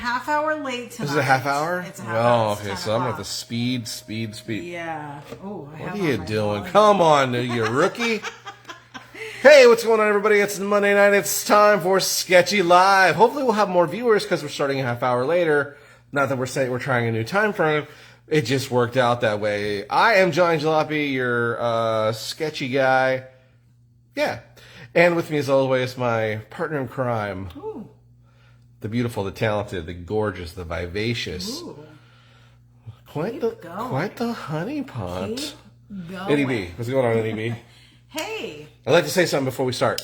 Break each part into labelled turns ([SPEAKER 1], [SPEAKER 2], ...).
[SPEAKER 1] half hour late tonight.
[SPEAKER 2] Is it a half hour?
[SPEAKER 1] It's a half hour.
[SPEAKER 2] Oh, okay. So I'm at the speed.
[SPEAKER 1] Yeah. Oh,
[SPEAKER 2] what are you doing? Come on, you rookie. Hey, what's going on, everybody? It's Monday night. It's time for Sketchy Live. Hopefully, we'll have more viewers because we're starting a half hour later. Not that we're saying we're trying a new time frame. It just worked out that way. I am Johnny Jalopy, your sketchy guy. Yeah. And with me, as always, my partner in crime.
[SPEAKER 1] Ooh.
[SPEAKER 2] The beautiful, the talented, the gorgeous, the vivacious.
[SPEAKER 1] Ooh.
[SPEAKER 2] Quite the honeypot. Ity-B. What's going on, Ity-B?
[SPEAKER 1] Hey.
[SPEAKER 2] I'd like to say something before we start.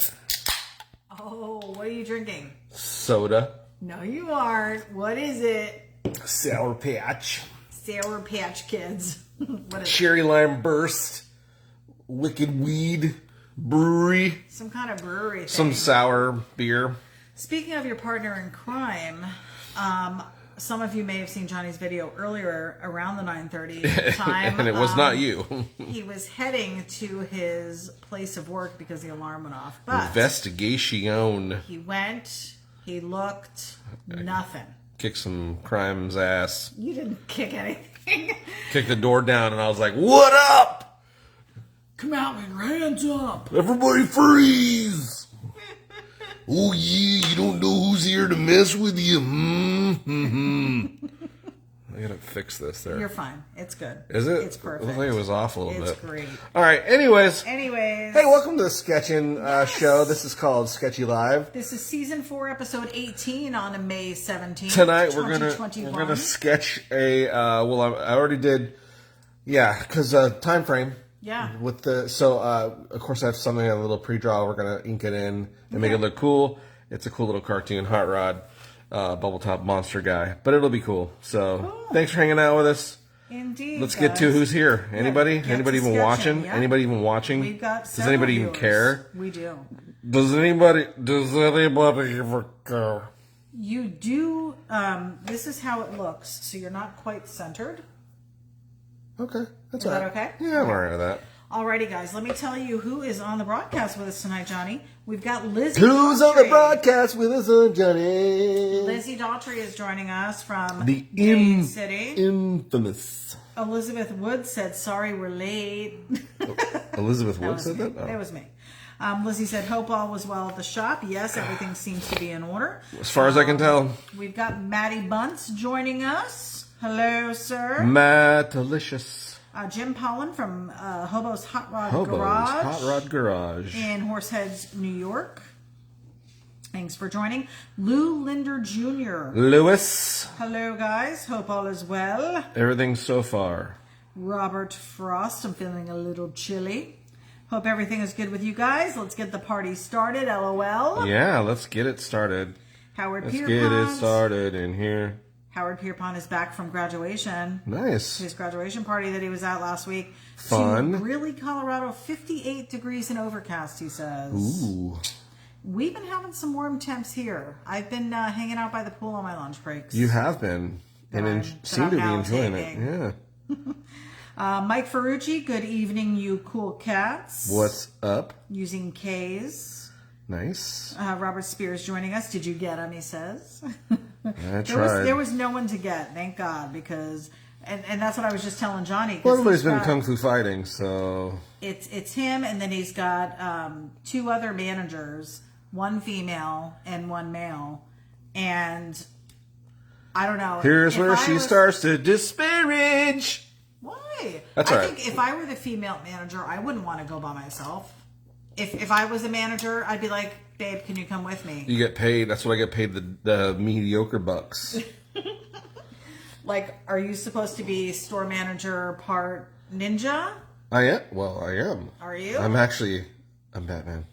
[SPEAKER 1] Oh, what are you drinking?
[SPEAKER 2] Soda.
[SPEAKER 1] No, you aren't. What is it?
[SPEAKER 2] Sour Patch.
[SPEAKER 1] Sour Patch Kids. What is
[SPEAKER 2] Cherry Lime Burst. Wicked Weed Brewery.
[SPEAKER 1] it? Some kind of brewery thing.
[SPEAKER 2] Some sour beer.
[SPEAKER 1] Speaking of your partner in crime, some of you may have seen Johnny's video earlier around the 9:30 time.
[SPEAKER 2] And it was not you.
[SPEAKER 1] He was heading to his place of work because the alarm went off. But
[SPEAKER 2] Investigation.
[SPEAKER 1] he went, he looked, nothing.
[SPEAKER 2] Kicked some crime's ass.
[SPEAKER 1] You didn't kick anything.
[SPEAKER 2] Kicked the door down and I was like, what up?
[SPEAKER 1] Come out with your hands up.
[SPEAKER 2] Everybody freeze. Oh yeah, you don't know who's here to mess with you. I gotta fix this there.
[SPEAKER 1] You're fine. It's good.
[SPEAKER 2] Is it?
[SPEAKER 1] It's perfect.
[SPEAKER 2] It looked like it was off a little bit.
[SPEAKER 1] It's great.
[SPEAKER 2] All right. Anyways. Hey, welcome to the sketching show. This is called Sketchy Live.
[SPEAKER 1] This is season 4, episode 18 on May 17th.
[SPEAKER 2] Tonight we're gonna sketch a. Well, I already did. Yeah, because time frame.
[SPEAKER 1] Yeah.
[SPEAKER 2] With the of course I have something a little pre-draw. We're gonna ink it in and make it look cool. It's a cool little cartoon hot rod, bubble top monster guy, but it'll be cool. So thanks for hanging out with us.
[SPEAKER 1] Indeed.
[SPEAKER 2] Let's get to who's here. Anybody? Anybody even watching?
[SPEAKER 1] Yeah.
[SPEAKER 2] Anybody even watching?
[SPEAKER 1] We've got
[SPEAKER 2] Does anybody even care?
[SPEAKER 1] We do.
[SPEAKER 2] Does anybody ever care?
[SPEAKER 1] You do. This is how it looks. So you're not quite centered.
[SPEAKER 2] Okay, that's
[SPEAKER 1] all
[SPEAKER 2] right.
[SPEAKER 1] Is that okay?
[SPEAKER 2] Yeah, I'm all right with that.
[SPEAKER 1] Alrighty, guys. Let me tell you who is on the broadcast with us tonight, Johnny. We've got Lizzie.
[SPEAKER 2] Who's on the broadcast with us, Johnny?
[SPEAKER 1] Lizzie Daughtry is joining us from
[SPEAKER 2] the
[SPEAKER 1] Main City.
[SPEAKER 2] Infamous.
[SPEAKER 1] Elizabeth Wood said, "Sorry, we're late."
[SPEAKER 2] Elizabeth Wood said that?
[SPEAKER 1] Oh. That was me. Lizzie said, "Hope all was well at the shop." Yes, everything seems to be in order.
[SPEAKER 2] As far as I can tell.
[SPEAKER 1] We've got Maddie Bunce joining us. Hello, sir.
[SPEAKER 2] Mattalicious.
[SPEAKER 1] Jim Pollan from Hobo's Hot Rod
[SPEAKER 2] Garage
[SPEAKER 1] in Horseheads, New York. Thanks for joining. Lou Linder Jr.
[SPEAKER 2] Lewis.
[SPEAKER 1] Hello, guys. Hope all is well.
[SPEAKER 2] Everything so far.
[SPEAKER 1] Robert Frost. I'm feeling a little chilly. Hope everything is good with you guys. Let's get the party started. LOL.
[SPEAKER 2] Yeah, let's get it started.
[SPEAKER 1] Let's
[SPEAKER 2] get it started in here.
[SPEAKER 1] Howard Pierpont is back from graduation.
[SPEAKER 2] Nice.
[SPEAKER 1] His graduation party that he was at last week.
[SPEAKER 2] Fun.
[SPEAKER 1] To Greeley, Colorado, 58 degrees and overcast, he says.
[SPEAKER 2] Ooh.
[SPEAKER 1] We've been having some warm temps here. I've been hanging out by the pool on my lunch breaks.
[SPEAKER 2] You have been. And seem to be enjoying it. Yeah.
[SPEAKER 1] Mike Ferrucci, good evening, you cool cats.
[SPEAKER 2] What's up?
[SPEAKER 1] Using K's.
[SPEAKER 2] Nice.
[SPEAKER 1] Robert Spears joining us. Did you get him, he says.
[SPEAKER 2] I tried.
[SPEAKER 1] There was no one to get, thank God, because, and that's what I was just telling Johnny.
[SPEAKER 2] Well, everybody's been kung fu fighting, so.
[SPEAKER 1] It's him, and then he's got 2 other managers, 1 female and 1 male, and I don't know.
[SPEAKER 2] Here's where she starts to disparage.
[SPEAKER 1] Why?
[SPEAKER 2] That's
[SPEAKER 1] I
[SPEAKER 2] right.
[SPEAKER 1] think if I were the female manager, I wouldn't want to go by myself. If I was a manager, I'd be like, babe, can you come with me?
[SPEAKER 2] You get paid. That's what I get paid, the mediocre bucks.
[SPEAKER 1] Like, are you supposed to be store manager part ninja?
[SPEAKER 2] I am. Well, I am.
[SPEAKER 1] Are you?
[SPEAKER 2] I'm Batman.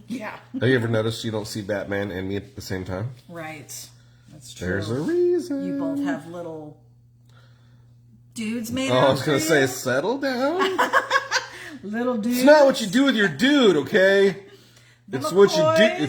[SPEAKER 1] Yeah.
[SPEAKER 2] Have you ever noticed you don't see Batman and me at the same time?
[SPEAKER 1] Right. That's true.
[SPEAKER 2] There's a reason.
[SPEAKER 1] You both have little dudes made
[SPEAKER 2] out
[SPEAKER 1] of
[SPEAKER 2] I was going to say, settle down.
[SPEAKER 1] Little dudes.
[SPEAKER 2] It's not what you do with your dude, okay? It's what you do.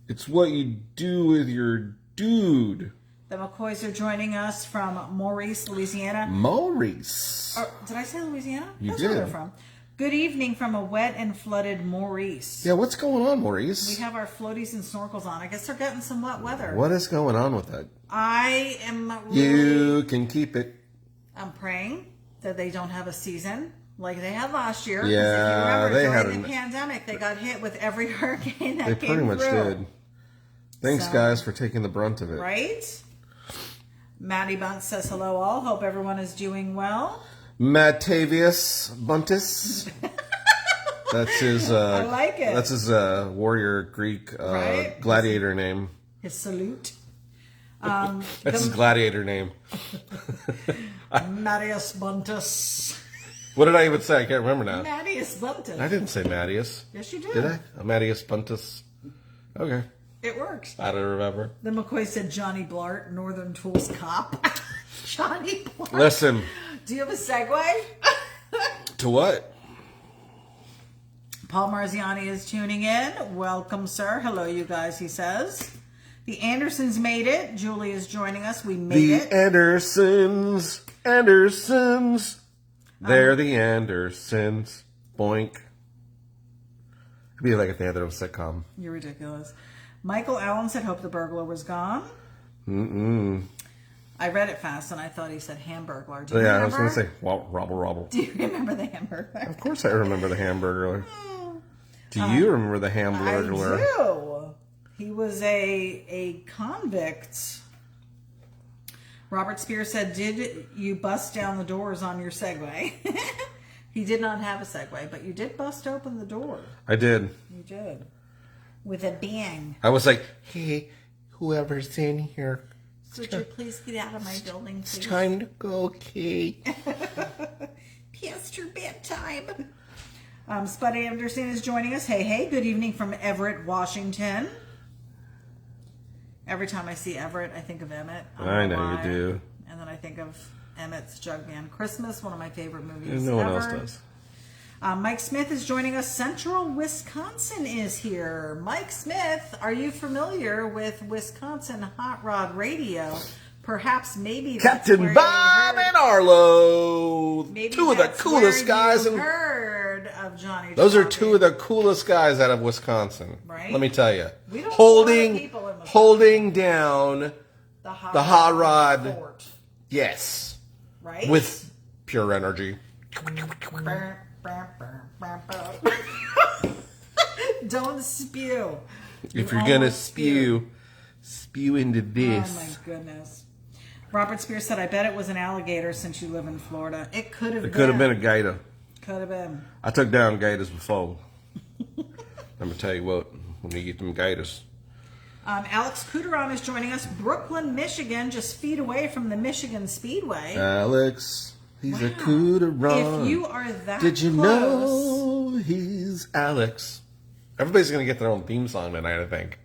[SPEAKER 2] It's what you do with your dude.
[SPEAKER 1] The McCoys are joining us from Maurice, Louisiana.
[SPEAKER 2] Maurice.
[SPEAKER 1] Did I say Louisiana?
[SPEAKER 2] You
[SPEAKER 1] That's
[SPEAKER 2] did.
[SPEAKER 1] where they're from. Good evening from a wet and flooded Maurice.
[SPEAKER 2] Yeah, what's going on, Maurice?
[SPEAKER 1] We have our floaties and snorkels on. I guess they're getting some wet weather.
[SPEAKER 2] What is going on with that?
[SPEAKER 1] I am really...
[SPEAKER 2] You can keep it.
[SPEAKER 1] I'm praying that they don't have a season like they had last year.
[SPEAKER 2] Yeah,
[SPEAKER 1] if you remember,
[SPEAKER 2] they
[SPEAKER 1] during the pandemic, they got hit with every hurricane that
[SPEAKER 2] They
[SPEAKER 1] came
[SPEAKER 2] pretty much
[SPEAKER 1] through.
[SPEAKER 2] did. Thanks, guys, for taking the brunt of it.
[SPEAKER 1] Right? Maddie Bunt says hello all. Hope everyone is doing well.
[SPEAKER 2] Matavius Buntus. That's his.
[SPEAKER 1] I like it.
[SPEAKER 2] That's his warrior Greek
[SPEAKER 1] Right?
[SPEAKER 2] gladiator name.
[SPEAKER 1] His salute.
[SPEAKER 2] That's his gladiator name.
[SPEAKER 1] Marius Buntus.
[SPEAKER 2] What did I even say? I can't remember now.
[SPEAKER 1] Marius Buntus.
[SPEAKER 2] I didn't say Mattius.
[SPEAKER 1] Yes, you did.
[SPEAKER 2] Did I? Mattius Buntus. Okay.
[SPEAKER 1] It works.
[SPEAKER 2] I don't remember.
[SPEAKER 1] Then McCoy said Johnny Blart, Northern Tools cop. Johnny Blart.
[SPEAKER 2] Listen.
[SPEAKER 1] Do you have a segue?
[SPEAKER 2] To what?
[SPEAKER 1] Paul Marziani is tuning in. Welcome, sir. Hello, you guys, he says. The Andersons made it. Julie is joining us. We made it.
[SPEAKER 2] The Andersons. Andersons. They're the Andersons. Boink. It'd be like if they had their own sitcom.
[SPEAKER 1] You're ridiculous. Michael Allen said, hope the burglar was gone.
[SPEAKER 2] Mm-mm.
[SPEAKER 1] I read it fast and I thought he said hamburglar. Do
[SPEAKER 2] So
[SPEAKER 1] you
[SPEAKER 2] yeah,
[SPEAKER 1] remember?
[SPEAKER 2] I was going to say, robble.
[SPEAKER 1] Do you remember the hamburger?
[SPEAKER 2] Of course I remember the Hamburglar. Do you remember the Hamburglar?
[SPEAKER 1] I do. He was a convict. Robert Spears said, did you bust down the doors on your Segway? He did not have a Segway, but you did bust open the door.
[SPEAKER 2] I did.
[SPEAKER 1] You did. With a bang.
[SPEAKER 2] I was like, hey, whoever's in here,
[SPEAKER 1] Would you please get out of my building,
[SPEAKER 2] it's
[SPEAKER 1] please?
[SPEAKER 2] time to go, Kate.
[SPEAKER 1] Past your bedtime. Spud Anderson is joining us. Hey, good evening from Everett, Washington. Every time I see Everett, I think of Emmett.
[SPEAKER 2] I know you do.
[SPEAKER 1] And then I think of Emmett's Jug Band Christmas, one of my favorite movies
[SPEAKER 2] No one
[SPEAKER 1] ever.
[SPEAKER 2] else does.
[SPEAKER 1] Mike Smith is joining us. Central Wisconsin is here. Mike Smith, are you familiar with Wisconsin Hot Rod Radio? Perhaps maybe that's
[SPEAKER 2] Captain
[SPEAKER 1] where
[SPEAKER 2] Bob
[SPEAKER 1] you heard,
[SPEAKER 2] and Arlo.
[SPEAKER 1] maybe
[SPEAKER 2] Two of the
[SPEAKER 1] that's
[SPEAKER 2] coolest
[SPEAKER 1] where
[SPEAKER 2] guys
[SPEAKER 1] you
[SPEAKER 2] in...
[SPEAKER 1] heard of Johnny
[SPEAKER 2] Those are
[SPEAKER 1] Jalopy.
[SPEAKER 2] two of the coolest guys out of Wisconsin.
[SPEAKER 1] Right?
[SPEAKER 2] Let me tell you.
[SPEAKER 1] We don't know a lot of people in Wisconsin.
[SPEAKER 2] Holding down
[SPEAKER 1] the
[SPEAKER 2] the hot rod.
[SPEAKER 1] Fort,
[SPEAKER 2] Yes.
[SPEAKER 1] right?
[SPEAKER 2] With pure energy.
[SPEAKER 1] Don't spew.
[SPEAKER 2] If
[SPEAKER 1] You
[SPEAKER 2] you're gonna
[SPEAKER 1] almost spewed.
[SPEAKER 2] spew into this.
[SPEAKER 1] Oh my goodness. Robert Spears said, I bet it was an alligator since you live in Florida. It could have been.
[SPEAKER 2] It could have been a gator.
[SPEAKER 1] Could have been.
[SPEAKER 2] I took down gators before. Let me tell you what, when you get them gators.
[SPEAKER 1] Alex Couturon is joining us. Brooklyn, Michigan, just feet away from the Michigan Speedway.
[SPEAKER 2] Alex, he's a Couturon.
[SPEAKER 1] If you are that
[SPEAKER 2] Did you
[SPEAKER 1] close,
[SPEAKER 2] know he's Alex? Everybody's gonna get their own theme song tonight, I think.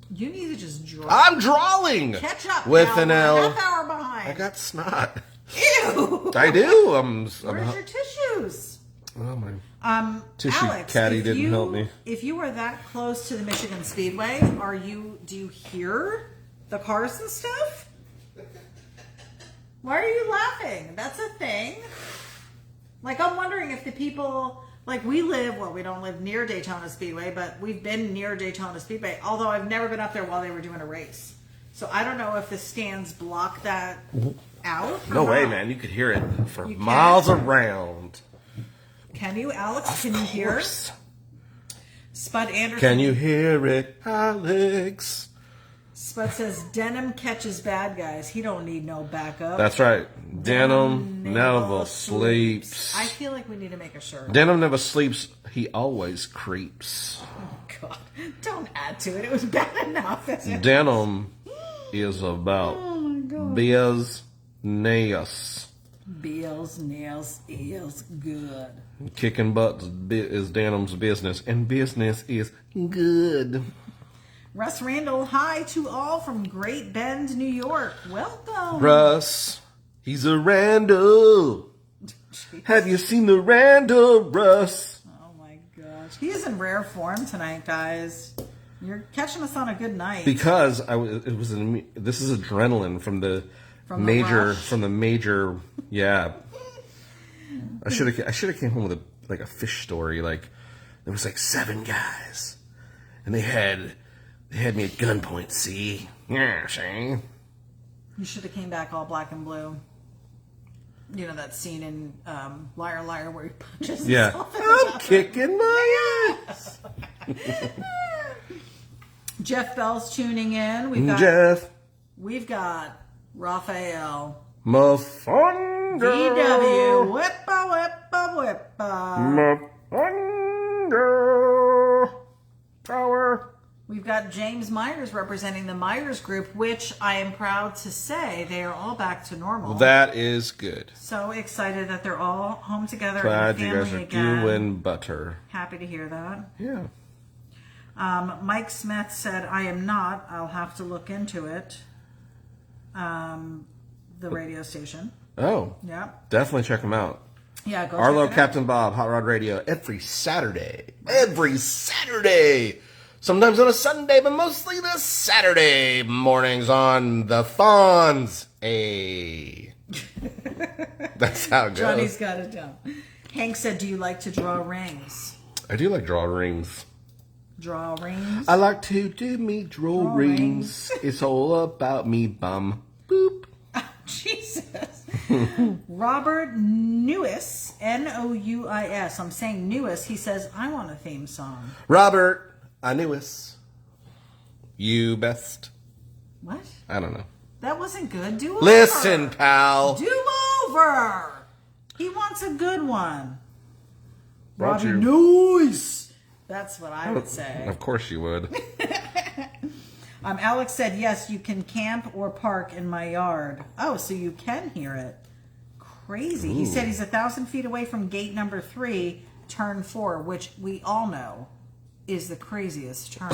[SPEAKER 1] you need to just draw.
[SPEAKER 2] I'm drawing!
[SPEAKER 1] Catch up
[SPEAKER 2] with
[SPEAKER 1] now.
[SPEAKER 2] an
[SPEAKER 1] We're
[SPEAKER 2] L.
[SPEAKER 1] a half hour behind.
[SPEAKER 2] I got snot.
[SPEAKER 1] Ew.
[SPEAKER 2] I do.
[SPEAKER 1] Where's your tissues?
[SPEAKER 2] Oh my.
[SPEAKER 1] Tissue
[SPEAKER 2] Alex, caddy
[SPEAKER 1] if
[SPEAKER 2] didn't help me.
[SPEAKER 1] If you are that close to the Michigan Speedway, do you hear the cars and stuff? Why are you laughing? That's a thing. Like, I'm wondering if the people, like, we don't live near Daytona Speedway, but we've been near Daytona Speedway, although I've never been up there while they were doing a race. So I don't know if the stands block that out.
[SPEAKER 2] No way, man. You could hear it for miles around.
[SPEAKER 1] Can you, Alex? Can you hear? Spud Anderson.
[SPEAKER 2] Can you hear it, Alex?
[SPEAKER 1] Spud says, Denim catches bad guys. He don't need no backup.
[SPEAKER 2] That's right. Denim never sleeps.
[SPEAKER 1] I feel like we need to make a shirt.
[SPEAKER 2] Denim never sleeps. He always creeps.
[SPEAKER 1] Oh, God. Don't add to it. It was bad enough.
[SPEAKER 2] Denim is about business.
[SPEAKER 1] Bills, nails, eels, good.
[SPEAKER 2] Kicking butt is Denim's business, and business is good.
[SPEAKER 1] Russ Randall, hi to all from Great Bend, New York. Welcome.
[SPEAKER 2] Russ, he's a Randall. Have you seen the Randall, Russ?
[SPEAKER 1] Oh my gosh. He is in rare form tonight, guys. You're catching us on a good night.
[SPEAKER 2] Because this is adrenaline from the major,
[SPEAKER 1] rush.
[SPEAKER 2] yeah. I should have came home with a fish story. Like there was like 7 guys, and they had me at gunpoint. See, yeah, see.
[SPEAKER 1] You should have came back all black and blue. You know that scene in Liar Liar where he punches himself in the
[SPEAKER 2] I'm kicking my ass.
[SPEAKER 1] Jeff Bell's tuning in. We've got Raphael.
[SPEAKER 2] Mafundo.
[SPEAKER 1] VW. Whippa, whippa, whippa.
[SPEAKER 2] Mafundo. Tower.
[SPEAKER 1] We've got James Myers representing the Myers Group, which I am proud to say they are all back to normal.
[SPEAKER 2] That is good.
[SPEAKER 1] So excited that they're all home together.
[SPEAKER 2] Glad
[SPEAKER 1] and
[SPEAKER 2] you
[SPEAKER 1] family
[SPEAKER 2] guys are
[SPEAKER 1] again.
[SPEAKER 2] doing better.
[SPEAKER 1] Happy to hear that.
[SPEAKER 2] Yeah.
[SPEAKER 1] Mike Smith said, I am not. I'll have to look into it. The radio station.
[SPEAKER 2] Oh.
[SPEAKER 1] Yeah.
[SPEAKER 2] Definitely check them out.
[SPEAKER 1] Yeah, go
[SPEAKER 2] Arlo
[SPEAKER 1] check it out.
[SPEAKER 2] Captain Bob, Hot Rod Radio, every Saturday. Every Saturday. Sometimes on a Sunday, but mostly the Saturday mornings on the Fonz. Hey. That's how it goes.
[SPEAKER 1] Johnny's got it down. Hank said, do you like to draw rings?
[SPEAKER 2] I do like draw rings.
[SPEAKER 1] Draw rings?
[SPEAKER 2] I like to do me draw rings. It's all about me bum. Boop.
[SPEAKER 1] Jesus. Robert Newis, Nouis. I'm saying Newis. He says, I want a theme song.
[SPEAKER 2] Robert, I knew us. You best.
[SPEAKER 1] What?
[SPEAKER 2] I don't know.
[SPEAKER 1] That wasn't good. Do over.
[SPEAKER 2] Listen, pal.
[SPEAKER 1] Do over. He wants a good one.
[SPEAKER 2] Roger.
[SPEAKER 1] Robbie Newis. That's what I would say.
[SPEAKER 2] Of course you would.
[SPEAKER 1] Alex said, yes, you can camp or park in my yard. Oh, so you can hear it. Crazy. He said he's 1,000 feet away from gate number 3, turn 4, which we all know is the craziest turn.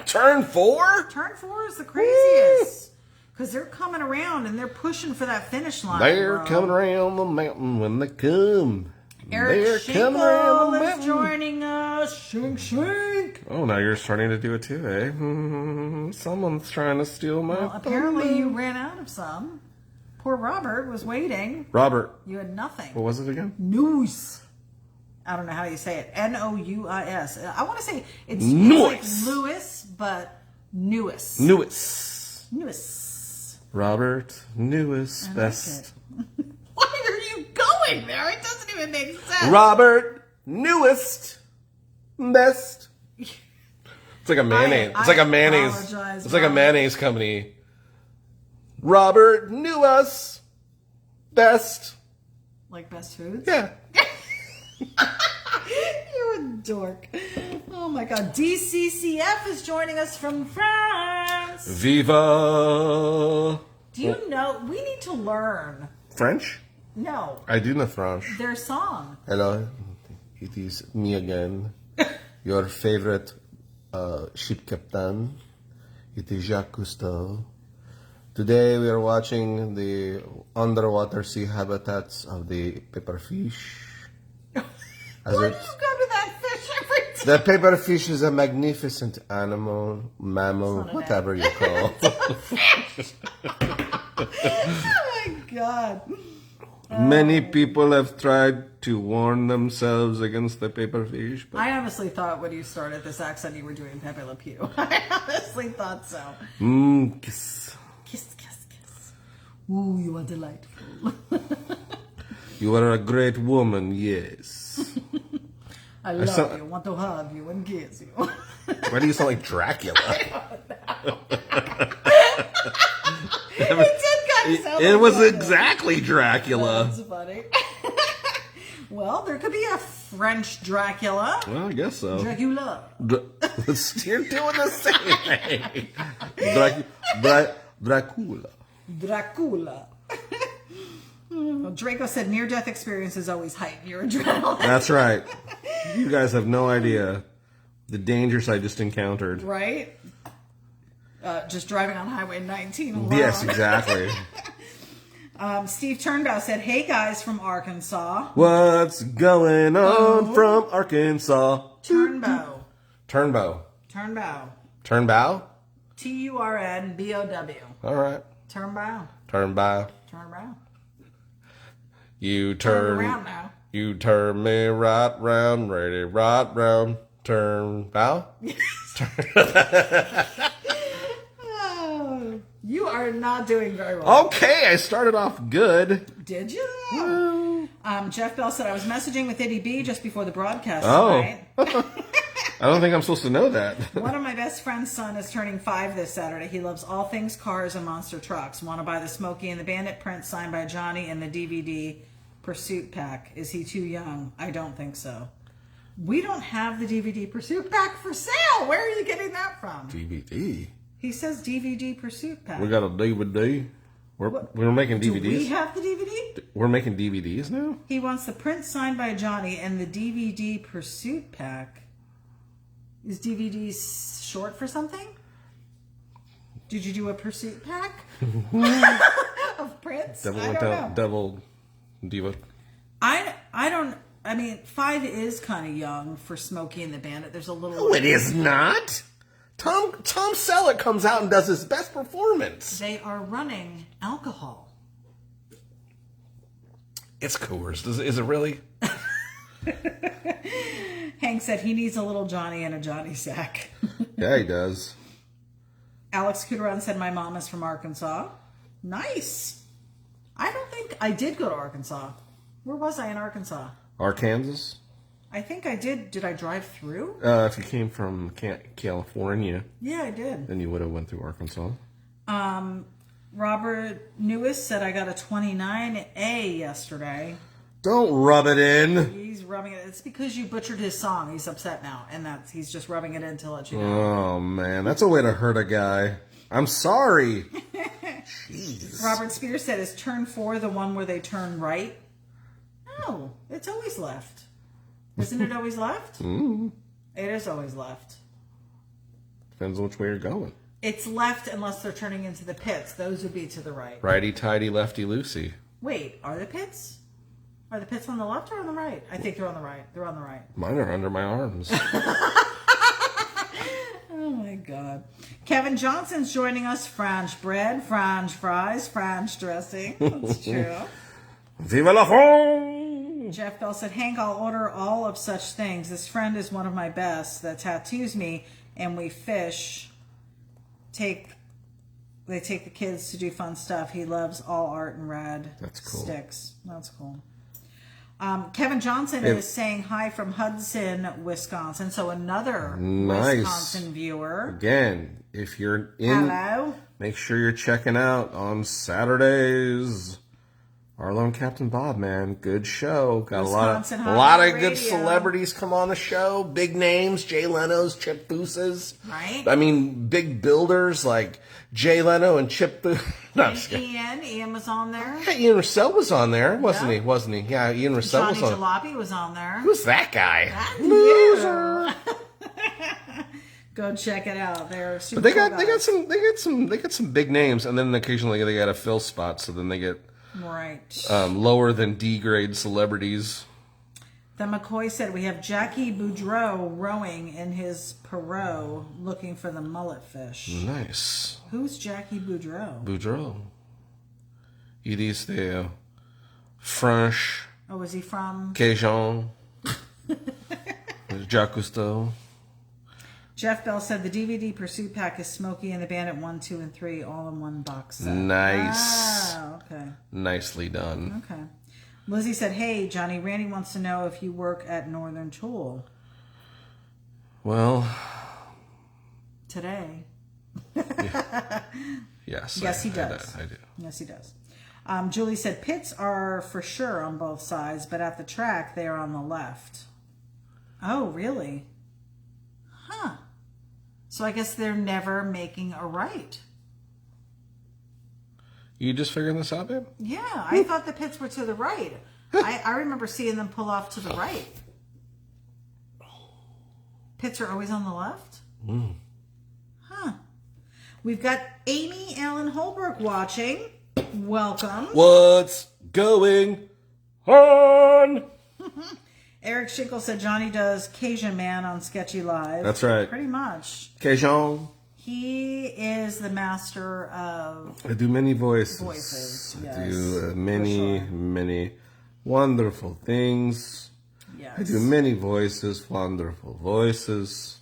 [SPEAKER 2] Turn 4?
[SPEAKER 1] Turn 4 is the craziest. Because they're coming around and they're pushing for that finish line.
[SPEAKER 2] They're
[SPEAKER 1] bro.
[SPEAKER 2] coming around the mountain when they come.
[SPEAKER 1] Eric
[SPEAKER 2] They're coming around the
[SPEAKER 1] Schinkel is
[SPEAKER 2] mountain.
[SPEAKER 1] joining us. Shink, shink.
[SPEAKER 2] Oh, now you're starting to do it too, eh? Someone's trying to steal my
[SPEAKER 1] Well, apparently
[SPEAKER 2] thunder.
[SPEAKER 1] you ran out of some. Poor Robert was waiting.
[SPEAKER 2] Robert,
[SPEAKER 1] You had nothing.
[SPEAKER 2] what was it again?
[SPEAKER 1] News. I don't know how you say it. Nouis. I want to say it's
[SPEAKER 2] Noise.
[SPEAKER 1] like Lewis, but Newis.
[SPEAKER 2] Newest.
[SPEAKER 1] Newis.
[SPEAKER 2] Robert Newest
[SPEAKER 1] I like
[SPEAKER 2] best.
[SPEAKER 1] it. Why are you going there? It doesn't even make sense.
[SPEAKER 2] Robert Newest best. It's like a mayonnaise. It's like a mayonnaise.
[SPEAKER 1] apologize,
[SPEAKER 2] It's like a
[SPEAKER 1] Bob.
[SPEAKER 2] mayonnaise company. Robert knew us best.
[SPEAKER 1] Like Best Foods?
[SPEAKER 2] Yeah.
[SPEAKER 1] You're a dork. Oh my god. DCCF is joining us from France.
[SPEAKER 2] Viva.
[SPEAKER 1] Do you know? We need to learn.
[SPEAKER 2] French?
[SPEAKER 1] No.
[SPEAKER 2] I do know French.
[SPEAKER 1] Their song.
[SPEAKER 2] Hello, it is me again. Your favorite ship captain. It is Jacques Cousteau. Today we are watching the underwater sea habitats of the pepperfish.
[SPEAKER 1] Why do you go to that fish every time?
[SPEAKER 2] The pepperfish is a magnificent animal, mammal,
[SPEAKER 1] It's not an
[SPEAKER 2] whatever you call it.
[SPEAKER 1] Oh my god.
[SPEAKER 2] Many people have tried to warn themselves against the pepperfish, but
[SPEAKER 1] I honestly thought when you started this accent you were doing Pepe Le Pew. I honestly thought so.
[SPEAKER 2] kiss.
[SPEAKER 1] Kiss, kiss, kiss. Ooh, you are delightful.
[SPEAKER 2] You are a great woman, yes.
[SPEAKER 1] I love
[SPEAKER 2] saw-
[SPEAKER 1] you, want to hug you and kiss you.
[SPEAKER 2] Why do you sound like Dracula?
[SPEAKER 1] It did kind of sound
[SPEAKER 2] It
[SPEAKER 1] like
[SPEAKER 2] was
[SPEAKER 1] that.
[SPEAKER 2] exactly Dracula.
[SPEAKER 1] That's funny. Well, there could be a French Dracula.
[SPEAKER 2] Well, I guess so.
[SPEAKER 1] Dracula.
[SPEAKER 2] You're doing the same thing. Dracula.
[SPEAKER 1] Dracula. Well, Draco said near-death experiences always heighten your adrenaline.
[SPEAKER 2] That's right. You guys have no idea the dangers I just encountered.
[SPEAKER 1] Right? Just driving on Highway 19 alone.
[SPEAKER 2] Yes, exactly.
[SPEAKER 1] Steve Turnbow said, hey guys from Arkansas.
[SPEAKER 2] What's going on from Arkansas?
[SPEAKER 1] Turnbow.
[SPEAKER 2] Turnbow.
[SPEAKER 1] Turnbow.
[SPEAKER 2] Turnbow?
[SPEAKER 1] Turnbow.
[SPEAKER 2] All right.
[SPEAKER 1] Turnbow.
[SPEAKER 2] Turnbow.
[SPEAKER 1] Turnbow.
[SPEAKER 2] You
[SPEAKER 1] Turn
[SPEAKER 2] turn
[SPEAKER 1] around now.
[SPEAKER 2] You turn me right round, ready, right round, turn, bow.
[SPEAKER 1] Oh, you are not doing very well.
[SPEAKER 2] Okay, I started off good.
[SPEAKER 1] Did you?
[SPEAKER 2] Woo.
[SPEAKER 1] Jeff Bell said, I was messaging with Ity-B just before the broadcast
[SPEAKER 2] Oh.
[SPEAKER 1] tonight.
[SPEAKER 2] I don't think I'm supposed to know that.
[SPEAKER 1] One of my best friend's son is turning 5 this Saturday. He loves all things cars and monster trucks. Want to buy the Smokey and the Bandit print signed by Johnny and the DVD Pursuit pack. Is he too young? I don't think so. We don't have the DVD Pursuit pack for sale. Where are you getting that from?
[SPEAKER 2] DVD?
[SPEAKER 1] He says DVD Pursuit pack.
[SPEAKER 2] We got a DVD. We're making DVDs.
[SPEAKER 1] Do we have the DVD?
[SPEAKER 2] We're making DVDs now?
[SPEAKER 1] He wants the print signed by Johnny and the DVD Pursuit pack. Is DVD short for something? Did you do a Pursuit pack of prints?
[SPEAKER 2] Devil
[SPEAKER 1] I
[SPEAKER 2] went
[SPEAKER 1] don't
[SPEAKER 2] down.
[SPEAKER 1] know.
[SPEAKER 2] Devil Diva.
[SPEAKER 1] I don't. I mean, 5 is kind of young for Smokey and the Bandit. There's a little.
[SPEAKER 2] No, it is not. Tom Selleck comes out and does his best performance.
[SPEAKER 1] They are running alcohol.
[SPEAKER 2] It's Coors. Is it really?
[SPEAKER 1] Hank said he needs a little Johnny and a Johnny sack.
[SPEAKER 2] Yeah, he does.
[SPEAKER 1] Alex Kuderon said my mom is from Arkansas. Nice. I don't think I did go to Arkansas. Where was I in Arkansas?
[SPEAKER 2] Arkansas?
[SPEAKER 1] I think I did. Did I drive through?
[SPEAKER 2] If you came from California,
[SPEAKER 1] Yeah, I did.
[SPEAKER 2] then you would have went through Arkansas.
[SPEAKER 1] Robert Newis said I got a 29A yesterday.
[SPEAKER 2] Don't rub it in.
[SPEAKER 1] He's rubbing it. It's because you butchered his song. He's upset now, and he's just rubbing it in to let you know.
[SPEAKER 2] Oh, man. That's a way to hurt a guy. I'm sorry. Jeez.
[SPEAKER 1] Robert Spears said, is turn 4 the one where they turn right? No, it's always left. Isn't it always left?
[SPEAKER 2] Mm.
[SPEAKER 1] It is always left.
[SPEAKER 2] Depends on which way you're going.
[SPEAKER 1] It's left unless they're turning into the pits. Those would be to the right.
[SPEAKER 2] Righty-tighty, lefty-loosey.
[SPEAKER 1] Wait, are the pits? Are the pits on the left or on the right? I think they're on the right. They're on the right.
[SPEAKER 2] Mine are under my arms.
[SPEAKER 1] Oh my God. Kevin Johnson's joining us. French bread, French fries, French dressing. That's true.
[SPEAKER 2] Vive la France!
[SPEAKER 1] Jeff Bell said, Hank, I'll order all of such things. This friend is one of my best that tattoos me, and we fish. They take the kids to do fun stuff. He loves all art and red sticks. That's cool. Kevin Johnson is saying hi from Hudson, Wisconsin. So another Wisconsin viewer.
[SPEAKER 2] Again, if you're in,
[SPEAKER 1] Hello.
[SPEAKER 2] Make sure you're checking out on Saturdays. Arlo and Captain Bob, man, good show. Got a lot of good celebrities come on the show. Big names, Jay Leno's, Chip Boose's.
[SPEAKER 1] Right.
[SPEAKER 2] I mean, big builders like Jay Leno and Chip Boose. No, I'm just kidding.
[SPEAKER 1] Ian was on there.
[SPEAKER 2] Yeah, Ian Russell was on there, wasn't he? Wasn't he? Yeah, Ian Russell
[SPEAKER 1] Johnny
[SPEAKER 2] was on.
[SPEAKER 1] Jalopy was on there.
[SPEAKER 2] Who's that guy?
[SPEAKER 1] Loser. Go check it out. They're super.
[SPEAKER 2] But they got some big names, and then occasionally they got a fill spot, so then they get lower than D grade celebrities.
[SPEAKER 1] Then McCoy said we have Jackie Boudreau rowing in his Perot looking for the mullet fish.
[SPEAKER 2] Nice.
[SPEAKER 1] Who's Jackie Boudreau?
[SPEAKER 2] Boudreau. It is the French.
[SPEAKER 1] Oh, is he from?
[SPEAKER 2] Cajun. Jacques Cousteau.
[SPEAKER 1] Jeff Bell said the DVD Pursuit Pack is Smokey and the Bandit 1, 2, and 3 all in one box set.
[SPEAKER 2] Nice.
[SPEAKER 1] Ah, okay.
[SPEAKER 2] Nicely done.
[SPEAKER 1] Okay. Lizzie said, hey, Johnny, Randy wants to know if you work at Northern Tool.
[SPEAKER 2] Well.
[SPEAKER 1] Today.
[SPEAKER 2] Yes.
[SPEAKER 1] Yes, he does.
[SPEAKER 2] I do.
[SPEAKER 1] Yes, he does. Julie said, pits are for sure on both sides, but at the track, they are on the left. Oh, really? Huh. So I guess they're never making a right.
[SPEAKER 2] You just figuring this out, babe?
[SPEAKER 1] Yeah, I thought the pits were to the right. I remember seeing them pull off to the right. Pits are always on the left?
[SPEAKER 2] Mm.
[SPEAKER 1] Huh. We've got Amy Allen Holbrook watching. Welcome.
[SPEAKER 2] What's going on?
[SPEAKER 1] Eric Schinkel said Johnny does Cajun Man on Sketchy Live.
[SPEAKER 2] That's right.
[SPEAKER 1] Pretty much.
[SPEAKER 2] Cajun.
[SPEAKER 1] He is the master of...
[SPEAKER 2] I do many voices.
[SPEAKER 1] Voices, yes.
[SPEAKER 2] I do many Wonderful things.
[SPEAKER 1] Yes.
[SPEAKER 2] I do many voices, wonderful voices.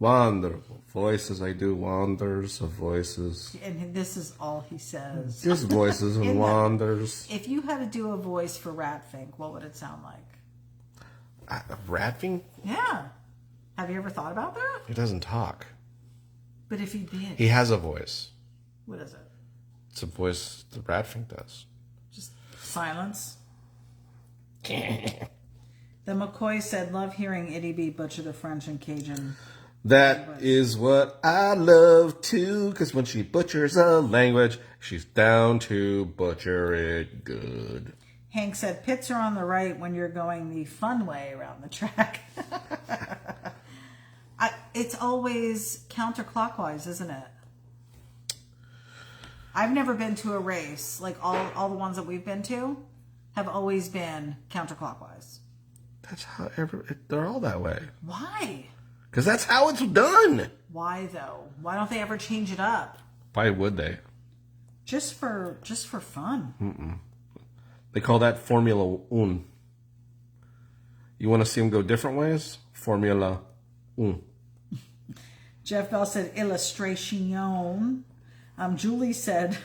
[SPEAKER 2] Wonderful voices. I do wonders of voices.
[SPEAKER 1] And this is all he says.
[SPEAKER 2] Just voices and wonders.
[SPEAKER 1] If you had to do a voice for Ratfink, what would it sound like?
[SPEAKER 2] Ratfink?
[SPEAKER 1] Yeah. Have you ever thought about that?
[SPEAKER 2] He doesn't talk.
[SPEAKER 1] But if he did,
[SPEAKER 2] He has a voice.
[SPEAKER 1] what is it?
[SPEAKER 2] It's a voice that Ratfink does.
[SPEAKER 1] Just silence. The McCoy said, "Love hearing Ity-B butcher the French and Cajun."
[SPEAKER 2] That is what I love too, because when she butchers a language, she's down to butcher it good.
[SPEAKER 1] Hank said, "Pits are on the right when you're going the fun way around the track." It's always counterclockwise, isn't it? I've never been to a race. Like all the ones that we've been to have always been counterclockwise.
[SPEAKER 2] That's how they're all that way.
[SPEAKER 1] Why?
[SPEAKER 2] Because that's how it's done.
[SPEAKER 1] Why though? Why don't they ever change it up?
[SPEAKER 2] Why would they?
[SPEAKER 1] Just for fun.
[SPEAKER 2] They call that Formula Un. You want to see them go different ways? Formula Un.
[SPEAKER 1] Jeff Bell said illustration. Julie said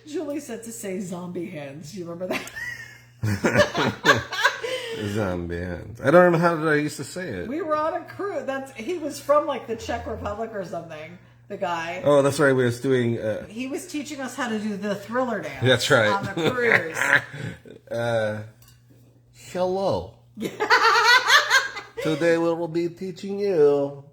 [SPEAKER 1] to say zombie hands. Do you remember that?
[SPEAKER 2] Zombie hands. I don't know how did I used to say it.
[SPEAKER 1] We were on a cruise. He was from like the Czech Republic or something. The guy.
[SPEAKER 2] Oh, that's right. We was doing.
[SPEAKER 1] He was teaching us how to do the Thriller dance.
[SPEAKER 2] That's right.
[SPEAKER 1] On the cruise.
[SPEAKER 2] Hello. Today we will be teaching you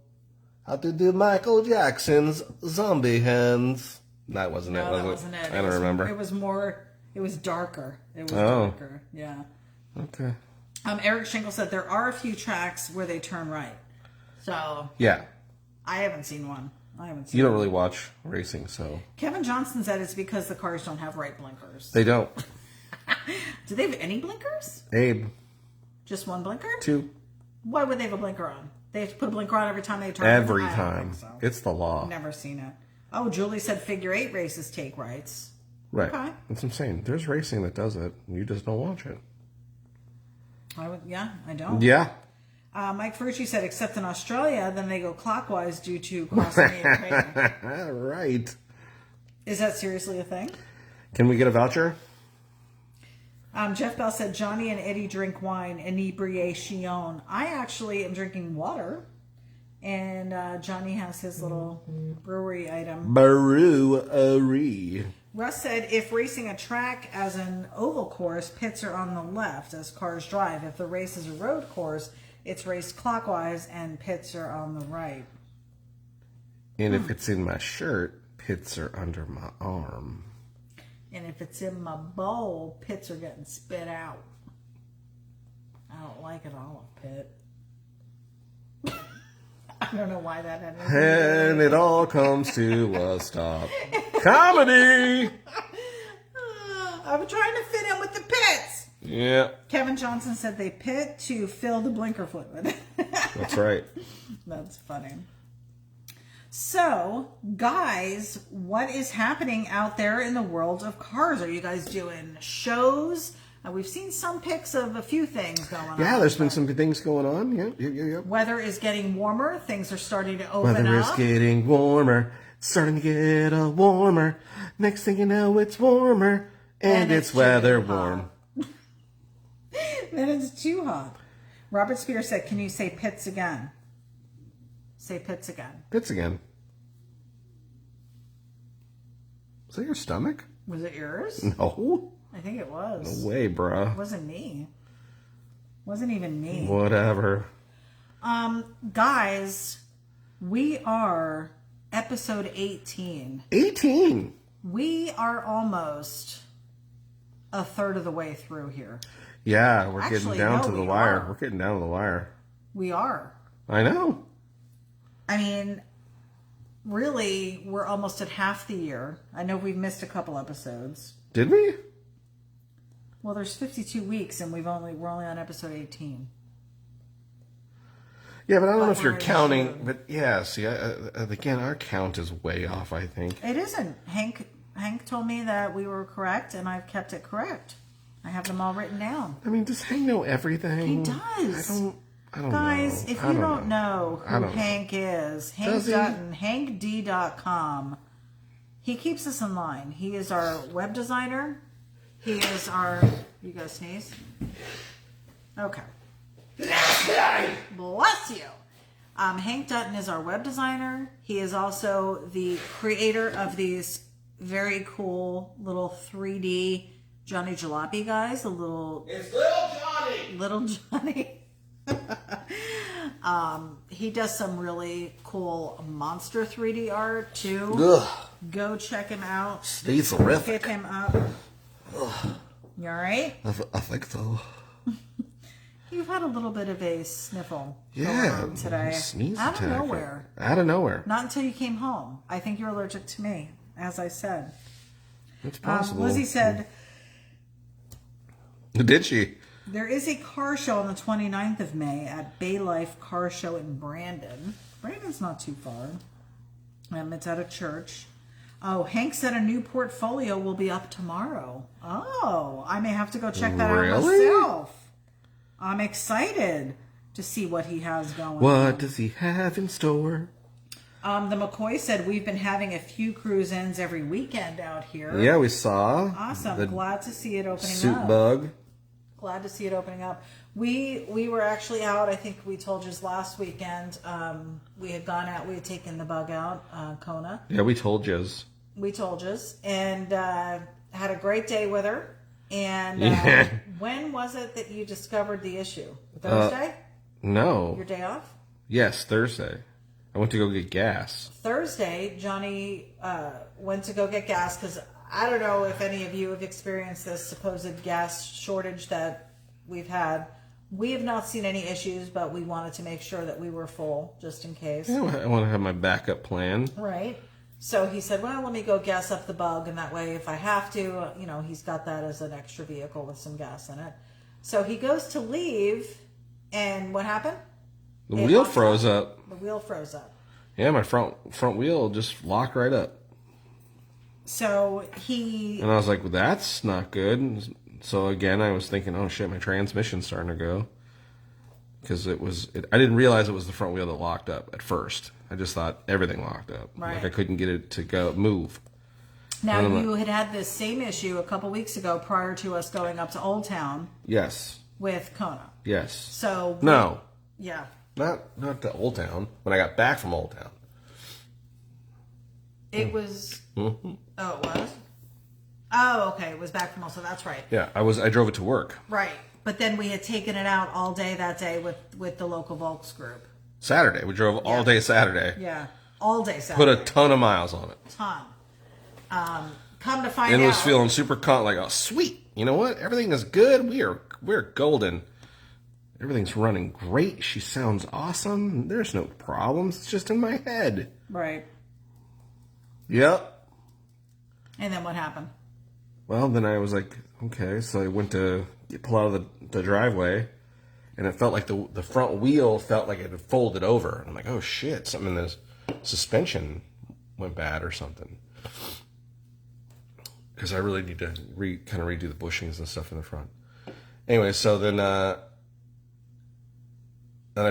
[SPEAKER 2] how to do Michael Jackson's Zombie Hands. That wasn't it.
[SPEAKER 1] That wasn't it.
[SPEAKER 2] I don't remember.
[SPEAKER 1] It was more. It was darker. It was
[SPEAKER 2] Oh.
[SPEAKER 1] darker. Yeah.
[SPEAKER 2] Okay.
[SPEAKER 1] Eric Schinkel said there are a few tracks where they turn right. So
[SPEAKER 2] Yeah.
[SPEAKER 1] I haven't seen one.
[SPEAKER 2] You don't really watch racing, so.
[SPEAKER 1] Kevin Johnson said it's because the cars don't have right blinkers.
[SPEAKER 2] They don't.
[SPEAKER 1] Do they have any blinkers?
[SPEAKER 2] Abe.
[SPEAKER 1] Just one blinker?
[SPEAKER 2] 2.
[SPEAKER 1] Why would they have a blinker on? They have to put a blinker on every time they turn.
[SPEAKER 2] Every
[SPEAKER 1] I don't
[SPEAKER 2] time.
[SPEAKER 1] think so.
[SPEAKER 2] It's the law.
[SPEAKER 1] Never seen it. Oh, Julie said figure 8 races take rights.
[SPEAKER 2] Right.
[SPEAKER 1] Okay.
[SPEAKER 2] That's what I'm saying. There's racing that does it. You just don't watch it.
[SPEAKER 1] I don't.
[SPEAKER 2] Yeah.
[SPEAKER 1] Mike Ferrucci said, except in Australia, then they go clockwise due to crossing the equator.
[SPEAKER 2] Right.
[SPEAKER 1] Is that seriously a thing?
[SPEAKER 2] Can we get a voucher?
[SPEAKER 1] Jeff Bell said, Johnny and Eddie drink wine, inebriation. I actually am drinking water. And Johnny has his little brewery item.
[SPEAKER 2] Brewery.
[SPEAKER 1] Russ said, if racing a track as an oval course, pits are on the left as cars drive. If the race is a road course, it's raced clockwise and pits are on the right.
[SPEAKER 2] And if it's in my shirt, pits are under my arm.
[SPEAKER 1] And if it's in my bowl, pits are getting spit out. I don't like it all, Pit. I don't know why that had anything to do with
[SPEAKER 2] And it all comes to a stop. Comedy!
[SPEAKER 1] I'm trying to fit in with the pits.
[SPEAKER 2] Yeah.
[SPEAKER 1] Kevin Johnson said they pit to fill the blinker fluid.
[SPEAKER 2] That's right.
[SPEAKER 1] That's funny. So, guys, what is happening out there in the world of cars? Are you guys doing shows? We've seen some pics of a few things going on.
[SPEAKER 2] Yeah, there's been some things going on. Yeah.
[SPEAKER 1] Weather is getting warmer. Things are starting to open
[SPEAKER 2] Weather
[SPEAKER 1] up.
[SPEAKER 2] is getting warmer. It's starting to get warmer. Next thing you know, it's warmer. And it's weather warm.
[SPEAKER 1] Then it's too hot. Robert Spears said, can you say pits again? Say pits again.
[SPEAKER 2] Pits again. Was that your stomach?
[SPEAKER 1] Was it yours?
[SPEAKER 2] No.
[SPEAKER 1] I think it was.
[SPEAKER 2] No way, bruh.
[SPEAKER 1] It wasn't me. Wasn't even me.
[SPEAKER 2] Whatever.
[SPEAKER 1] Guys, we are episode 18.
[SPEAKER 2] 18.
[SPEAKER 1] We are almost a third of the way through here.
[SPEAKER 2] Yeah, we're
[SPEAKER 1] Actually,
[SPEAKER 2] getting down
[SPEAKER 1] no,
[SPEAKER 2] to the
[SPEAKER 1] we
[SPEAKER 2] wire.
[SPEAKER 1] are.
[SPEAKER 2] We're getting down to the wire.
[SPEAKER 1] We are.
[SPEAKER 2] I know.
[SPEAKER 1] I mean, really, we're almost at half the year. I know we've missed a couple episodes.
[SPEAKER 2] Did we?
[SPEAKER 1] Well, there's 52 weeks, and we're only on episode 18.
[SPEAKER 2] Yeah, but I don't know
[SPEAKER 1] But
[SPEAKER 2] if you're
[SPEAKER 1] we're in
[SPEAKER 2] counting.
[SPEAKER 1] June.
[SPEAKER 2] But yeah, see, again, our count is way off, I think.
[SPEAKER 1] It isn't. Hank told me that we were correct, and I've kept it correct. I have them all written down.
[SPEAKER 2] I mean, does Hank know everything?
[SPEAKER 1] He does.
[SPEAKER 2] I don't
[SPEAKER 1] Guys,
[SPEAKER 2] know.
[SPEAKER 1] if you don't know who Hank is, Hank
[SPEAKER 2] Does he?
[SPEAKER 1] Dutton, hankd.com. He keeps us in line. He is our web designer. He is our... You guys sneeze? Okay. Bless you. Hank Dutton is our web designer. He is also the creator of these very cool little 3D Johnny Jalopy guys.
[SPEAKER 2] It's Little Johnny.
[SPEAKER 1] He does some really cool monster 3D art too.
[SPEAKER 2] Ugh.
[SPEAKER 1] Go check him out.
[SPEAKER 2] He's horrific.
[SPEAKER 1] Hit him up.
[SPEAKER 2] Ugh.
[SPEAKER 1] You all right?
[SPEAKER 2] I think so.
[SPEAKER 1] You've had a little bit of a sniffle going
[SPEAKER 2] Yeah,
[SPEAKER 1] on today.
[SPEAKER 2] sneeze
[SPEAKER 1] Out of
[SPEAKER 2] attack.
[SPEAKER 1] nowhere.
[SPEAKER 2] Out of nowhere.
[SPEAKER 1] Not until you came home. I think you're allergic to me, as I said.
[SPEAKER 2] It's possible.
[SPEAKER 1] Lizzie said,
[SPEAKER 2] Did she?
[SPEAKER 1] there is a car show on the 29th of May at Bay Life Car Show in Brandon. Brandon's not too far. It's at a church. Oh, Hank said a new portfolio will be up tomorrow. Oh, I may have to go check that out myself. I'm excited to see what he has going.
[SPEAKER 2] What does he have in store?
[SPEAKER 1] The McCoy said we've been having a few cruise-ins every weekend out here.
[SPEAKER 2] Yeah, we saw.
[SPEAKER 1] Awesome. Glad to see it opening
[SPEAKER 2] Suit
[SPEAKER 1] up.
[SPEAKER 2] bug.
[SPEAKER 1] Glad to see it opening up. We were actually out, I think we told you last weekend. We had gone out, we had taken the bug out, Kona.
[SPEAKER 2] Yeah, we told yous.
[SPEAKER 1] We told yous. And had a great day with her. And when was it that you discovered the issue? Thursday?
[SPEAKER 2] No.
[SPEAKER 1] Your day off?
[SPEAKER 2] Yes, Thursday. I went to go get gas.
[SPEAKER 1] Thursday, Johnny went to go get gas because I don't know if any of you have experienced this supposed gas shortage that we've had. We have not seen any issues, but we wanted to make sure that we were full just in case.
[SPEAKER 2] Yeah, I want to have my backup plan.
[SPEAKER 1] Right. So he said, well, let me go gas up the bug, and that way if I have to, he's got that as an extra vehicle with some gas in it. So he goes to leave, and what happened?
[SPEAKER 2] The wheel froze up.
[SPEAKER 1] The wheel froze up.
[SPEAKER 2] Yeah, my front wheel just locked right up.
[SPEAKER 1] So
[SPEAKER 2] And I was like, well, that's not good. So again, I was thinking, oh shit, my transmission's starting to go. Because I didn't realize it was the front wheel that locked up at first. I just thought everything locked up.
[SPEAKER 1] Right.
[SPEAKER 2] Like I couldn't get it to move.
[SPEAKER 1] Now, you had this same issue a couple weeks ago prior to us going up to Old Town.
[SPEAKER 2] Yes.
[SPEAKER 1] With Kona.
[SPEAKER 2] Yes.
[SPEAKER 1] So.
[SPEAKER 2] No.
[SPEAKER 1] Yeah.
[SPEAKER 2] Not to Old Town. When I got back from Old Town.
[SPEAKER 1] It was. Mm-hmm. Oh, it was? Oh, okay. It was back from Old Town. That's right.
[SPEAKER 2] Yeah, I drove it to work.
[SPEAKER 1] Right. But then we had taken it out all day that day with the local Volks group.
[SPEAKER 2] Saturday. We drove all day Saturday.
[SPEAKER 1] Yeah. All day Saturday.
[SPEAKER 2] Put a ton of miles on it.
[SPEAKER 1] Ton. Come to find out.
[SPEAKER 2] And was feeling super like, oh, sweet. You know what? Everything is good. We're golden. Everything's running great. She sounds awesome. There's no problems. It's just in my head.
[SPEAKER 1] Right.
[SPEAKER 2] Yep.
[SPEAKER 1] And then what happened?
[SPEAKER 2] Well, then I was like, okay. So I went to pull out of the driveway. And it felt like the front wheel felt like it had folded over. And I'm like, oh shit, something in the suspension went bad or something. Because I really need to kind of redo the bushings and stuff in the front. Anyway, so then I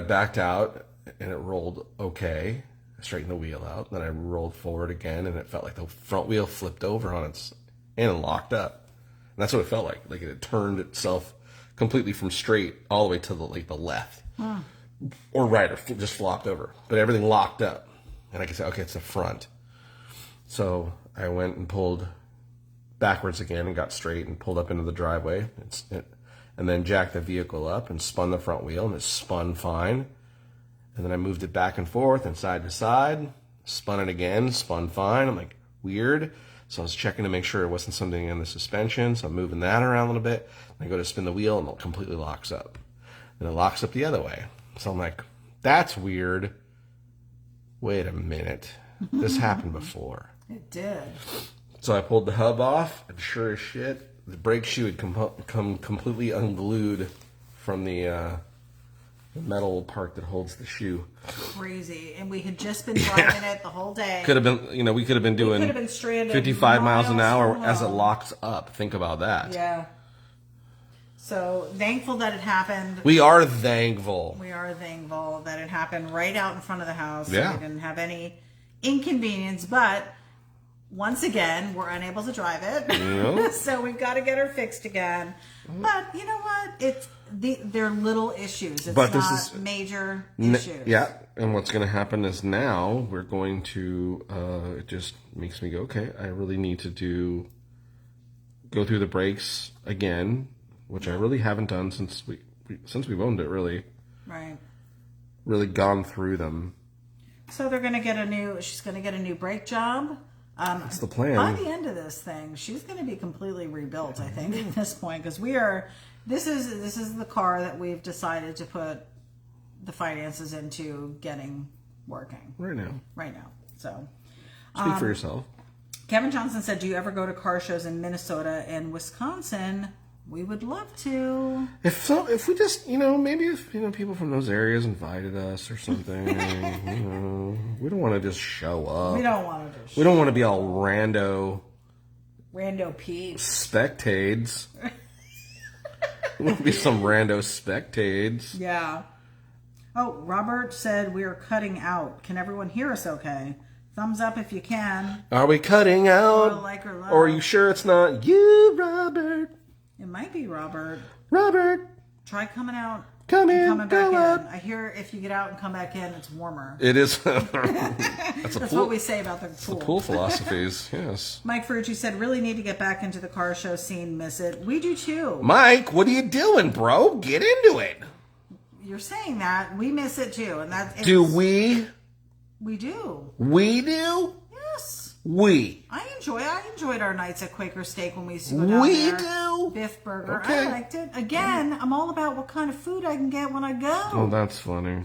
[SPEAKER 2] backed out and it rolled okay. I straightened the wheel out. Then I rolled forward again and it felt like the front wheel flipped over on its and locked up. And that's what it felt like. Like it had turned itself completely from straight all the way to the left. Or right, or just flopped over. But everything locked up. And I could say, okay, it's the front. So I went and pulled backwards again and got straight and pulled up into the driveway. And then jacked the vehicle up and spun the front wheel, and it spun fine. And then I moved it back and forth and side to side, spun it again, spun fine. I'm like, weird. So I was checking to make sure it wasn't something in the suspension. So I'm moving that around a little bit. And I go to spin the wheel and it completely locks up. And it locks up the other way. So I'm like, that's weird. Wait a minute. This happened before.
[SPEAKER 1] It did.
[SPEAKER 2] So I pulled the hub off, and sure as shit, the brake shoe had come completely unglued from the metal part that holds the shoe.
[SPEAKER 1] Crazy. And we had just been driving it the whole day.
[SPEAKER 2] Could have been, we could have been doing
[SPEAKER 1] stranded
[SPEAKER 2] 55 miles an hour
[SPEAKER 1] from
[SPEAKER 2] as it
[SPEAKER 1] home.
[SPEAKER 2] locks up. Think about that.
[SPEAKER 1] Yeah. So thankful that it happened.
[SPEAKER 2] We are thankful.
[SPEAKER 1] We are thankful that it happened right out in front of the house.
[SPEAKER 2] Yeah.
[SPEAKER 1] So we didn't have any inconvenience, but once again, we're unable to drive it.
[SPEAKER 2] Yeah.
[SPEAKER 1] So we've got to get her fixed again. But you know what? They're little issues. It's
[SPEAKER 2] But
[SPEAKER 1] not
[SPEAKER 2] this is
[SPEAKER 1] major issues.
[SPEAKER 2] Yeah, and what's going to happen is now we're going to, it just makes me go, okay, I really need to go through the brakes again, which I really haven't done since we've owned it, really.
[SPEAKER 1] Right.
[SPEAKER 2] Really gone through them.
[SPEAKER 1] So they're going to get she's going to get a new brake job.
[SPEAKER 2] That's the plan.
[SPEAKER 1] By the end of this thing, she's going to be completely rebuilt, I think, at this point, because this is the car that we've decided to put the finances into getting working.
[SPEAKER 2] Right now.
[SPEAKER 1] So,
[SPEAKER 2] speak for yourself.
[SPEAKER 1] Kevin Johnson said, do you ever go to car shows in Minnesota and Wisconsin? We would love to.
[SPEAKER 2] If we just, maybe if, people from those areas invited us or something, we don't want to just show up.
[SPEAKER 1] We don't want to
[SPEAKER 2] We don't want to be all rando
[SPEAKER 1] peeps.
[SPEAKER 2] Spectades. We want to be some rando spectades.
[SPEAKER 1] Yeah. Oh, Robert said we are cutting out. Can everyone hear us okay? Thumbs up if you can.
[SPEAKER 2] Are we cutting out?
[SPEAKER 1] Or like or love.
[SPEAKER 2] Or are you sure it's not you, Robert?
[SPEAKER 1] It might be Robert.
[SPEAKER 2] Robert.
[SPEAKER 1] Try coming out.
[SPEAKER 2] Come in,
[SPEAKER 1] coming
[SPEAKER 2] go
[SPEAKER 1] back in.
[SPEAKER 2] up.
[SPEAKER 1] I hear if you get out and come back in, it's warmer.
[SPEAKER 2] It is. That's
[SPEAKER 1] what we say about the pool.
[SPEAKER 2] Pool philosophies, yes.
[SPEAKER 1] Mike Ferrucci said, really need to get back into the car show scene. Miss it. We do too.
[SPEAKER 2] Mike, what are you doing, bro? Get into it.
[SPEAKER 1] You're saying that. We miss it too. And
[SPEAKER 2] do we?
[SPEAKER 1] We do.
[SPEAKER 2] We do?
[SPEAKER 1] Yes. I enjoyed our nights at Quaker Steak when we used to go down there.
[SPEAKER 2] We do?
[SPEAKER 1] Biff Burger.
[SPEAKER 2] Okay.
[SPEAKER 1] I liked it. Again, I'm all about what kind of food I can get when I go.
[SPEAKER 2] Oh, that's funny.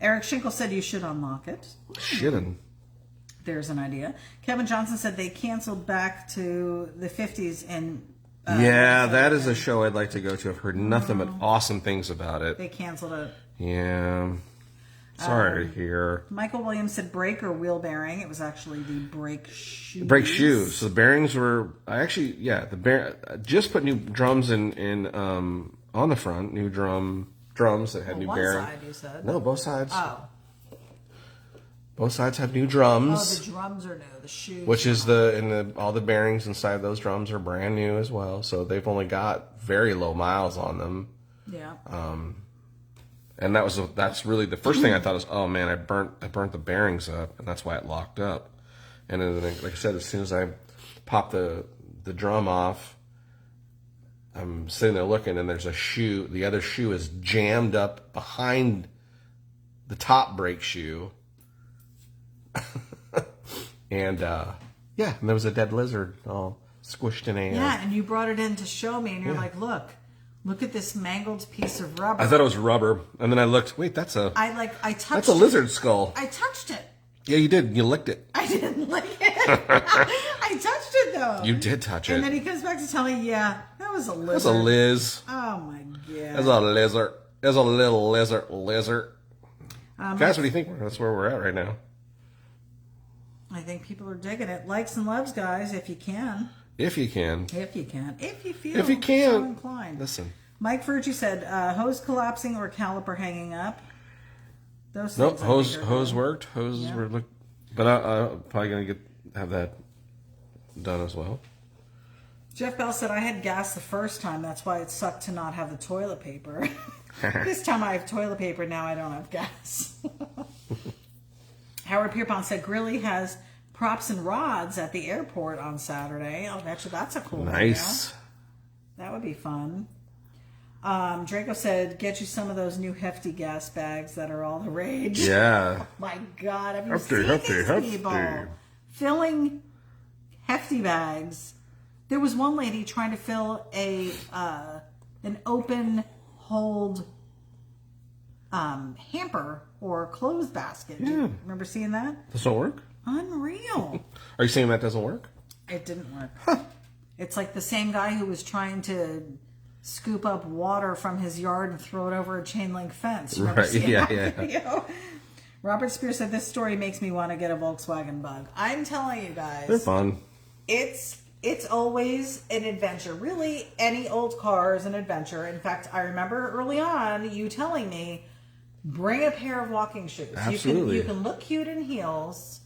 [SPEAKER 1] Eric Schinkel said you should unlock it.
[SPEAKER 2] Shouldn't.
[SPEAKER 1] There's an idea. Kevin Johnson said they canceled back to the 50s and...
[SPEAKER 2] yeah, that is a show I'd like to go to. I've heard nothing but awesome things about it.
[SPEAKER 1] They canceled it.
[SPEAKER 2] Yeah. Sorry to hear.
[SPEAKER 1] Michael Williams said brake or wheel bearing. It was actually the brake shoes.
[SPEAKER 2] Brake shoes. So the bearings were... I just put new drums in on the front. New drums that had new bearings.
[SPEAKER 1] One side, you said.
[SPEAKER 2] No, both sides.
[SPEAKER 1] Oh.
[SPEAKER 2] Both sides have new drums.
[SPEAKER 1] Oh, the drums are new. The shoes.
[SPEAKER 2] Which is all the bearings inside those drums are brand new as well. So they've only got very low miles on them.
[SPEAKER 1] Yeah.
[SPEAKER 2] And that's really the first thing I thought is, oh man, I burnt the bearings up, and that's why it locked up. And then, like I said, as soon as I pop the drum off, I'm sitting there looking, and there's a shoe. The other shoe is jammed up behind the top brake shoe. And there was a dead lizard all squished in a...
[SPEAKER 1] Yeah, and you brought it in to show me, and you're like, look at this mangled piece of rubber.
[SPEAKER 2] I thought it was rubber, and then I looked. Wait, that's a...
[SPEAKER 1] I touched
[SPEAKER 2] That's a lizard skull.
[SPEAKER 1] I touched it.
[SPEAKER 2] Yeah, you did. You licked it.
[SPEAKER 1] I didn't lick it. I touched it, though.
[SPEAKER 2] You did touch it.
[SPEAKER 1] And then he comes back to tell me, that was a lizard.
[SPEAKER 2] That's a liz.
[SPEAKER 1] Oh, my God.
[SPEAKER 2] That's a lizard. That's a little lizard. Guys, what do you think? That's where we're at right now.
[SPEAKER 1] I think people are digging it. Likes and loves, guys, if you can.
[SPEAKER 2] If you can.
[SPEAKER 1] If you can. If you feel
[SPEAKER 2] If you can.
[SPEAKER 1] so inclined.
[SPEAKER 2] Listen.
[SPEAKER 1] Mike Ferrucci said, hose collapsing or caliper hanging up. Those
[SPEAKER 2] Nope,
[SPEAKER 1] things
[SPEAKER 2] hose worked. Hoses were... But I'm probably going to have that done as well.
[SPEAKER 1] Jeff Bell said, I had gas the first time. That's why it sucked to not have the toilet paper. This time I have toilet paper. Now I don't have gas. Howard Pierpont said, Grilly has props and rods at the airport on Saturday. Oh, that's a cool
[SPEAKER 2] Nice.
[SPEAKER 1] Video. That would be fun. Draco said, get you some of those new hefty gas bags that are all the rage.
[SPEAKER 2] Yeah.
[SPEAKER 1] Oh my God. Have you seen these people filling hefty bags? There was one lady trying to fill an open hold hamper or clothes basket.
[SPEAKER 2] Yeah.
[SPEAKER 1] Do you remember seeing that?
[SPEAKER 2] Doesn't work?
[SPEAKER 1] Unreal.
[SPEAKER 2] Are you saying that doesn't work?
[SPEAKER 1] It didn't work. Huh. It's like the same guy who was trying to scoop up water from his yard and throw it over a chain link fence. Remember seeing that video? Robert Spears said, this story makes me want to get a Volkswagen Bug. I'm telling you guys.
[SPEAKER 2] They're fun.
[SPEAKER 1] It's it's always an adventure. Really, any old car is an adventure. In fact, I remember early on you telling me, bring a pair of walking shoes.
[SPEAKER 2] Absolutely.
[SPEAKER 1] You can look cute in heels.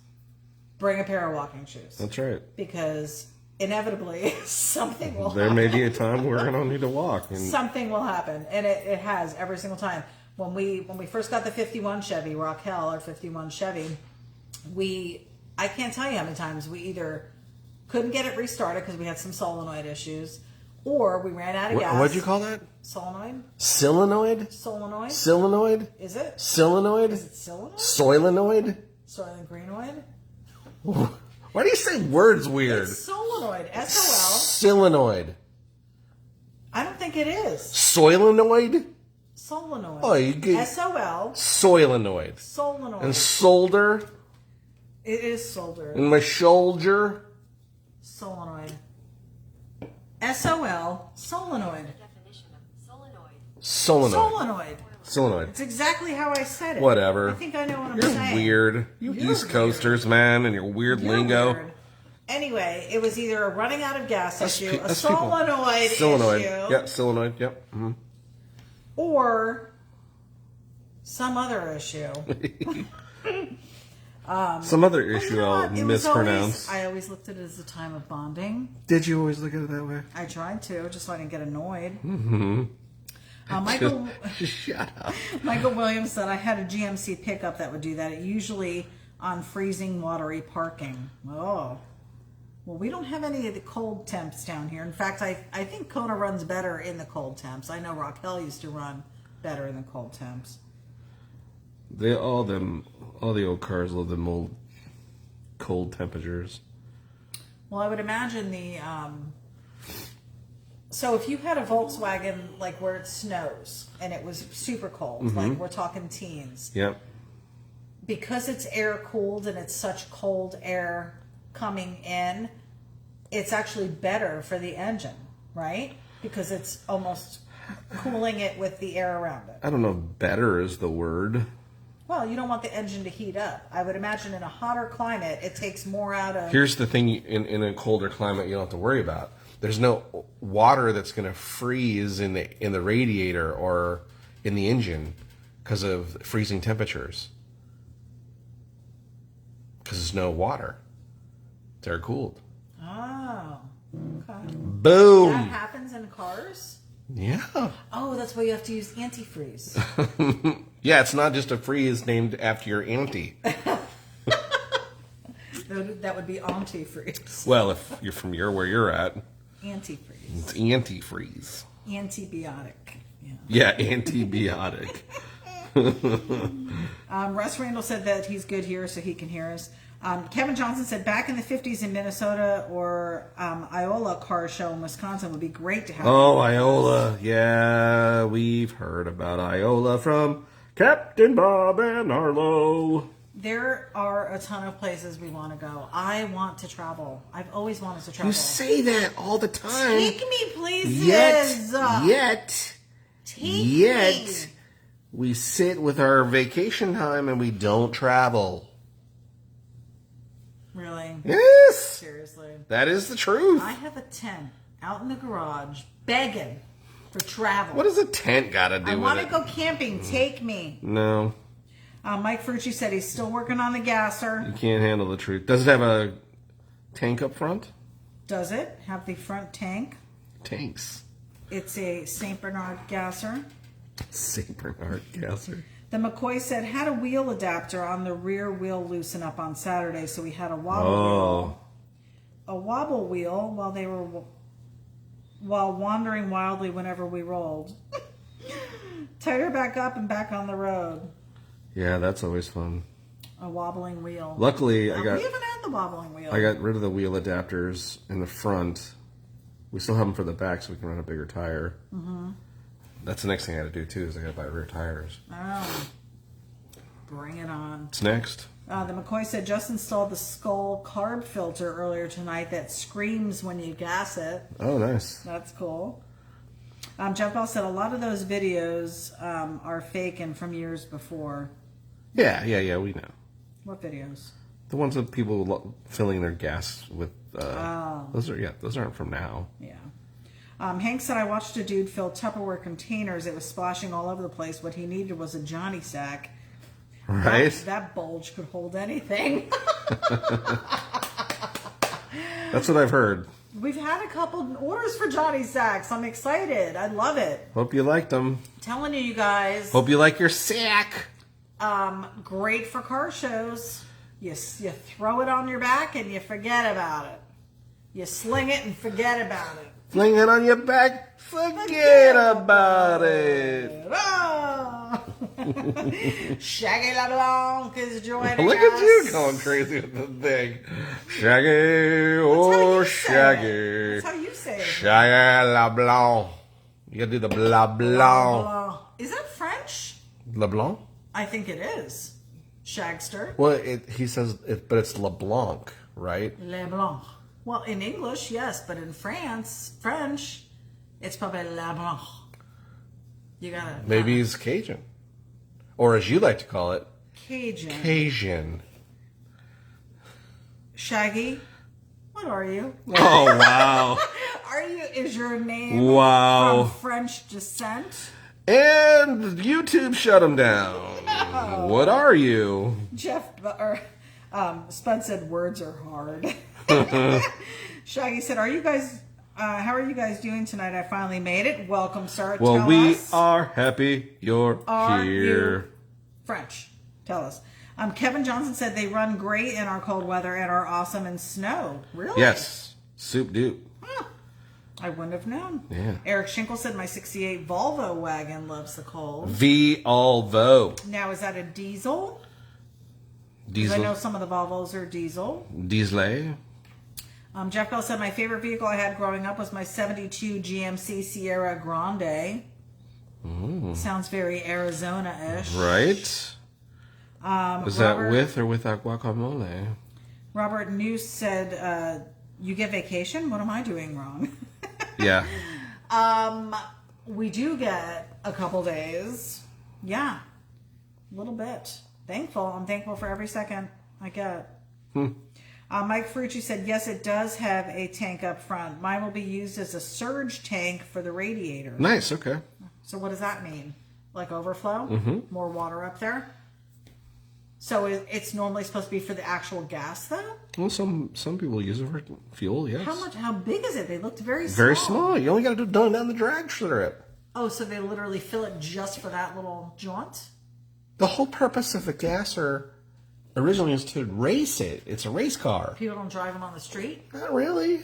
[SPEAKER 1] Bring a pair of walking shoes.
[SPEAKER 2] That's right.
[SPEAKER 1] Because inevitably something will
[SPEAKER 2] There
[SPEAKER 1] happen.
[SPEAKER 2] may be a time where I don't need to walk. And
[SPEAKER 1] Something will happen. And it has every single time. When we first got the 51 Chevy, Raquel, our 51 Chevy, I can't tell you how many times we either couldn't get it restarted because we had some solenoid issues, or we ran out of gas.
[SPEAKER 2] What'd you call that?
[SPEAKER 1] Solenoid?
[SPEAKER 2] Solenoid?
[SPEAKER 1] Solenoid?
[SPEAKER 2] Solenoid?
[SPEAKER 1] Is it?
[SPEAKER 2] Solenoid?
[SPEAKER 1] Is it solenoid?
[SPEAKER 2] Soilenoid?
[SPEAKER 1] Soylent Greenoid?
[SPEAKER 2] Why do you say words weird?
[SPEAKER 1] It's solenoid. S-O-L.
[SPEAKER 2] Solenoid.
[SPEAKER 1] I don't think it is.
[SPEAKER 2] Soilenoid?
[SPEAKER 1] Solenoid.
[SPEAKER 2] Oh, you get
[SPEAKER 1] S-O-L.
[SPEAKER 2] soilenoid.
[SPEAKER 1] Solenoid.
[SPEAKER 2] And solder?
[SPEAKER 1] It is solder.
[SPEAKER 2] And my shoulder?
[SPEAKER 1] Solenoid. S-O-L. Solenoid.
[SPEAKER 3] Definition of solenoid.
[SPEAKER 2] Solenoid.
[SPEAKER 1] Solenoid.
[SPEAKER 2] Solenoid.
[SPEAKER 1] It's exactly how I said it.
[SPEAKER 2] Whatever.
[SPEAKER 1] I think I know what I'm
[SPEAKER 2] You're
[SPEAKER 1] saying.
[SPEAKER 2] weird. You
[SPEAKER 1] You're
[SPEAKER 2] East
[SPEAKER 1] weird.
[SPEAKER 2] Coasters, man, and your weird
[SPEAKER 1] You're
[SPEAKER 2] lingo.
[SPEAKER 1] weird. Anyway, it was either a running out of gas issue, a
[SPEAKER 2] That's people.
[SPEAKER 1] solenoid
[SPEAKER 2] Solenoid.
[SPEAKER 1] issue,
[SPEAKER 2] Yep, solenoid. Yep. Mm-hmm.
[SPEAKER 1] or some other issue.
[SPEAKER 2] Some other issue
[SPEAKER 1] You know
[SPEAKER 2] I'll
[SPEAKER 1] what? It was
[SPEAKER 2] mispronounce.
[SPEAKER 1] I always looked at it as a time of bonding.
[SPEAKER 2] Did you always look at it that way?
[SPEAKER 1] I tried to, just so I didn't get annoyed.
[SPEAKER 2] Mm-hmm.
[SPEAKER 1] Michael
[SPEAKER 2] Shut up.
[SPEAKER 1] Michael Williams said, I had a GMC pickup that would do that. It usually on freezing, watery parking. Oh. Well, we don't have any of the cold temps down here. In fact, I think Kona runs better in the cold temps. I know Raquel used to run better in the cold temps.
[SPEAKER 2] All the old cars love them old cold temperatures.
[SPEAKER 1] Well, I would imagine so if you had a Volkswagen like where it snows and it was super cold, like we're talking teens,
[SPEAKER 2] Yep.
[SPEAKER 1] because it's air cooled and it's such cold air coming in, it's actually better for the engine, right? Because it's almost cooling it with the air around it.
[SPEAKER 2] I don't know if better is the word.
[SPEAKER 1] Well, you don't want the engine to heat up. I would imagine in a hotter climate, it takes more out of...
[SPEAKER 2] Here's the thing, in a colder climate, you don't have to worry about. There's no water that's going to freeze in the radiator or in the engine because of freezing temperatures. Because there's no water. It's air cooled.
[SPEAKER 1] Oh, okay.
[SPEAKER 2] Boom.
[SPEAKER 1] That happens in cars?
[SPEAKER 2] Yeah.
[SPEAKER 1] Oh, that's why you have to use antifreeze.
[SPEAKER 2] Yeah, it's not just a freeze named after your auntie.
[SPEAKER 1] That would be antifreeze.
[SPEAKER 2] Well, if you're from where you're at,
[SPEAKER 1] Antifreeze.
[SPEAKER 2] it's antifreeze.
[SPEAKER 1] Antibiotic.
[SPEAKER 2] Yeah,
[SPEAKER 1] Yeah.
[SPEAKER 2] antibiotic.
[SPEAKER 1] Russ Randall said that he's good here, so he can hear us. Kevin Johnson said back in the 50s in Minnesota or Iola car show in Wisconsin would be great to have.
[SPEAKER 2] Oh, Iola. Yeah, we've heard about Iola from Captain Bob and Arlo.
[SPEAKER 1] There are a ton of places we want to go. I want to travel. I've always wanted to travel.
[SPEAKER 2] You say that all the time.
[SPEAKER 1] Take me, please.
[SPEAKER 2] Yet,
[SPEAKER 1] Take me.
[SPEAKER 2] we sit with our vacation time and we don't travel.
[SPEAKER 1] Really?
[SPEAKER 2] Yes.
[SPEAKER 1] Seriously.
[SPEAKER 2] That is the truth.
[SPEAKER 1] I have a tent out in the garage begging for travel.
[SPEAKER 2] What does a tent got to do
[SPEAKER 1] I
[SPEAKER 2] with
[SPEAKER 1] want
[SPEAKER 2] it?
[SPEAKER 1] to go camping. Take me.
[SPEAKER 2] No,
[SPEAKER 1] Mike Frucci said he's still working on the gasser.
[SPEAKER 2] you can't handle the truth. Does it have a tank up front?
[SPEAKER 1] Does it have the front tank?
[SPEAKER 2] Tanks.
[SPEAKER 1] It's a St. Bernard gasser.
[SPEAKER 2] St. Bernard gasser.
[SPEAKER 1] The McCoy said had a wheel adapter on the rear wheel loosen up on Saturday, so we had a wobble wheel. A wobble wheel while wandering wildly whenever we rolled. Tied her back up and back on the road.
[SPEAKER 2] Yeah, that's always fun.
[SPEAKER 1] A wobbling wheel.
[SPEAKER 2] Luckily,
[SPEAKER 1] we haven't had the wobbling wheel.
[SPEAKER 2] I got rid of the wheel adapters in the front. We still have them for the back, so we can run a bigger tire. Mm-hmm. That's the next thing I got to do too. Is I got to buy rear tires.
[SPEAKER 1] Oh, bring it on.
[SPEAKER 2] What's next?
[SPEAKER 1] The McCoy said just installed the Skull carb filter earlier tonight that screams when you gas it.
[SPEAKER 2] Oh, nice.
[SPEAKER 1] That's cool. Jeff Bell said a lot of those videos are fake and from years before.
[SPEAKER 2] Yeah, we know.
[SPEAKER 1] What videos?
[SPEAKER 2] The ones of people filling their gas with Those aren't from now.
[SPEAKER 1] Yeah. Hank said, I watched a dude fill Tupperware containers. It was splashing all over the place. What he needed was a Johnny sack.
[SPEAKER 2] Right?
[SPEAKER 1] That bulge could hold anything.
[SPEAKER 2] That's what I've heard.
[SPEAKER 1] We've had a couple orders for Johnny sacks. I'm excited. I love it.
[SPEAKER 2] Hope you liked them.
[SPEAKER 1] Telling you guys.
[SPEAKER 2] Hope you like your sack.
[SPEAKER 1] Great for car shows. You throw it on your back and you forget about it. You sling it and forget about it.
[SPEAKER 2] Fling it on your back, forget about it.
[SPEAKER 1] Oh. Shaggy LeBlanc is joining
[SPEAKER 2] Look
[SPEAKER 1] us.
[SPEAKER 2] at you going crazy with the thing. Shaggy, oh Shaggy.
[SPEAKER 1] That's how you say it.
[SPEAKER 2] Shaggy LeBlanc. You gotta do the blah blah.
[SPEAKER 1] Is that French?
[SPEAKER 2] LeBlanc?
[SPEAKER 1] I think it is. Shagster.
[SPEAKER 2] Well, he says it, but it's LeBlanc, right?
[SPEAKER 1] LeBlanc. Well, in English, yes, but in French, it's probably LeBlanc. You gotta.
[SPEAKER 2] Maybe he's Cajun. Or as you like to call it,
[SPEAKER 1] Cajun.
[SPEAKER 2] Cajun.
[SPEAKER 1] Shaggy, what are you?
[SPEAKER 2] Oh, wow.
[SPEAKER 1] Is your name
[SPEAKER 2] Wow.
[SPEAKER 1] from French descent?
[SPEAKER 2] And YouTube shut him down.
[SPEAKER 1] No.
[SPEAKER 2] What are you?
[SPEAKER 1] Spud said words are hard. Shaggy said, "Are you guys? How are you guys doing tonight? I finally made it. Welcome, sir.
[SPEAKER 2] Well,
[SPEAKER 1] Tell
[SPEAKER 2] we
[SPEAKER 1] us,
[SPEAKER 2] are happy you're
[SPEAKER 1] are
[SPEAKER 2] here.
[SPEAKER 1] you French? Tell us." Kevin Johnson said they run great in our cold weather and are awesome in snow. Really?
[SPEAKER 2] Yes. Soup dupe.
[SPEAKER 1] Huh. I wouldn't have known.
[SPEAKER 2] Yeah.
[SPEAKER 1] Eric Schinkel said my '68 Volvo wagon loves the cold.
[SPEAKER 2] Volvo.
[SPEAKER 1] Now, is that a diesel? 'Cause
[SPEAKER 2] Diesel.
[SPEAKER 1] I know some of the Volvos are diesel.
[SPEAKER 2] Diesel.
[SPEAKER 1] Jeff Bell said my favorite vehicle I had growing up was my '72 GMC Sierra Grande. Sounds very Arizona-ish.
[SPEAKER 2] Right? Is that
[SPEAKER 1] Robert,
[SPEAKER 2] with or without guacamole?
[SPEAKER 1] Robert Noose said, you get vacation? What am I doing wrong?
[SPEAKER 2] Yeah.
[SPEAKER 1] We do get a couple days. Yeah. A little bit. Thankful. I'm thankful for every second I get. Mike Ferrucci said, yes, it does have a tank up front. Mine will be used as a surge tank for the radiator.
[SPEAKER 2] Nice. Okay.
[SPEAKER 1] So what does that mean? Like overflow?
[SPEAKER 2] Mm-hmm.
[SPEAKER 1] More water up there? So it's normally supposed to be for the actual gas, though?
[SPEAKER 2] Well, some people use it for fuel. Yes.
[SPEAKER 1] How big is it? They looked very small.
[SPEAKER 2] Very small. You only got to do it down the drag strip.
[SPEAKER 1] Oh, so they literally fill it just for that little jaunt?
[SPEAKER 2] The whole purpose of the gasser originally is to race it. It's a race car.
[SPEAKER 1] People don't drive them on the street?
[SPEAKER 2] Not really.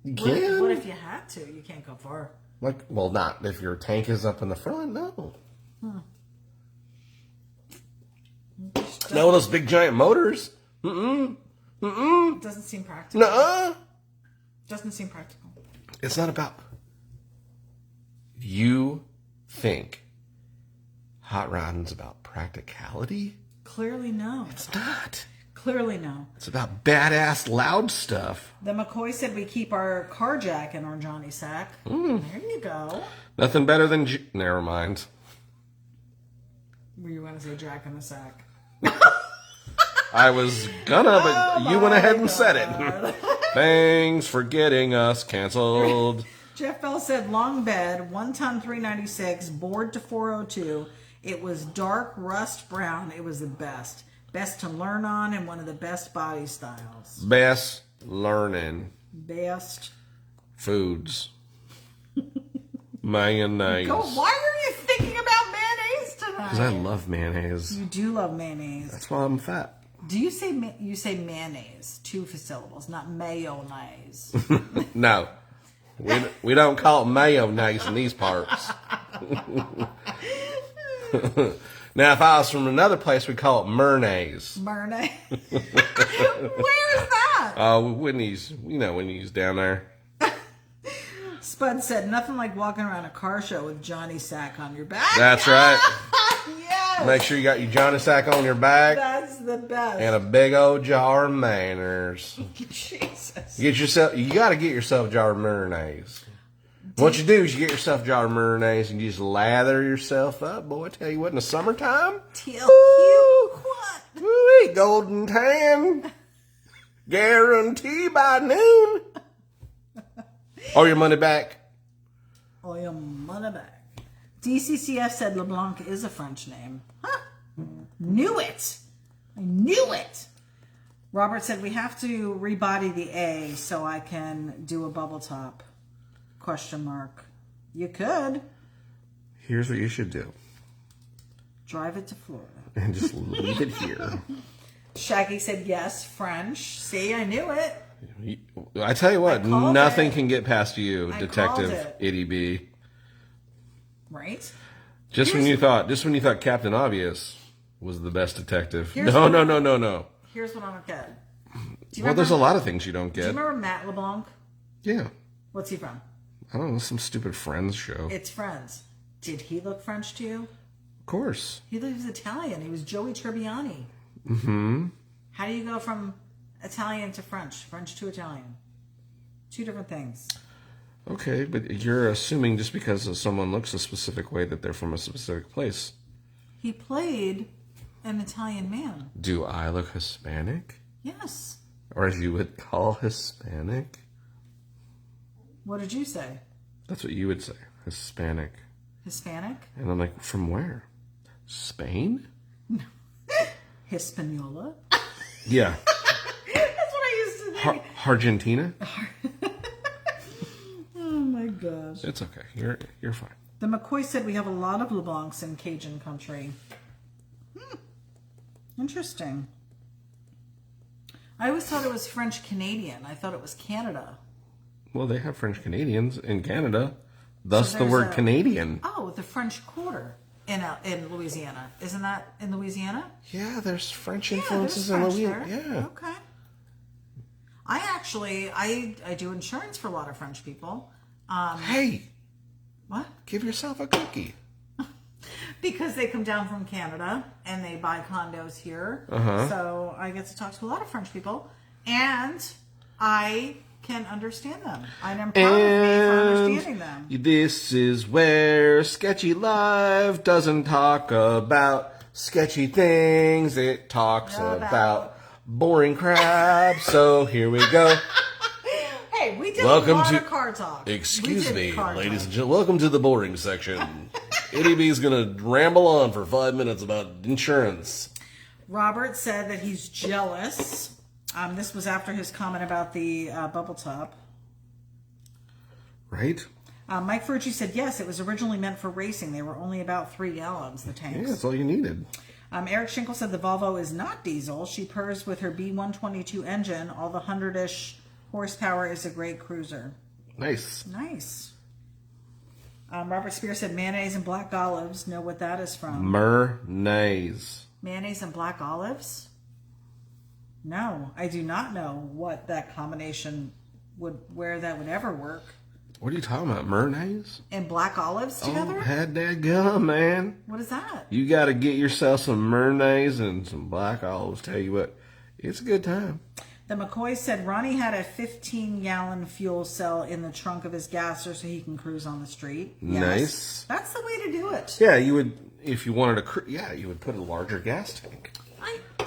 [SPEAKER 2] You
[SPEAKER 1] What
[SPEAKER 2] can.
[SPEAKER 1] if you had to? You can't go far.
[SPEAKER 2] Like, well, not if your tank is up in the front. No. No, those big giant motors.
[SPEAKER 1] Doesn't seem practical.
[SPEAKER 2] Nuh-uh.
[SPEAKER 1] Doesn't seem practical.
[SPEAKER 2] It's not about. You think hot rodding's about practicality?
[SPEAKER 1] Clearly no.
[SPEAKER 2] It's not.
[SPEAKER 1] Clearly no.
[SPEAKER 2] It's about badass loud stuff.
[SPEAKER 1] The McCoy said we keep our car jack in our Johnny sack. There you go.
[SPEAKER 2] Nothing better than. Never mind.
[SPEAKER 1] Were you going to say jack in the sack?
[SPEAKER 2] I was gonna, but you went ahead and said it.
[SPEAKER 1] God.
[SPEAKER 2] Thanks for getting us canceled.
[SPEAKER 1] Jeff Bell said long bed, 1 ton 396, board to 402. It was dark rust brown. It was the best. Best to learn on and one of the best body styles.
[SPEAKER 2] Best learning
[SPEAKER 1] Best.
[SPEAKER 2] foods. Mayonnaise.
[SPEAKER 1] Why are you thinking about mayonnaise
[SPEAKER 2] Because I
[SPEAKER 1] tonight?
[SPEAKER 2] love mayonnaise.
[SPEAKER 1] You do love mayonnaise.
[SPEAKER 2] That's why I'm fat.
[SPEAKER 1] Do you say you say mayonnaise? 2 syllables, not mayonnaise.
[SPEAKER 2] No. We don't call it mayonnaise in these parts. Now, if I was from another place, we'd call it mayonnaise.
[SPEAKER 1] Mayonnaise. Where is that?
[SPEAKER 2] When he's down there.
[SPEAKER 1] Spud said nothing like walking around a car show with Johnny Sack on your back.
[SPEAKER 2] That's right.
[SPEAKER 1] Yes.
[SPEAKER 2] Make sure you got your Johnny sack on your back
[SPEAKER 1] That's the best.
[SPEAKER 2] and a big old jar of mayonnaise.
[SPEAKER 1] Jesus.
[SPEAKER 2] You got to get yourself a jar of mayonnaise. What you do is you get yourself a jar of mayonnaise and you just lather yourself up. Boy, I tell you what, in the summertime,
[SPEAKER 1] TLQ. What?
[SPEAKER 2] woo-wee, golden tan. Guarantee by noon. Or your money back.
[SPEAKER 1] Or your money back. DCCF said LeBlanc is a French name. Huh? Knew it. I knew it. Robert said we have to rebody the A so I can do a bubble top. Question mark. You could.
[SPEAKER 2] Here's what you should do.
[SPEAKER 1] Drive it to Florida.
[SPEAKER 2] And just leave it here.
[SPEAKER 1] Shaggy said yes, French. See, I knew it.
[SPEAKER 2] I tell you what, nothing can get past you,
[SPEAKER 1] I
[SPEAKER 2] Detective
[SPEAKER 1] called it.
[SPEAKER 2] Ity-B.
[SPEAKER 1] Right?
[SPEAKER 2] Just when you thought Captain Obvious was the best detective. No.
[SPEAKER 1] Here's what I don't get.
[SPEAKER 2] Well, there's a lot of things you don't
[SPEAKER 1] Do you
[SPEAKER 2] get.
[SPEAKER 1] remember Matt LeBlanc?
[SPEAKER 2] Yeah.
[SPEAKER 1] What's he from?
[SPEAKER 2] I don't know, some stupid Friends show.
[SPEAKER 1] It's Friends. Did he look French to you?
[SPEAKER 2] Of course.
[SPEAKER 1] He was Italian. He was Joey Tribbiani.
[SPEAKER 2] Mm-hmm.
[SPEAKER 1] How do you go from Italian to French? French to Italian. Two different things.
[SPEAKER 2] Okay, but you're assuming just because someone looks a specific way that they're from a specific place.
[SPEAKER 1] He played an Italian man.
[SPEAKER 2] Do I look Hispanic?
[SPEAKER 1] Yes.
[SPEAKER 2] Or as you would call Hispanic?
[SPEAKER 1] What did you say?
[SPEAKER 2] That's what you would say. Hispanic.
[SPEAKER 1] Hispanic?
[SPEAKER 2] And I'm like, from where? Spain?
[SPEAKER 1] Hispaniola?
[SPEAKER 2] Yeah.
[SPEAKER 1] That's what I used to think.
[SPEAKER 2] Argentina?
[SPEAKER 1] Oh my gosh.
[SPEAKER 2] It's okay. You're fine.
[SPEAKER 1] The McCoy said we have a lot of LeBlancs in Cajun country. Interesting. I always thought it was French Canadian. I thought it was Canada.
[SPEAKER 2] Well, they have French Canadians in Canada. Thus
[SPEAKER 1] So
[SPEAKER 2] the
[SPEAKER 1] there's
[SPEAKER 2] word Canadian.
[SPEAKER 1] Oh, the French Quarter in Louisiana. Isn't that in Louisiana?
[SPEAKER 2] Yeah, there's French
[SPEAKER 1] Yeah,
[SPEAKER 2] influences
[SPEAKER 1] there's
[SPEAKER 2] in
[SPEAKER 1] French
[SPEAKER 2] Louisiana.
[SPEAKER 1] there.
[SPEAKER 2] Yeah.
[SPEAKER 1] Okay. I do insurance for a lot of French people.
[SPEAKER 2] Hey,
[SPEAKER 1] What?
[SPEAKER 2] give yourself a cookie.
[SPEAKER 1] Because they come down from Canada and they buy condos here.
[SPEAKER 2] Uh-huh.
[SPEAKER 1] So I get to talk to a lot of French people. And I can understand them. I'm proud of me for understanding them.
[SPEAKER 2] This is where Sketchy Live doesn't talk about sketchy things. It talks about boring crap. So here we go.
[SPEAKER 1] Hey, we did
[SPEAKER 2] Welcome
[SPEAKER 1] a lot
[SPEAKER 2] to-
[SPEAKER 1] of car talk.
[SPEAKER 2] Excuse
[SPEAKER 1] We did
[SPEAKER 2] me,
[SPEAKER 1] car
[SPEAKER 2] ladies
[SPEAKER 1] talk.
[SPEAKER 2] and gentlemen. Welcome to the boring section. Ity-B's going to ramble on for 5 minutes about insurance.
[SPEAKER 1] Robert said that he's jealous. This was after his comment about the bubble top.
[SPEAKER 2] Right?
[SPEAKER 1] Mike Ferrucci said, yes, it was originally meant for racing. They were only about 3 gallons, the
[SPEAKER 2] Yeah,
[SPEAKER 1] tanks.
[SPEAKER 2] that's all you needed.
[SPEAKER 1] Eric Schinkel said the Volvo is not diesel. She purrs with her B122 engine. All the 100-ish horsepower is a great cruiser.
[SPEAKER 2] Nice.
[SPEAKER 1] Nice. Robert Spear said mayonnaise and black olives. Know what that is from?
[SPEAKER 2] Mayonnaise.
[SPEAKER 1] Mayonnaise and black olives? No, I do not know what that combination where that would ever work.
[SPEAKER 2] What are you talking about? Mayonnaise?
[SPEAKER 1] And black olives together?
[SPEAKER 2] Oh, had that gum, man.
[SPEAKER 1] What is that?
[SPEAKER 2] You got to get yourself some mayonnaise and some black olives. Tell you what, it's a good time.
[SPEAKER 1] The McCoy said Ronnie had a 15-gallon fuel cell in the trunk of his gasser so he can cruise on the street. Yes.
[SPEAKER 2] Nice.
[SPEAKER 1] That's the way to do it.
[SPEAKER 2] Yeah, you would, if you wanted you would put a larger gas tank.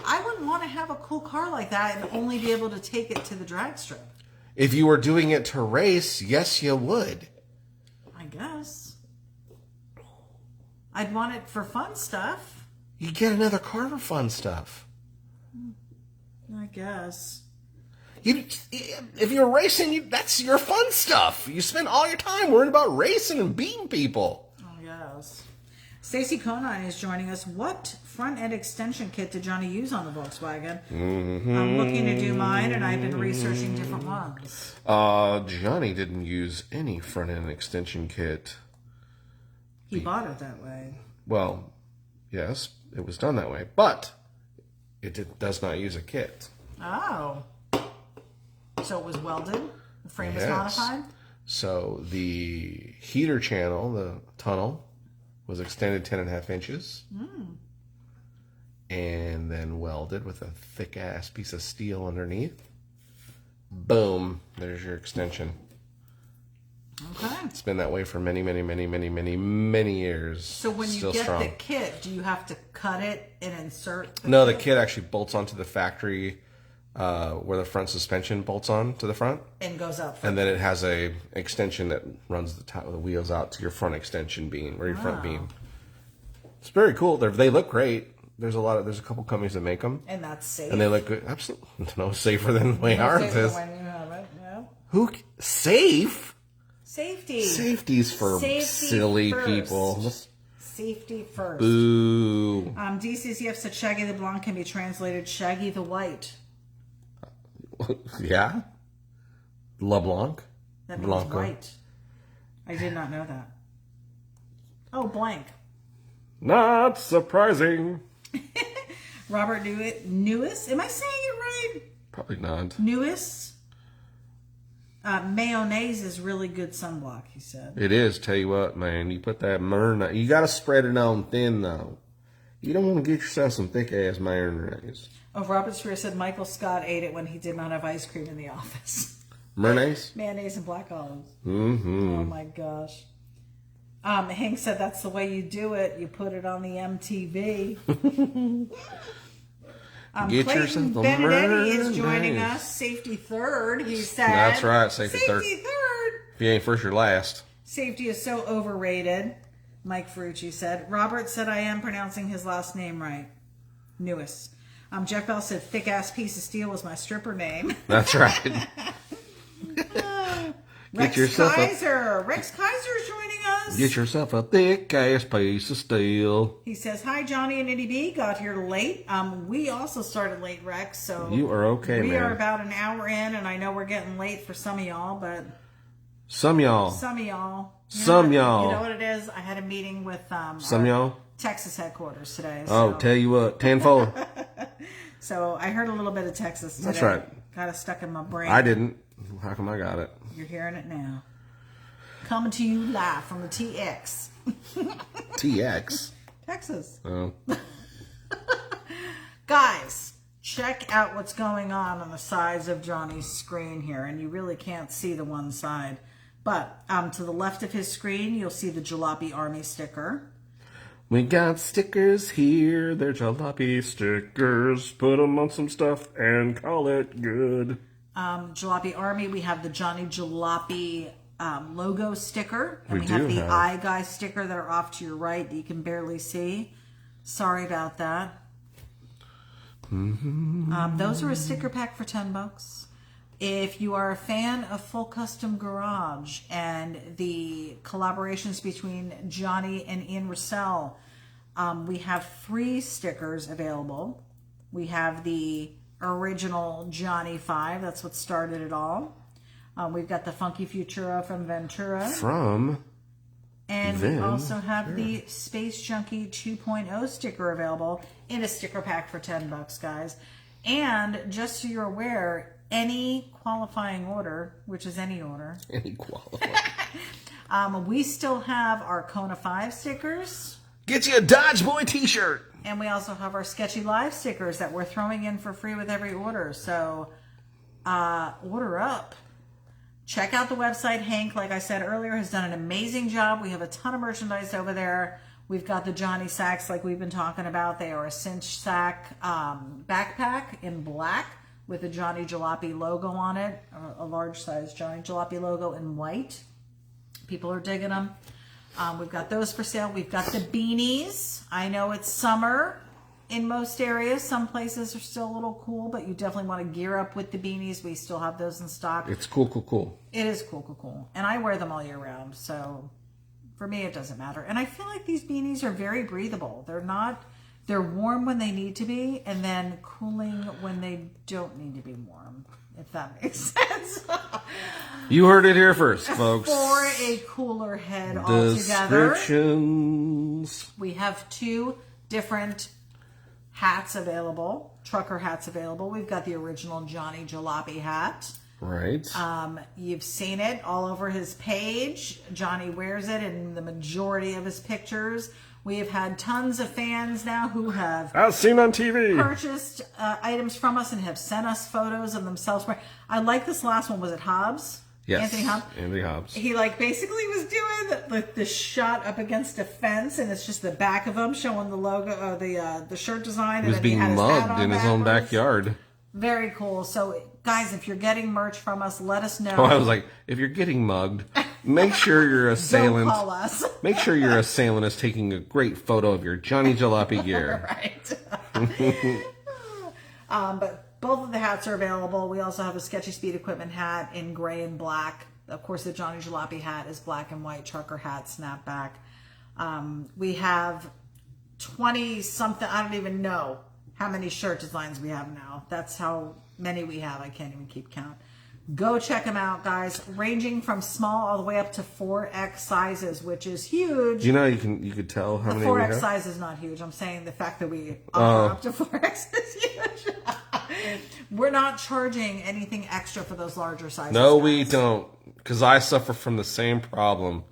[SPEAKER 1] I wouldn't want to have a cool car like that and only be able to take it to the drag strip.
[SPEAKER 2] If you were doing it to race, yes, you would.
[SPEAKER 1] I guess. I'd want it for fun stuff.
[SPEAKER 2] You get another car for fun stuff.
[SPEAKER 1] I guess.
[SPEAKER 2] If you're racing, that's your fun stuff. You spend all your time worrying about racing and beating people.
[SPEAKER 1] I guess. Stacy Conine is joining us. What front end extension kit did Johnny use on the Volkswagen? I'm looking to do mine, and I've been researching different ones.
[SPEAKER 2] Johnny didn't use any front end extension kit.
[SPEAKER 1] He bought it that way.
[SPEAKER 2] Well, yes, it was done that way, but does not use a kit.
[SPEAKER 1] Oh. So it was welded? The frame was
[SPEAKER 2] Yes.
[SPEAKER 1] modified?
[SPEAKER 2] So the heater channel, the tunnel, was extended 10.5 inches. And then welded with a thick ass piece of steel underneath. Boom. There's your extension.
[SPEAKER 1] Okay.
[SPEAKER 2] It's been that way for many, many, many, many, many, many years.
[SPEAKER 1] So when you
[SPEAKER 2] Still
[SPEAKER 1] get
[SPEAKER 2] strong.
[SPEAKER 1] the kit, do you have to cut it and insert
[SPEAKER 2] No, the kit actually bolts onto the factory where the front suspension bolts on to the front.
[SPEAKER 1] And goes up.
[SPEAKER 2] And then it has a extension that runs the top of the wheels out to your front extension beam, or your front beam. It's very cool. They look great. There's a couple companies that make them.
[SPEAKER 1] And that's safe.
[SPEAKER 2] And they look good. Absolutely no safer than the way ours is.
[SPEAKER 1] When you have it, yeah.
[SPEAKER 2] Safe?
[SPEAKER 1] Safety.
[SPEAKER 2] Safety's for silly
[SPEAKER 1] first.
[SPEAKER 2] people.
[SPEAKER 1] Safety first.
[SPEAKER 2] Boo.
[SPEAKER 1] DCCF said Shaggy the Blonde can be translated Shaggy the White.
[SPEAKER 2] Yeah? LeBlanc?
[SPEAKER 1] That means
[SPEAKER 2] Blanco.
[SPEAKER 1] white. I did not know that. Oh, blank.
[SPEAKER 2] Not surprising.
[SPEAKER 1] Robert Newis. Am I saying it right?
[SPEAKER 2] Probably not.
[SPEAKER 1] Newis. Mayonnaise is really good sunblock, he said.
[SPEAKER 2] It is. Tell you what, man. You put that mayonnaise. You got to spread it on thin, though. You don't want to get yourself some thick-ass mayonnaise.
[SPEAKER 1] Oh, Robert Spear said Michael Scott ate it when he did not have ice cream in the office.
[SPEAKER 2] Mayonnaise?
[SPEAKER 1] Mayonnaise and black olives.
[SPEAKER 2] Mm-hmm.
[SPEAKER 1] Oh, my gosh. Hank said that's the way you do it. You put it on the MTV.
[SPEAKER 2] Get
[SPEAKER 1] Clayton
[SPEAKER 2] yourself a
[SPEAKER 1] Benedetti is joining
[SPEAKER 2] mayonnaise.
[SPEAKER 1] us. Safety third, he said.
[SPEAKER 2] That's right. Safety third.
[SPEAKER 1] third.
[SPEAKER 2] If you ain't first, you're last.
[SPEAKER 1] Safety is so overrated, Mike Ferrucci said. Robert said I am pronouncing his last name right. Newest. Jeff Bell said thick-ass piece of steel was my stripper name.
[SPEAKER 2] That's right.
[SPEAKER 1] Rex Kaiser. Rex Kaiser's joining us.
[SPEAKER 2] Get yourself a thick-ass piece of steel.
[SPEAKER 1] He says, hi, Johnny and Ity-B. Got here late. We also started late, Rex. So
[SPEAKER 2] You are okay, man.
[SPEAKER 1] We are about an hour in, and I know we're getting late for some of y'all, but...
[SPEAKER 2] Some y'all.
[SPEAKER 1] Some of y'all.
[SPEAKER 2] Some y'all.
[SPEAKER 1] You know what it is? I had a meeting with
[SPEAKER 2] some y'all.
[SPEAKER 1] Texas headquarters today.
[SPEAKER 2] So. Oh, tell you what. Tenfold.
[SPEAKER 1] So I heard a little bit of Texas today.
[SPEAKER 2] That's right.
[SPEAKER 1] Got it stuck in my brain.
[SPEAKER 2] I didn't. How come I got it?
[SPEAKER 1] You're hearing it now. Coming to you live from the TX.
[SPEAKER 2] TX?
[SPEAKER 1] Texas.
[SPEAKER 2] Oh.
[SPEAKER 1] Guys, check out what's going on the sides of Johnny's screen here. And you really can't see the one side. But to the left of his screen, you'll see the Jalopy Army sticker.
[SPEAKER 2] We got stickers here. They're Jalopy stickers. Put them on some stuff and call it good.
[SPEAKER 1] Jalopy Army, we have the Johnny Jalopy logo sticker. And we
[SPEAKER 2] do
[SPEAKER 1] have the
[SPEAKER 2] have.
[SPEAKER 1] Eye Guy sticker that are off to your right that you can barely see. Sorry about that.
[SPEAKER 2] Mm-hmm.
[SPEAKER 1] Those are a sticker pack for $10. If you are a fan of Full Custom Garage and the collaborations between Johnny and Ian Russell, we have 3 stickers available. We have the original Johnny 5. That's what started it all. We've got the Funky Futura from Ventura. And we also have the Space Junkie 2.0 sticker available in a sticker pack for $10, guys. And just so you're aware, any qualifying order, which is any order.
[SPEAKER 2] Any qualifying.
[SPEAKER 1] We still have our Kona 5 stickers.
[SPEAKER 2] Get you a Dodge Boy t-shirt.
[SPEAKER 1] And we also have our Sketchy Live stickers that we're throwing in for free with every order. So order up. Check out the website. Hank, like I said earlier, has done an amazing job. We have a ton of merchandise over there. We've got the Johnny sacks like we've been talking about. They are a cinch sack backpack in black with a Johnny Jalopy logo on it, a large size Johnny Jalopy logo in white. People are digging them. We've got those for sale. We've got the beanies. I know it's summer in most areas. Some places are still a little cool, but you definitely want to gear up with the beanies. We still have those in stock.
[SPEAKER 2] It's cool.
[SPEAKER 1] It is cool. And I wear them all year round, so for me it doesn't matter. And I feel like these beanies are very breathable. They're warm when they need to be, and then cooling when they don't need to be warm, if that makes sense.
[SPEAKER 2] You heard it here first, folks.
[SPEAKER 1] For a cooler head altogether.
[SPEAKER 2] Descriptions.
[SPEAKER 1] We have 2 different hats available, trucker hats available. We've got the original Johnny Jalopy hat.
[SPEAKER 2] Right.
[SPEAKER 1] You've seen it all over his page. Johnny wears it in the majority of his pictures. We have had tons of fans now who have
[SPEAKER 2] As seen on TV.
[SPEAKER 1] purchased items from us and have sent us photos of themselves. I like this last one. Was it Hobbs?
[SPEAKER 2] Yes.
[SPEAKER 1] Anthony Hobbs.
[SPEAKER 2] Anthony Hobbs.
[SPEAKER 1] He basically was doing the shot up against a fence, and it's just the back of him showing the logo, the shirt design.
[SPEAKER 2] He was being mugged in his own backyard.
[SPEAKER 1] Very cool. So, guys, if you're getting merch from us, let us know.
[SPEAKER 2] Oh, I was like, if you're getting mugged, make sure your assailant.
[SPEAKER 1] Don't call us.
[SPEAKER 2] Make sure your assailant is taking a great photo of your Johnny Jalopy gear.
[SPEAKER 1] Right. But both of the hats are available. We also have a Sketchy Speed Equipment hat in gray and black. Of course, the Johnny Jalopy hat is black and white, trucker hat, snapback. We have 20 something, I don't even know how many shirt designs we have now. That's how many we have. I can't even keep count. Go check them out, guys. Ranging from small all the way up to 4X sizes, which is huge.
[SPEAKER 2] You know, you could tell how
[SPEAKER 1] The
[SPEAKER 2] many we
[SPEAKER 1] 4X
[SPEAKER 2] have.
[SPEAKER 1] size is not huge. I'm saying the fact that we offer up to 4X is huge. We're not charging anything extra for those larger sizes.
[SPEAKER 2] No,
[SPEAKER 1] guys.
[SPEAKER 2] we don't, because I suffer from the same problem.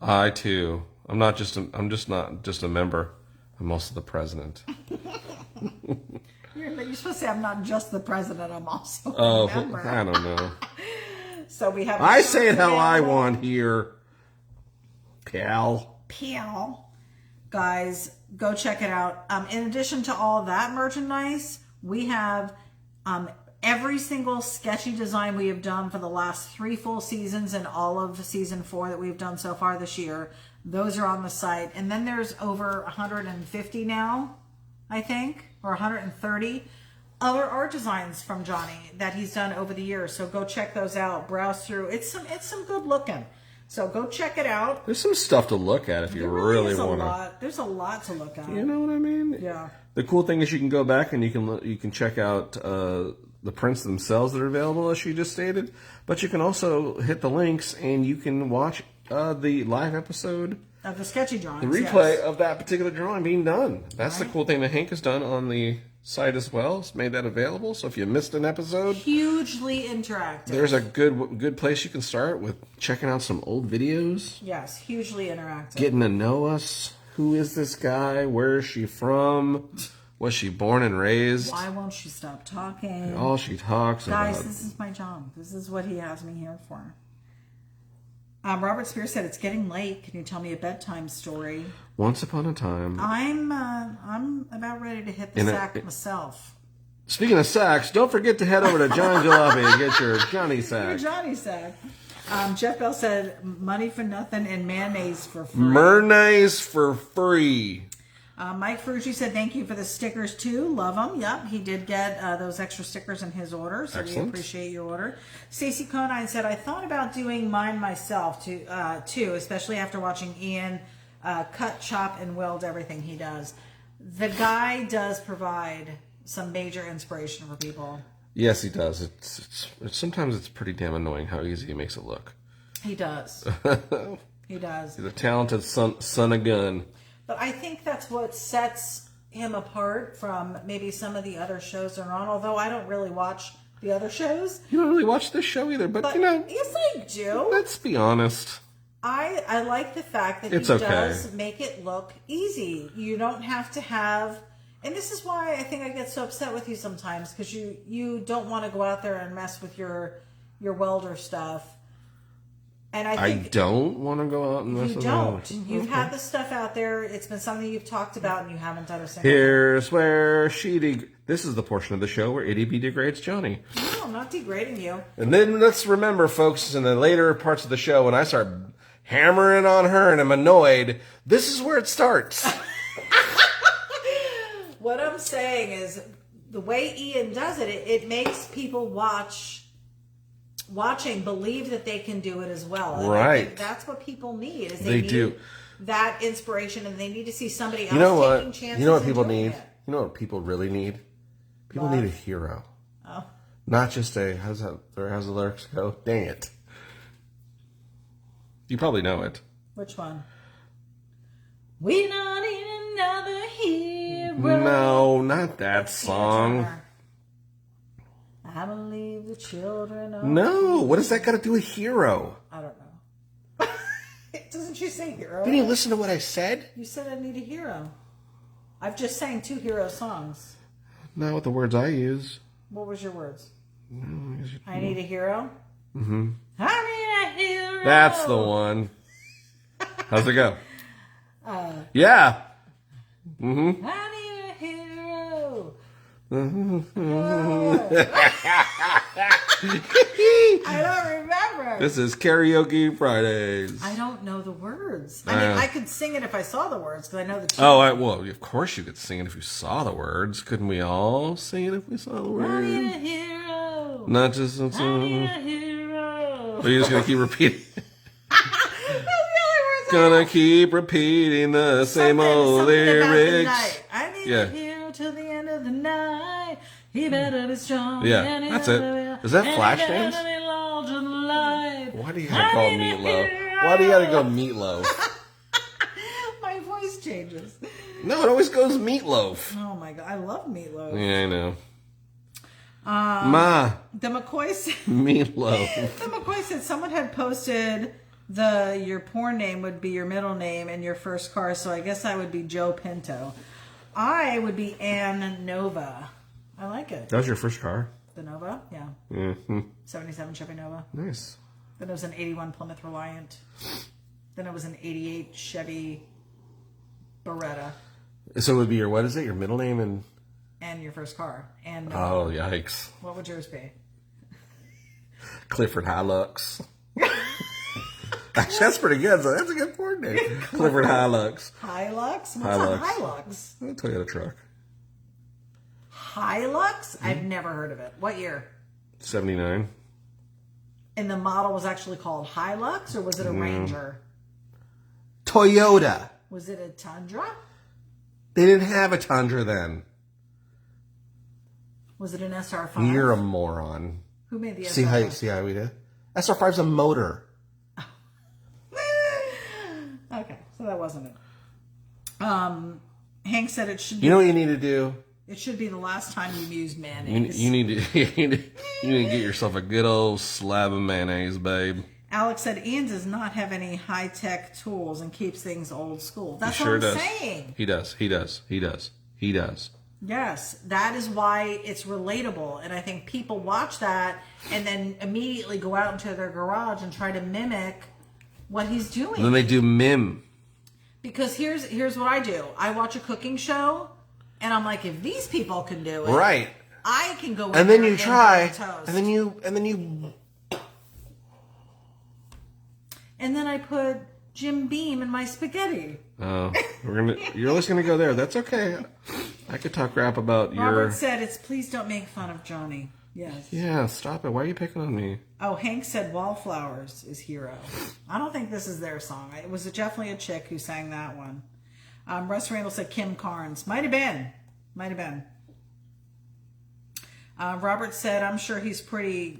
[SPEAKER 2] I too. I'm not just a member. I'm also the president.
[SPEAKER 1] You're supposed to say I'm not just the president. I'm also a
[SPEAKER 2] Oh,
[SPEAKER 1] member.
[SPEAKER 2] I don't know.
[SPEAKER 1] So we have.
[SPEAKER 2] I say it how I want here, pal.
[SPEAKER 1] Guys, go check it out. In addition to all that merchandise, we have every single sketchy design we have done for the last 3 full seasons and all of season 4 that we've done so far this year. Those are on the site. And then there's over 150 now, I think, or 130 other art designs from Johnny that he's done over the years. So go check those out. Browse through. It's some good looking. So go check it out.
[SPEAKER 2] There's some stuff to look at if you really want to.
[SPEAKER 1] There's a lot to look at.
[SPEAKER 2] You know what I mean?
[SPEAKER 1] Yeah.
[SPEAKER 2] The cool thing is you can go back and you can check out the prints themselves that are available, as she just stated. But you can also hit the links and you can watch the live episode,
[SPEAKER 1] Of the sketchy drawings.
[SPEAKER 2] the replay
[SPEAKER 1] yes.
[SPEAKER 2] of that particular drawing being done. That's the cool thing that Hank has done on the site as well. It's made that available. So if you missed an episode,
[SPEAKER 1] Hugely interactive.
[SPEAKER 2] there's a good place you can start with checking out some old videos,
[SPEAKER 1] Yes, hugely interactive.
[SPEAKER 2] getting to know us. Who is this guy? Where is she from? Was she born and raised?
[SPEAKER 1] Why won't she stop talking?
[SPEAKER 2] All she talks
[SPEAKER 1] Guys,
[SPEAKER 2] about.
[SPEAKER 1] this is my job. This is what he has me here for. Robert Spears said, it's getting late. Can you tell me a bedtime story?
[SPEAKER 2] Once upon a time.
[SPEAKER 1] I'm about ready to hit the sack myself.
[SPEAKER 2] Speaking of sacks, don't forget to head over to Johnny Jalopy and get your Johnny
[SPEAKER 1] Your
[SPEAKER 2] sack.
[SPEAKER 1] Johnny sack. Jeff Bell said, money for nothing and mayonnaise for free.
[SPEAKER 2] Mayonnaise for free.
[SPEAKER 1] Mike Ferrucci said, thank you for the stickers too. Love them. Yep, he did get those extra stickers in his order, so
[SPEAKER 2] Excellent.
[SPEAKER 1] we appreciate your order. Stacey Conine said, I thought about doing mine myself too, especially after watching Ian cut, chop, and weld everything he does. The guy does provide some major inspiration for people.
[SPEAKER 2] Yes, he does. It's sometimes it's pretty damn annoying how easy he makes it look.
[SPEAKER 1] He does. He does.
[SPEAKER 2] He's a talented son of gun.
[SPEAKER 1] But I think that's what sets him apart from maybe some of the other shows that are on, although I don't really watch the other shows.
[SPEAKER 2] You don't really watch this show either, but you know.
[SPEAKER 1] Yes, I do.
[SPEAKER 2] Let's be honest.
[SPEAKER 1] I like the fact that
[SPEAKER 2] It's
[SPEAKER 1] he
[SPEAKER 2] okay.
[SPEAKER 1] does make it look easy. You don't have to have, and this is why I think I get so upset with you sometimes, because you don't want to go out there and mess with your welder stuff. And I think
[SPEAKER 2] don't want to go out and mess
[SPEAKER 1] you
[SPEAKER 2] with
[SPEAKER 1] don't.
[SPEAKER 2] them.
[SPEAKER 1] You've had this stuff out there. It's been something you've talked about, and you haven't done a single.
[SPEAKER 2] Here's where this is the portion of the show where Ity-B degrades Johnny.
[SPEAKER 1] No, I'm not degrading you.
[SPEAKER 2] And then let's remember, folks, in the later parts of the show, when I start hammering on her and I'm annoyed, this is where it starts.
[SPEAKER 1] What I'm saying is, the way Ian does it, it makes people watching believe that they can do it as well. And I think that's what people need. Is they need
[SPEAKER 2] do.
[SPEAKER 1] that inspiration, and they need to see somebody else
[SPEAKER 2] You know what?
[SPEAKER 1] taking chances.
[SPEAKER 2] You know what
[SPEAKER 1] and
[SPEAKER 2] people
[SPEAKER 1] doing
[SPEAKER 2] need?
[SPEAKER 1] it.
[SPEAKER 2] You know what people really need? People need a hero.
[SPEAKER 1] Oh.
[SPEAKER 2] Not just how's the lyrics go? Dang it. You probably know it.
[SPEAKER 1] Which one? We don't need another hero.
[SPEAKER 2] No, not that song.
[SPEAKER 1] I believe the children of...
[SPEAKER 2] No, what does that got to do with hero?
[SPEAKER 1] I don't know. Doesn't she say hero?
[SPEAKER 2] Didn't you listen to what I said?
[SPEAKER 1] You said I need a hero. I've just sang 2 hero songs.
[SPEAKER 2] Not with the words I use.
[SPEAKER 1] What was your words? I need a hero? Mm-hmm. I need a hero!
[SPEAKER 2] That's the one. How's it go? Yeah. Mm-hmm.
[SPEAKER 1] I need a hero. I don't remember.
[SPEAKER 2] This is Karaoke Fridays.
[SPEAKER 1] I don't know the words. I mean, I could sing it if I saw the words because I know the tune.
[SPEAKER 2] Oh, well, of course you could sing it if you saw the words. Couldn't we all sing it if we saw the words?
[SPEAKER 1] I need a hero.
[SPEAKER 2] Not just a
[SPEAKER 1] I need a hero.
[SPEAKER 2] Are you just gonna keep repeating?
[SPEAKER 1] That's the only words I
[SPEAKER 2] Gonna keep repeating the same old
[SPEAKER 1] something about the
[SPEAKER 2] lyrics.
[SPEAKER 1] night. I need
[SPEAKER 2] Yeah.
[SPEAKER 1] a hero till the end of the night. He better be strong.
[SPEAKER 2] Yeah,
[SPEAKER 1] and he
[SPEAKER 2] that's
[SPEAKER 1] better
[SPEAKER 2] it. Is that
[SPEAKER 1] and he
[SPEAKER 2] Flashdance?
[SPEAKER 1] better be large and light.
[SPEAKER 2] Why do you gotta call Meatloaf? Why do you gotta go Meatloaf?
[SPEAKER 1] My voice changes.
[SPEAKER 2] No, it always goes Meatloaf.
[SPEAKER 1] Oh my god, I love Meatloaf.
[SPEAKER 2] Yeah, I know. Ma,
[SPEAKER 1] The McCoy said,
[SPEAKER 2] Meatloaf.
[SPEAKER 1] the McCoy said someone had posted your porn name would be your middle name and your first car, so I guess I would be Joe Pinto. I would be Ann Nova. I like it.
[SPEAKER 2] That was your first car?
[SPEAKER 1] The Nova, yeah.
[SPEAKER 2] Mm-hmm.
[SPEAKER 1] 77 Chevy Nova.
[SPEAKER 2] Nice.
[SPEAKER 1] Then it was an 81 Plymouth Reliant. Then it was an 88 Chevy Beretta.
[SPEAKER 2] So it would be your, what is it, your middle name and...
[SPEAKER 1] And your first car. And
[SPEAKER 2] Oh, yikes.
[SPEAKER 1] what would yours be?
[SPEAKER 2] Clifford Hilux. Actually, that's pretty good. So that's a good porn name. Clifford Hilux.
[SPEAKER 1] Hilux? What's
[SPEAKER 2] Hilux.
[SPEAKER 1] a Hilux?
[SPEAKER 2] A Toyota truck.
[SPEAKER 1] Hilux? I've never heard of it. What year?
[SPEAKER 2] 79.
[SPEAKER 1] And the model was actually called Hilux, or was it a Ranger?
[SPEAKER 2] Toyota.
[SPEAKER 1] Was it a Tundra?
[SPEAKER 2] They didn't have a Tundra then.
[SPEAKER 1] Was it an SR5?
[SPEAKER 2] You're a moron.
[SPEAKER 1] Who made the
[SPEAKER 2] See
[SPEAKER 1] SR5?
[SPEAKER 2] how we did? SR5's a motor.
[SPEAKER 1] Okay, so that wasn't it. Hank said it should be,
[SPEAKER 2] You know what you need to do?
[SPEAKER 1] it should be the last time you've used mayonnaise.
[SPEAKER 2] You need to you need to get yourself a good old slab of mayonnaise, babe.
[SPEAKER 1] Alex said Ian does not have any high-tech tools and keeps things old school. That's
[SPEAKER 2] He sure
[SPEAKER 1] what I'm
[SPEAKER 2] does.
[SPEAKER 1] saying.
[SPEAKER 2] He does.
[SPEAKER 1] Yes, that is why it's relatable. And I think people watch that and then immediately go out into their garage and try to mimic what he's doing.
[SPEAKER 2] And then they do mim.
[SPEAKER 1] Because here's what I do. I watch a cooking show and I'm like, if these people can do it,
[SPEAKER 2] Right.
[SPEAKER 1] I can go in
[SPEAKER 2] And then
[SPEAKER 1] there
[SPEAKER 2] you try
[SPEAKER 1] toast.
[SPEAKER 2] and then you
[SPEAKER 1] And then I put Jim Beam in my spaghetti.
[SPEAKER 2] Oh, you're just gonna go there. That's okay. I could talk crap about
[SPEAKER 1] Robert said it's please don't make fun of Johnny. Yes.
[SPEAKER 2] Yeah, stop it. Why are you picking on me?
[SPEAKER 1] Oh, Hank said Wallflowers is Hero. I don't think this is their song. It was definitely a chick who sang that one. Russ Randall said Kim Carnes. Might have been. Robert said, I'm sure he's plenty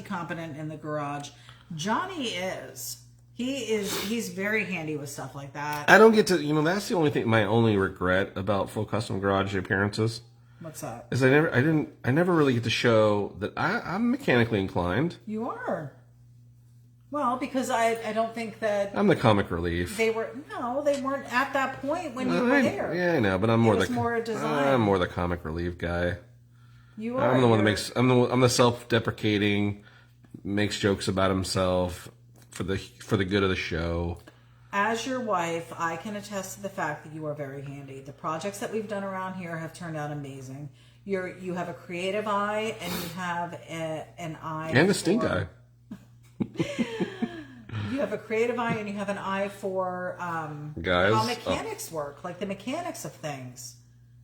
[SPEAKER 1] competent in the garage. Johnny is. He's very handy with stuff like that.
[SPEAKER 2] I don't get to, that's the only thing, my only regret about Full Custom Garage appearances.
[SPEAKER 1] What's that?
[SPEAKER 2] Is I never really get to show that I'm mechanically inclined.
[SPEAKER 1] You are. Well, because I don't think that
[SPEAKER 2] I'm the comic relief.
[SPEAKER 1] they weren't at that point when you were there.
[SPEAKER 2] Yeah, I know, but I'm more
[SPEAKER 1] was more a design.
[SPEAKER 2] I'm more the comic relief guy.
[SPEAKER 1] You are.
[SPEAKER 2] I'm the one that makes. I'm the self-deprecating, makes jokes about himself for the good of the show.
[SPEAKER 1] As your wife, I can attest to the fact that you are very handy. The projects that we've done around here have turned out amazing. You have a creative eye, and you have an eye.
[SPEAKER 2] And a stink eye.
[SPEAKER 1] You have a creative eye, and you have an eye for
[SPEAKER 2] Guys,
[SPEAKER 1] how mechanics work, like the mechanics of things.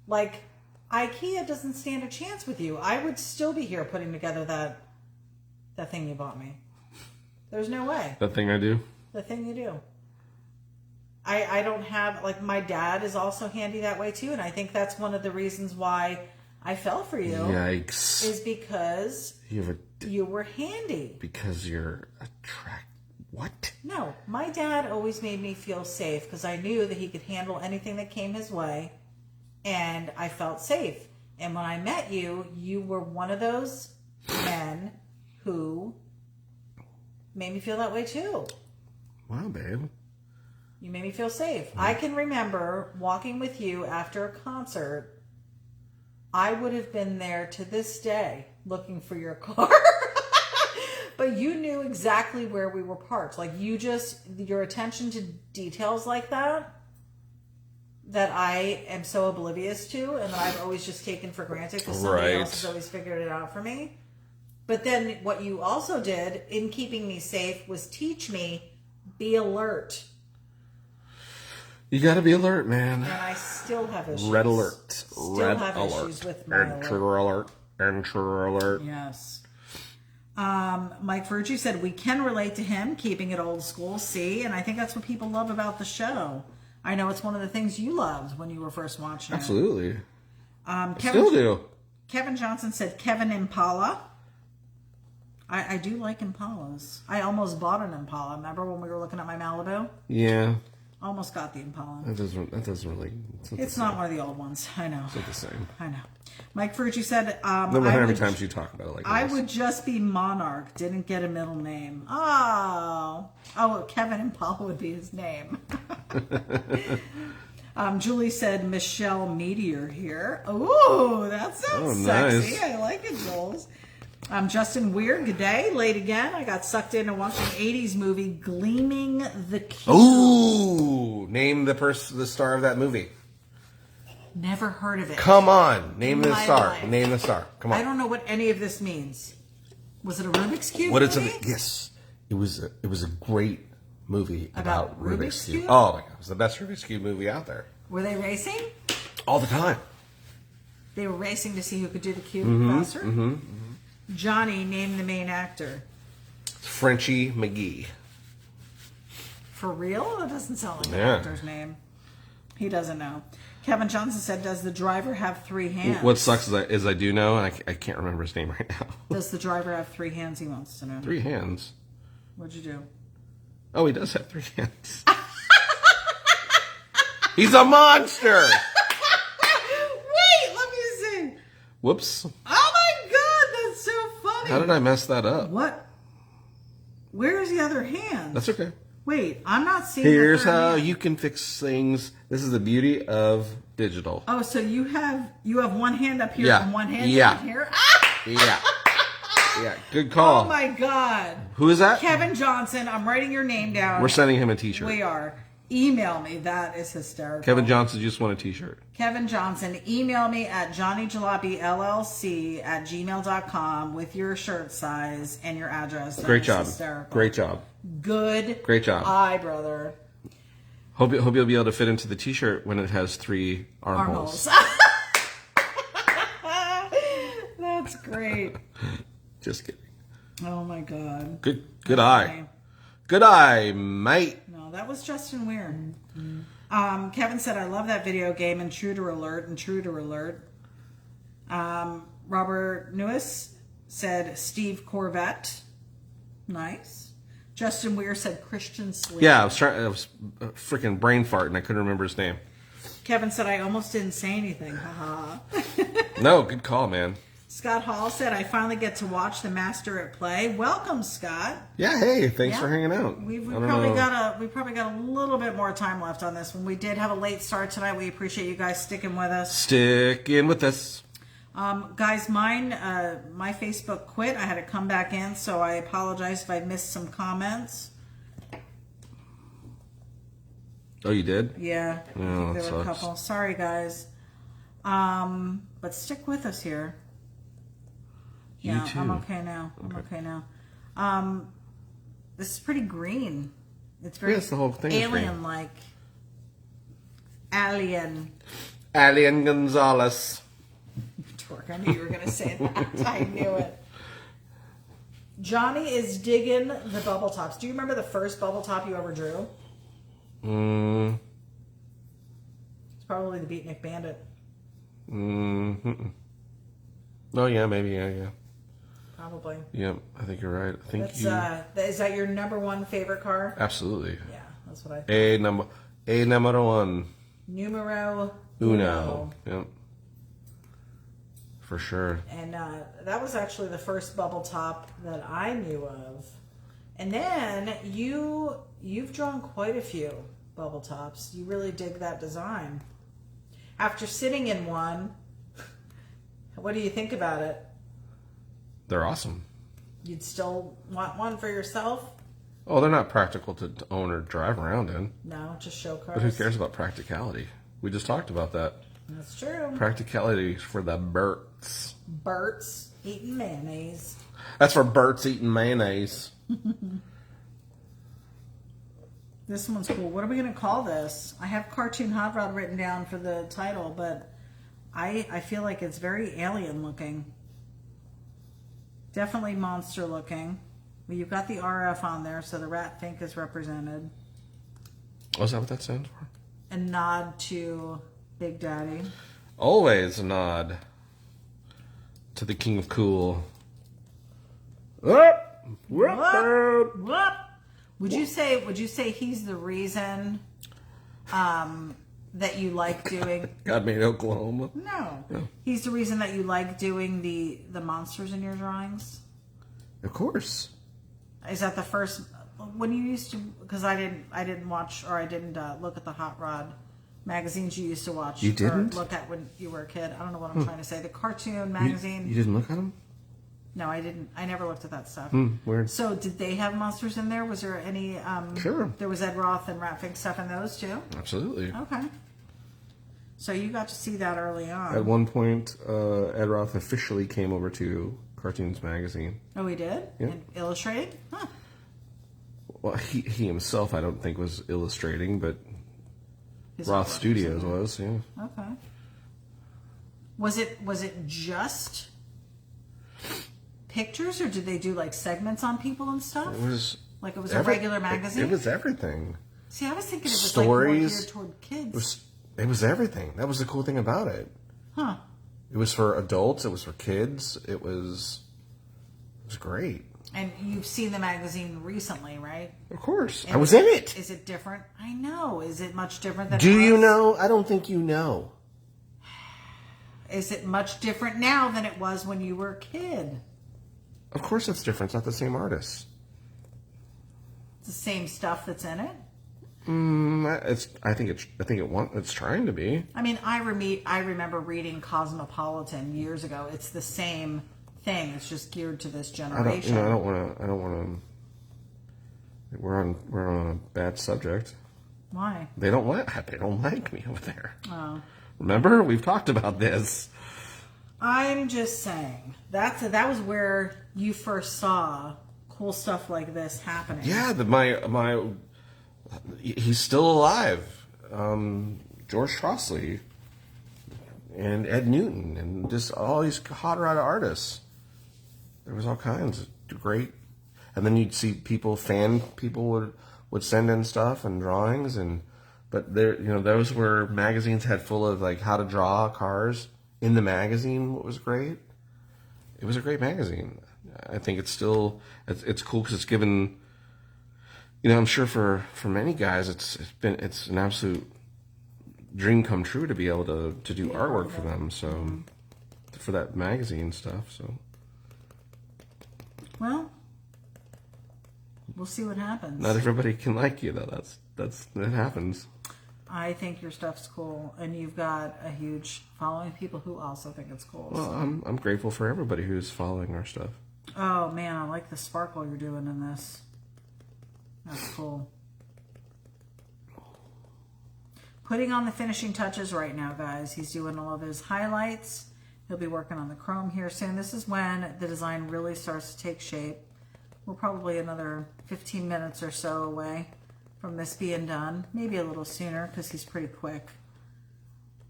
[SPEAKER 1] Like IKEA doesn't stand a chance with you. I would still be here putting together that thing you bought me. There's no way.
[SPEAKER 2] That thing I do.
[SPEAKER 1] The thing you do. I don't have, like, my dad is also handy that way too, and I think that's one of the reasons why I fell for you.
[SPEAKER 2] Yikes.
[SPEAKER 1] Is because you were handy.
[SPEAKER 2] Because you're what?
[SPEAKER 1] No, my dad always made me feel safe because I knew that he could handle anything that came his way, and I felt safe. And when I met you, you were one of those men who made me feel that way too.
[SPEAKER 2] Wow, babe.
[SPEAKER 1] You made me feel safe. I can remember walking with you after a concert. I would have been there to this day looking for your car. But you knew exactly where we were parked. Like, your attention to details like that that I am so oblivious to and that I've always just taken for granted because somebody
[SPEAKER 2] Right.
[SPEAKER 1] else has always figured it out for me. But then what you also did in keeping me safe was teach me, be alert.
[SPEAKER 2] You got to be alert, man.
[SPEAKER 1] And I still have issues.
[SPEAKER 2] Red alert.
[SPEAKER 1] Still
[SPEAKER 2] Red
[SPEAKER 1] have
[SPEAKER 2] alert.
[SPEAKER 1] issues with my alert.
[SPEAKER 2] Intruder alert. Intruder alert.
[SPEAKER 1] Yes. Mike Fergie said, we can relate to him, keeping it old school. See, and I think that's what people love about the show. I know it's one of the things you loved when you were first watching
[SPEAKER 2] Absolutely.
[SPEAKER 1] it.
[SPEAKER 2] Still do.
[SPEAKER 1] Kevin Johnson said, Kevin Impala. I do like Impalas. I almost bought an Impala. Remember when we were looking at my Malibu?
[SPEAKER 2] Yeah.
[SPEAKER 1] Almost got the Impala.
[SPEAKER 2] That doesn't really...
[SPEAKER 1] It's not one of the old ones. I know.
[SPEAKER 2] It's not the same.
[SPEAKER 1] I know. Mike Fergie said,
[SPEAKER 2] No matter how many times you talk about it like
[SPEAKER 1] I
[SPEAKER 2] this.
[SPEAKER 1] would just be Monarch. Didn't get a middle name. Oh, Kevin Impala would be his name. Julie said Michelle Meteor here. Ooh, that sounds sexy.
[SPEAKER 2] Nice.
[SPEAKER 1] I like it, Jules. Justin Weird, good day. Late again. I got sucked into watching 80s movie Gleaming the Cube.
[SPEAKER 2] Ooh! Name the star of that movie.
[SPEAKER 1] Never heard of it.
[SPEAKER 2] Come on. Name the
[SPEAKER 1] My
[SPEAKER 2] star.
[SPEAKER 1] life.
[SPEAKER 2] Name the star. Come on.
[SPEAKER 1] I don't know what any of this means. Was it a Rubik's Cube
[SPEAKER 2] What it's
[SPEAKER 1] movie?
[SPEAKER 2] yes. It was a great movie about Rubik's Cube.
[SPEAKER 1] Cube?
[SPEAKER 2] Oh my god, it was the best Rubik's Cube movie out there.
[SPEAKER 1] Were they racing?
[SPEAKER 2] All the time.
[SPEAKER 1] They were racing to see who could do the cube faster? Johnny, name the main actor.
[SPEAKER 2] Frenchie McGee.
[SPEAKER 1] For real? That doesn't sound like an
[SPEAKER 2] Yeah.
[SPEAKER 1] actor's name. He doesn't know. Kevin Johnson said, does the driver have 3 hands?
[SPEAKER 2] What sucks is I do know, and I can't remember his name right now.
[SPEAKER 1] Does the driver have 3 hands? He wants to know.
[SPEAKER 2] 3 hands.
[SPEAKER 1] What'd you do?
[SPEAKER 2] Oh, he does have 3 hands. He's a monster.
[SPEAKER 1] Wait, let me see.
[SPEAKER 2] Whoops.
[SPEAKER 1] Oh my god, that's so funny.
[SPEAKER 2] How did I mess that up?
[SPEAKER 1] What? Where's the other hand?
[SPEAKER 2] That's okay.
[SPEAKER 1] Wait, I'm not seeing
[SPEAKER 2] Here's
[SPEAKER 1] the third
[SPEAKER 2] how
[SPEAKER 1] hand.
[SPEAKER 2] you can fix things. This is the beauty of digital.
[SPEAKER 1] Oh, so you have one hand up here
[SPEAKER 2] Yeah.
[SPEAKER 1] and one hand
[SPEAKER 2] Yeah.
[SPEAKER 1] down here? Ah!
[SPEAKER 2] Yeah. Yeah. Good call.
[SPEAKER 1] Oh my god.
[SPEAKER 2] Who is that?
[SPEAKER 1] Kevin Johnson, I'm writing your name down.
[SPEAKER 2] We're sending him a t-shirt.
[SPEAKER 1] We are. Email me. That is hysterical.
[SPEAKER 2] Kevin Johnson just won a t-shirt.
[SPEAKER 1] Kevin Johnson, email me at johnnyjalopyllc@gmail.com with your shirt size and your address. That
[SPEAKER 2] Great
[SPEAKER 1] is
[SPEAKER 2] job.
[SPEAKER 1] hysterical.
[SPEAKER 2] Great job.
[SPEAKER 1] Good.
[SPEAKER 2] Great job.
[SPEAKER 1] Eye, brother.
[SPEAKER 2] Hope you'll be able to fit into the t-shirt when it has 3 armholes.
[SPEAKER 1] That's great.
[SPEAKER 2] Just kidding.
[SPEAKER 1] Oh my god.
[SPEAKER 2] Good eye. Good eye, mate.
[SPEAKER 1] No, that was Justin Weird. Kevin said, I love that video game, Intruder Alert. Robert Newis said, Steve Corvette. Nice. Justin Weir said, Christian Sleep.
[SPEAKER 2] Yeah, I was freaking brain fart and I couldn't remember his name.
[SPEAKER 1] Kevin said, I almost didn't say anything. Haha.
[SPEAKER 2] No, good call, man.
[SPEAKER 1] Scott Hall said, I finally get to watch the Master at Play. Welcome, Scott.
[SPEAKER 2] Yeah, hey, thanks
[SPEAKER 1] Yeah.
[SPEAKER 2] for hanging out.
[SPEAKER 1] We
[SPEAKER 2] I don't
[SPEAKER 1] probably
[SPEAKER 2] know.
[SPEAKER 1] got a little bit more time left on this one. We did have a late start tonight. We appreciate you guys sticking with us.
[SPEAKER 2] Stick in with us.
[SPEAKER 1] Guys, my Facebook quit. I had to come back in, so I apologize if I missed some comments.
[SPEAKER 2] Oh, you did?
[SPEAKER 1] Yeah, I
[SPEAKER 2] Oh,
[SPEAKER 1] think
[SPEAKER 2] that
[SPEAKER 1] there were a
[SPEAKER 2] sucks.
[SPEAKER 1] couple. Sorry, guys. But stick with us here. Yeah,
[SPEAKER 2] You too.
[SPEAKER 1] I'm okay now. I'm okay now. This is pretty green. It's very
[SPEAKER 2] Yes, the whole thing is green.
[SPEAKER 1] alien-like. Alien.
[SPEAKER 2] Alien Gonzalez.
[SPEAKER 1] Torque, I knew you were going to say that. I knew it. Johnny is digging the bubble tops. Do you remember the first bubble top you ever drew? It's probably the Beatnik Bandit.
[SPEAKER 2] Oh, yeah, maybe, yeah.
[SPEAKER 1] Probably.
[SPEAKER 2] Yep, I think you're right. I think
[SPEAKER 1] That's
[SPEAKER 2] you...
[SPEAKER 1] is that your number one favorite car?
[SPEAKER 2] Absolutely.
[SPEAKER 1] Yeah, that's what I thought.
[SPEAKER 2] Number one.
[SPEAKER 1] Numero
[SPEAKER 2] Uno. Yep. For sure.
[SPEAKER 1] And that was actually the first bubble top that I knew of. And then you've drawn quite a few bubble tops. You really dig that design. After sitting in one, what do you think about it?
[SPEAKER 2] They're awesome.
[SPEAKER 1] You'd still want one for yourself?
[SPEAKER 2] Oh, they're not practical to own or drive around in.
[SPEAKER 1] No, just show cars.
[SPEAKER 2] But who cares about practicality? We just talked about that.
[SPEAKER 1] That's true.
[SPEAKER 2] Practicality for the Berts.
[SPEAKER 1] Bert's eating mayonnaise.
[SPEAKER 2] That's for Berts eating mayonnaise.
[SPEAKER 1] This one's cool. What are we going to call this? I have Cartoon Hot Rod written down for the title, but I feel like it's very alien looking. Definitely monster looking. Well, you've got the RF on there, so the rat fink is represented.
[SPEAKER 2] Oh, is that what that stands for?
[SPEAKER 1] A nod to Big Daddy.
[SPEAKER 2] Always a nod to the King of Cool. Whoop, whoop, whoop.
[SPEAKER 1] Whoop. Would you say he's the reason that you like doing?
[SPEAKER 2] God made Oklahoma.
[SPEAKER 1] No. He's the reason that you like doing the monsters in your drawings?
[SPEAKER 2] Of course.
[SPEAKER 1] Is that the first when you used to? Because I didn't watch, or I didn't look at the Hot Rod magazines you used to watch.
[SPEAKER 2] You didn't?
[SPEAKER 1] Or look at when you were a kid. I don't know what I'm trying to say. The cartoon magazine.
[SPEAKER 2] You didn't look at them?
[SPEAKER 1] No, I didn't. I never looked at that stuff.
[SPEAKER 2] Weird.
[SPEAKER 1] So, did they have monsters in there? Was there any?
[SPEAKER 2] Sure.
[SPEAKER 1] There was Ed Roth and Rat Fink stuff in those too.
[SPEAKER 2] Absolutely.
[SPEAKER 1] Okay. So you got to see that early on.
[SPEAKER 2] At one point, Ed Roth officially came over to Cartoons Magazine.
[SPEAKER 1] Oh, he did?
[SPEAKER 2] Yeah.
[SPEAKER 1] And illustrated? Huh.
[SPEAKER 2] Well, he himself, I don't think, was illustrating, but
[SPEAKER 1] His
[SPEAKER 2] Roth
[SPEAKER 1] artwork
[SPEAKER 2] Studios
[SPEAKER 1] or
[SPEAKER 2] was, yeah.
[SPEAKER 1] something. Okay. Was it just pictures, or did they do like segments on people and stuff?
[SPEAKER 2] It was
[SPEAKER 1] like it was a regular magazine.
[SPEAKER 2] It was everything.
[SPEAKER 1] See, I was thinking it was
[SPEAKER 2] Stories.
[SPEAKER 1] like more geared toward kids.
[SPEAKER 2] It was everything. That was the cool thing about it.
[SPEAKER 1] Huh.
[SPEAKER 2] It was for adults. It was for kids. It was great.
[SPEAKER 1] And you've seen the magazine recently, right?
[SPEAKER 2] Of course,
[SPEAKER 1] And
[SPEAKER 2] I was in it.
[SPEAKER 1] Is it different? I know. Is it much different than?
[SPEAKER 2] Do
[SPEAKER 1] it
[SPEAKER 2] you
[SPEAKER 1] was?
[SPEAKER 2] know? I don't think you know.
[SPEAKER 1] Is it much different now than it was when you were a kid?
[SPEAKER 2] Of course, it's different. It's not the same artist.
[SPEAKER 1] It's the same stuff that's in it.
[SPEAKER 2] I think it's trying to be.
[SPEAKER 1] I mean, I remember reading Cosmopolitan years ago. It's the same thing. It's just geared to this generation.
[SPEAKER 2] I don't want to. We're on a bad subject.
[SPEAKER 1] Why?
[SPEAKER 2] They don't like me over there.
[SPEAKER 1] Oh.
[SPEAKER 2] Remember, we've talked about this.
[SPEAKER 1] I'm just saying that was where you first saw cool stuff like this happening.
[SPEAKER 2] Yeah, he's still alive. George Trostley and Ed Newton and just all these hot rod artists. There was all kinds of great, and then you'd see people would send in stuff and drawings, but there, those were magazines had full of like how to draw cars in the magazine. What was great? It was a great magazine. I think it's cool because it's given. I'm sure for many guys, it's an absolute dream come true to be able to do artwork for them. So for that magazine stuff. So
[SPEAKER 1] Well, we'll see what happens.
[SPEAKER 2] not everybody can like you though. That happens.
[SPEAKER 1] I think your stuff's cool, and you've got a huge following of people who also think it's cool.
[SPEAKER 2] Well, I'm grateful for everybody who's following our stuff.
[SPEAKER 1] Oh man, I like the sparkle you're doing in this. That's cool. Putting on the finishing touches right now, guys. He's doing all of his highlights. He'll be working on the chrome here soon. This is when the design really starts to take shape. We're probably another 15 minutes or so away from this being done. Maybe a little sooner because he's pretty quick.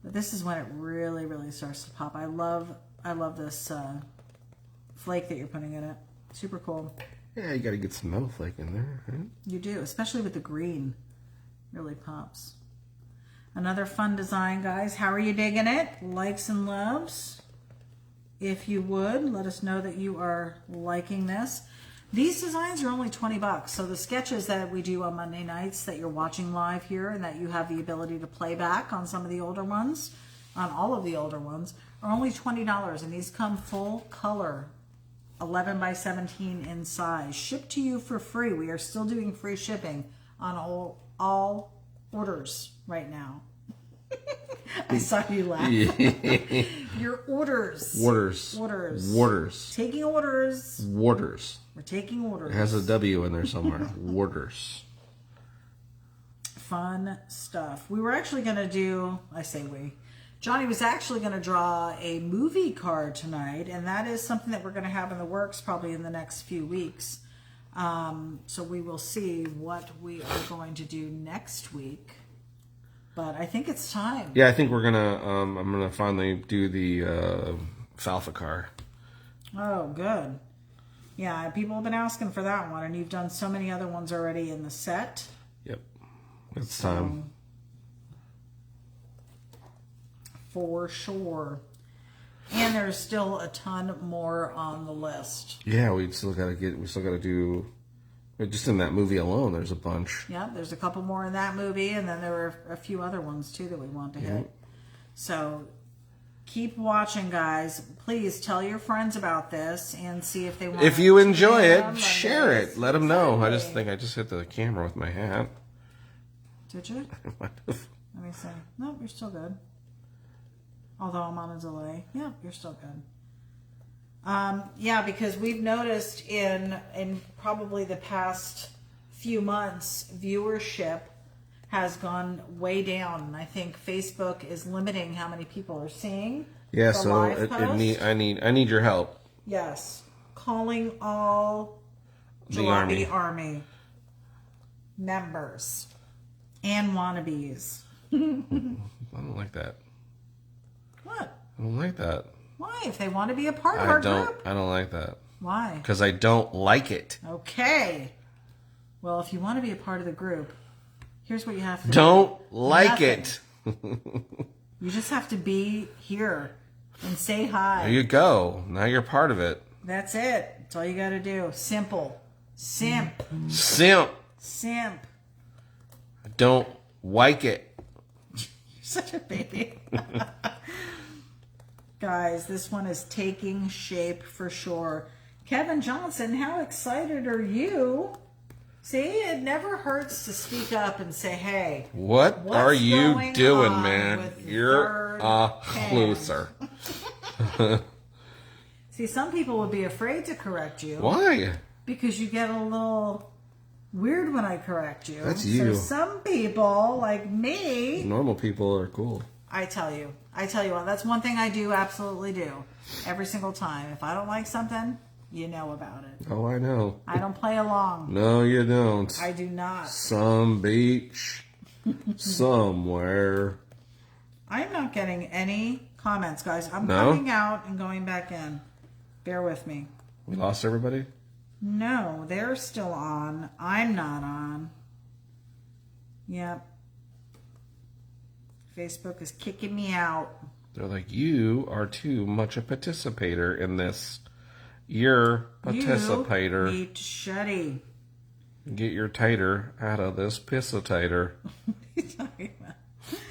[SPEAKER 1] But this is when it really, really starts to pop. I love this flake that you're putting in it. Super cool.
[SPEAKER 2] Yeah, you got to get some metal flake in there, right?
[SPEAKER 1] You do, especially with the green. Really pops. Another fun design, guys. How are you digging it? Likes and loves. If you would, let us know that you are liking this. These designs are only $20. So the sketches that we do on Monday nights that you're watching live here and that you have the ability to play back on some of the older ones, on all of the older ones, are only $20. And these come full color, 11 by 17 in size. Shipped to you for free. We are still doing free shipping on all orders right now. I saw you laugh. Your orders.
[SPEAKER 2] Warders.
[SPEAKER 1] Taking orders.
[SPEAKER 2] Warders.
[SPEAKER 1] We're taking orders.
[SPEAKER 2] It has a W in there somewhere. Warders.
[SPEAKER 1] fun stuff. We were actually going to do, I say we, Johnny was actually going to draw a movie card tonight, and that is something that we're going to have in the works probably in the next few weeks. So we will see what we are going to do next week. But I think it's time.
[SPEAKER 2] Yeah, I think we're gonna. I'm gonna finally do the Falfa car.
[SPEAKER 1] Oh, good. Yeah, people have been asking for that one, and you've done so many other ones already in the set.
[SPEAKER 2] Yep, it's time.
[SPEAKER 1] For sure. And there's still a ton more on the list.
[SPEAKER 2] Yeah, we still gotta do. Just in that movie alone, there's a bunch.
[SPEAKER 1] Yeah, there's a couple more in that movie, and then there were a few other ones too that we want to hit. So keep watching, guys. Please tell your friends about this and see if they want.
[SPEAKER 2] If you enjoy it, share it. Let them know. I just think I just hit the camera with my hat.
[SPEAKER 1] Did you? Let me see. Nope, you're still good. Although I'm on a delay. Yeah, you're still good. Yeah, because we've noticed in probably the past few months, viewership has gone way down. And I think Facebook is limiting how many people are seeing.
[SPEAKER 2] Yeah,
[SPEAKER 1] the
[SPEAKER 2] so
[SPEAKER 1] live post.
[SPEAKER 2] I need your help.
[SPEAKER 1] Yes, calling all
[SPEAKER 2] The
[SPEAKER 1] Jalopy Army members and wannabes.
[SPEAKER 2] I don't like that.
[SPEAKER 1] What?
[SPEAKER 2] I don't like that.
[SPEAKER 1] Why? If they want to be a part of our group.
[SPEAKER 2] I don't like that.
[SPEAKER 1] Why?
[SPEAKER 2] Because I don't like it.
[SPEAKER 1] Okay. Well, if you want to be a part of the group, here's what you have to do.
[SPEAKER 2] Don't like
[SPEAKER 1] Nothing.
[SPEAKER 2] it.
[SPEAKER 1] You just have to be here and say hi.
[SPEAKER 2] There you go. Now you're part of it.
[SPEAKER 1] That's it. That's all you got to do. Simple. Simp.
[SPEAKER 2] Simp.
[SPEAKER 1] Simp.
[SPEAKER 2] I don't like it.
[SPEAKER 1] You're such a baby. Guys, this one is taking shape for sure. Kevin Johnson, how excited are you? See, it never hurts to speak up and say, hey.
[SPEAKER 2] What
[SPEAKER 1] what's
[SPEAKER 2] are you
[SPEAKER 1] going
[SPEAKER 2] doing,
[SPEAKER 1] on
[SPEAKER 2] man?
[SPEAKER 1] with
[SPEAKER 2] You're
[SPEAKER 1] third
[SPEAKER 2] a
[SPEAKER 1] hand?
[SPEAKER 2] loser.
[SPEAKER 1] See, some people would be afraid to correct you.
[SPEAKER 2] Why?
[SPEAKER 1] Because you get a little weird when I correct you.
[SPEAKER 2] That's you.
[SPEAKER 1] So some people, like me,
[SPEAKER 2] Normal people are cool.
[SPEAKER 1] I tell you what, that's one thing I do absolutely do. Every single time. If I don't like something, you know about it.
[SPEAKER 2] Oh, I know.
[SPEAKER 1] I don't play along.
[SPEAKER 2] No, you don't.
[SPEAKER 1] I do not.
[SPEAKER 2] Some beach. Somewhere.
[SPEAKER 1] I'm not getting any comments, guys. I'm
[SPEAKER 2] No?
[SPEAKER 1] coming out and going back in. Bear with me.
[SPEAKER 2] We lost everybody?
[SPEAKER 1] No, they're still on. I'm not on. Yep. Facebook is kicking me out.
[SPEAKER 2] They're like, you are too much a participator in this. You're participator.
[SPEAKER 1] You need to shutty.
[SPEAKER 2] Get your tater out of this pissitator.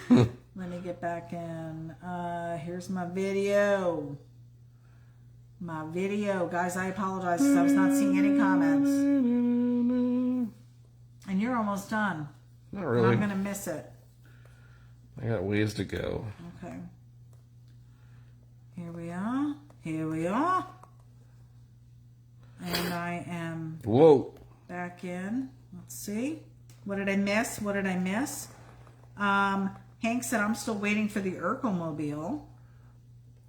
[SPEAKER 1] Let me get back in. Here's my video. My video. Guys, I apologize because I was not seeing any comments. And you're almost done.
[SPEAKER 2] Not really.
[SPEAKER 1] I'm going to miss it.
[SPEAKER 2] I got ways to go.
[SPEAKER 1] Okay. Here we are. Here we are. And I am
[SPEAKER 2] Whoa.
[SPEAKER 1] back in. Let's see. What did I miss? What did I miss? Hank said I'm still waiting for the Urkel-mobile.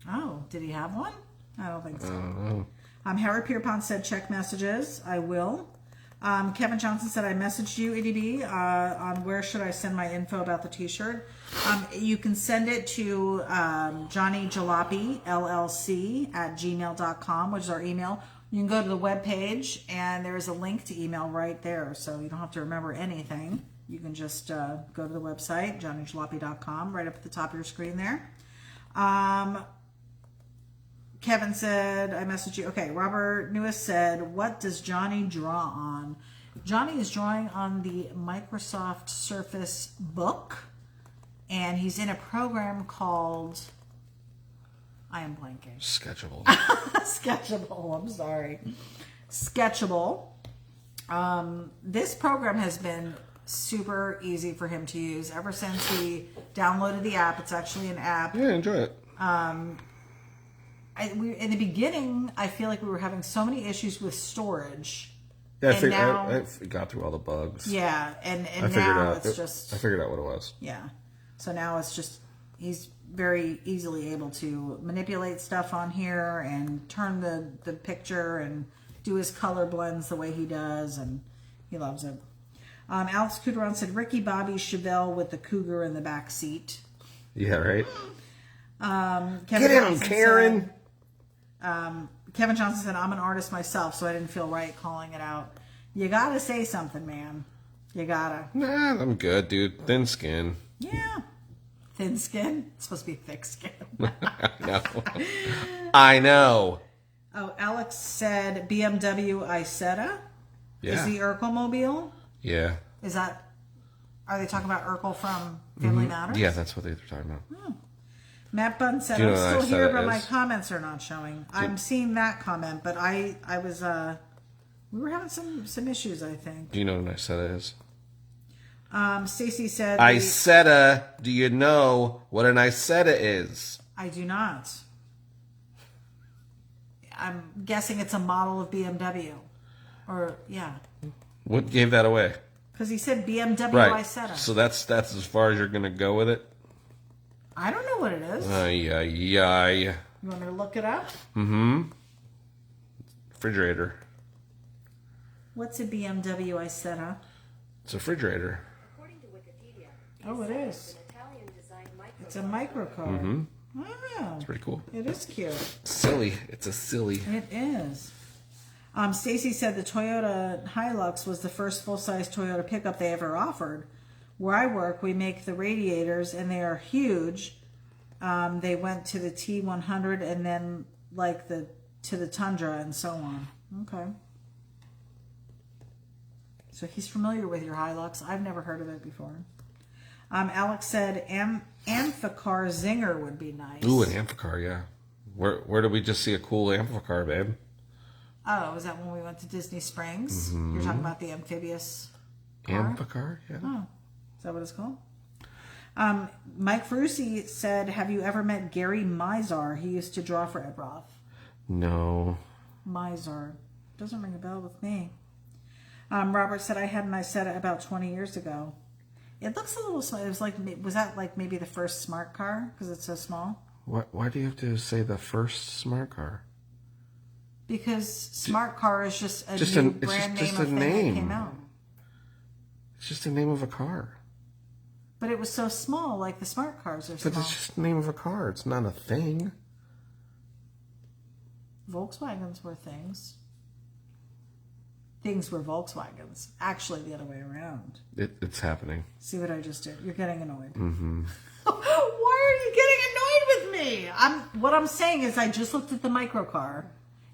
[SPEAKER 1] Oh, did he have one? I don't think so.
[SPEAKER 2] I don't know.
[SPEAKER 1] Harry Pierpont said check messages. I will. Kevin Johnson said I messaged you, Ity-B, on where should I send my info about the t-shirt. You can send it to Johnny Jalopy, LLC, @gmail.com, which is our email. You can go to the webpage, and there's a link to email right there, so you don't have to remember anything. You can just go to the website, johnnyjalopy.com, right up at the top of your screen there. Kevin said, I messaged you. Okay, Robert Newis said, what does Johnny draw on? Johnny is drawing on the Microsoft Surface book, and he's in a program called, I am blanking.
[SPEAKER 2] Sketchable.
[SPEAKER 1] Sketchable, I'm sorry. Sketchable. This program has been super easy for him to use ever since he downloaded the app. It's actually an app.
[SPEAKER 2] Yeah, enjoy it.
[SPEAKER 1] In the beginning, I feel like we were having so many issues with storage
[SPEAKER 2] Yeah,
[SPEAKER 1] And now-
[SPEAKER 2] I got through all the bugs.
[SPEAKER 1] Yeah, and
[SPEAKER 2] I figured
[SPEAKER 1] now
[SPEAKER 2] out.
[SPEAKER 1] it's just
[SPEAKER 2] I figured out what it was.
[SPEAKER 1] yeah. So now it's just he's very easily able to manipulate stuff on here and turn the picture and do his color blends the way he does, and he loves it. Alex Couturon said Ricky Bobby Chevelle with the cougar in the back seat.
[SPEAKER 2] Yeah, right.
[SPEAKER 1] Kevin
[SPEAKER 2] Get him,
[SPEAKER 1] Johnson
[SPEAKER 2] Karen.
[SPEAKER 1] said, Kevin Johnson said, I'm an artist myself, so I didn't feel right calling it out. You gotta say something, man. You gotta.
[SPEAKER 2] Nah, I'm good, dude. Thin skin.
[SPEAKER 1] Yeah. Thin skin? It's supposed to be thick skin.
[SPEAKER 2] No. I know.
[SPEAKER 1] Oh, Alex said BMW Isetta
[SPEAKER 2] Yeah.
[SPEAKER 1] is the Urkel mobile.
[SPEAKER 2] Yeah.
[SPEAKER 1] Is that, are they talking about Urkel from Family Matters?
[SPEAKER 2] Yeah, that's what they're talking about.
[SPEAKER 1] Matt Bunn said,
[SPEAKER 2] Do you know
[SPEAKER 1] I'm
[SPEAKER 2] what
[SPEAKER 1] still here,
[SPEAKER 2] Isetta
[SPEAKER 1] but my
[SPEAKER 2] is?
[SPEAKER 1] comments are not showing. I'm seeing that comment, but I was, we were having some issues, I think.
[SPEAKER 2] Do you know what an Isetta is?
[SPEAKER 1] Stacy said,
[SPEAKER 2] Isetta. Do you know what an Isetta is?
[SPEAKER 1] I do not. I'm guessing it's a model of BMW. Or, yeah.
[SPEAKER 2] What gave that away?
[SPEAKER 1] Because he said BMW
[SPEAKER 2] Right.
[SPEAKER 1] Isetta.
[SPEAKER 2] So that's as far as you're gonna go with it.
[SPEAKER 1] I don't know what it is.
[SPEAKER 2] Yeah.
[SPEAKER 1] You want me to look it up?
[SPEAKER 2] Refrigerator.
[SPEAKER 1] What's a BMW Isetta?
[SPEAKER 2] It's a refrigerator.
[SPEAKER 3] According to Wikipedia,
[SPEAKER 1] Oh, it is.
[SPEAKER 3] an Italian-designed micro.
[SPEAKER 1] It's a microcar. Oh,
[SPEAKER 2] Pretty cool.
[SPEAKER 1] it is cute.
[SPEAKER 2] Silly. It's a silly.
[SPEAKER 1] It is. Stacy said the Toyota Hilux was the first full-size Toyota pickup they ever offered. Where I work, we make the radiators, and they are huge. They went to the T100 and then to the Tundra and so on. Okay. So he's familiar with your Hilux. I've never heard of it before. Alex said Amphicar Zinger would be nice.
[SPEAKER 2] Ooh, an Amphicar, yeah. Where did we just see a cool Amphicar, babe?
[SPEAKER 1] Oh, was that when we went to Disney Springs? You're talking about the amphibious car?
[SPEAKER 2] Amphicar, yeah.
[SPEAKER 1] Oh, is that what it's called? Mike Ferrucci said, have you ever met Gary Mizar? He used to draw for Ed Roth.
[SPEAKER 2] No.
[SPEAKER 1] Mizar. Doesn't ring a bell with me. Robert said, I had an Isetta about 20 years ago. It looks a little small. It was was that like maybe the first smart car? Because it's so small?
[SPEAKER 2] Why do you have to say the first smart car?
[SPEAKER 1] Because smart car is just a
[SPEAKER 2] Just
[SPEAKER 1] new
[SPEAKER 2] it's
[SPEAKER 1] brand
[SPEAKER 2] just
[SPEAKER 1] name of
[SPEAKER 2] a
[SPEAKER 1] thing that
[SPEAKER 2] name.
[SPEAKER 1] came out.
[SPEAKER 2] It's just the name of a car.
[SPEAKER 1] But it was so small, like the smart cars are
[SPEAKER 2] But
[SPEAKER 1] small.
[SPEAKER 2] it's just the name of a car. It's not a thing.
[SPEAKER 1] Volkswagens were things. Things were Volkswagens. Actually, the other way around.
[SPEAKER 2] It's happening.
[SPEAKER 1] See what I just did? You're getting annoyed. Mm-hmm. Why are you getting annoyed with me? What I'm saying is I just looked at the microcar,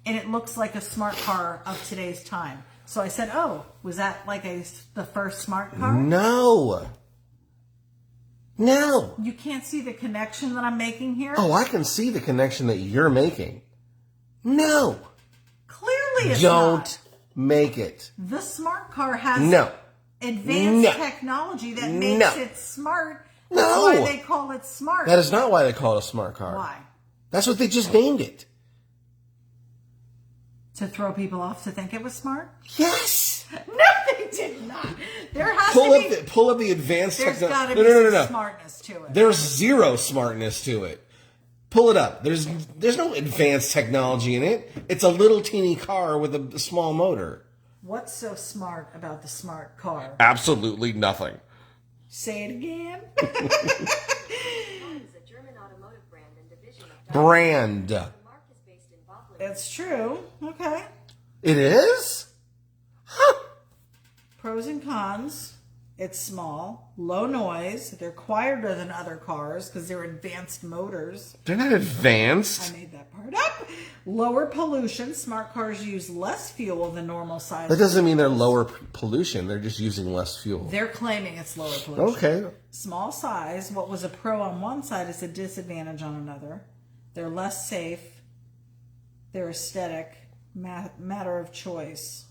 [SPEAKER 1] and it looks like a smart car of today's time. So I said, oh, was that like the first smart car?
[SPEAKER 2] No. No.
[SPEAKER 1] You can't see the connection that I'm making here?
[SPEAKER 2] Oh, I can see the connection that you're making. No.
[SPEAKER 1] Clearly it's
[SPEAKER 2] Don't
[SPEAKER 1] not.
[SPEAKER 2] make it.
[SPEAKER 1] The smart car has
[SPEAKER 2] No.
[SPEAKER 1] advanced
[SPEAKER 2] No.
[SPEAKER 1] technology that makes
[SPEAKER 2] No.
[SPEAKER 1] it smart.
[SPEAKER 2] No.
[SPEAKER 1] That's why they call it smart.
[SPEAKER 2] That is not why they call it a smart car.
[SPEAKER 1] Why?
[SPEAKER 2] That's what they just named it.
[SPEAKER 1] To throw people off to think it was smart?
[SPEAKER 2] Yes.
[SPEAKER 1] No, they did not. There has
[SPEAKER 2] Pull up the advanced
[SPEAKER 1] There's got
[SPEAKER 2] technology.
[SPEAKER 1] to be some
[SPEAKER 2] No.
[SPEAKER 1] smartness to it.
[SPEAKER 2] There's zero smartness to it. Pull it up. There's no advanced technology in it. It's a little teeny car with a small motor.
[SPEAKER 1] What's so smart about the smart car?
[SPEAKER 2] Absolutely nothing.
[SPEAKER 1] Say it again.
[SPEAKER 3] is a German automotive brand and division of
[SPEAKER 2] Brand.
[SPEAKER 3] The mark is based in Bottling.
[SPEAKER 1] That's true. Okay.
[SPEAKER 2] It is? Huh.
[SPEAKER 1] Pros and cons. It's small, low noise. They're quieter than other cars because they're advanced motors.
[SPEAKER 2] They're not
[SPEAKER 1] I
[SPEAKER 2] advanced.
[SPEAKER 1] made that part up. Lower pollution. Smart cars use less fuel than normal size.
[SPEAKER 2] That doesn't mean they're lower pollution. They're just using less fuel.
[SPEAKER 1] They're claiming it's lower pollution.
[SPEAKER 2] Okay.
[SPEAKER 1] Small size. What was a pro on one side is a disadvantage on another. They're less safe. They're aesthetic. Matter of choice.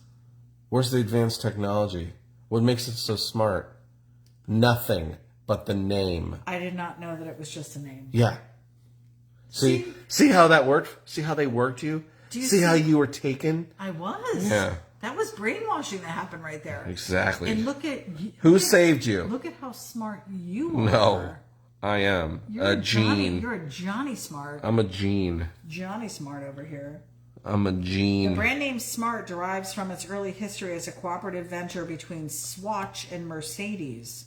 [SPEAKER 2] Where's the advanced technology? What makes it so smart? Nothing but the name.
[SPEAKER 1] I did not know that it was just a name.
[SPEAKER 2] Yeah. See how that worked? See how they worked you?
[SPEAKER 1] Do you
[SPEAKER 2] See how
[SPEAKER 1] see-
[SPEAKER 2] you were taken?
[SPEAKER 1] I was.
[SPEAKER 2] Yeah.
[SPEAKER 1] That was brainwashing that happened right there.
[SPEAKER 2] Exactly.
[SPEAKER 1] And look at
[SPEAKER 2] Who saved you?
[SPEAKER 1] Look at how smart you are.
[SPEAKER 2] No, I am
[SPEAKER 1] You're
[SPEAKER 2] a gene.
[SPEAKER 1] You're a Johnny Smart.
[SPEAKER 2] I'm a gene.
[SPEAKER 1] Johnny Smart over here.
[SPEAKER 2] I'm a gene.
[SPEAKER 1] The brand name Smart derives from its early history as a cooperative venture between Swatch and Mercedes.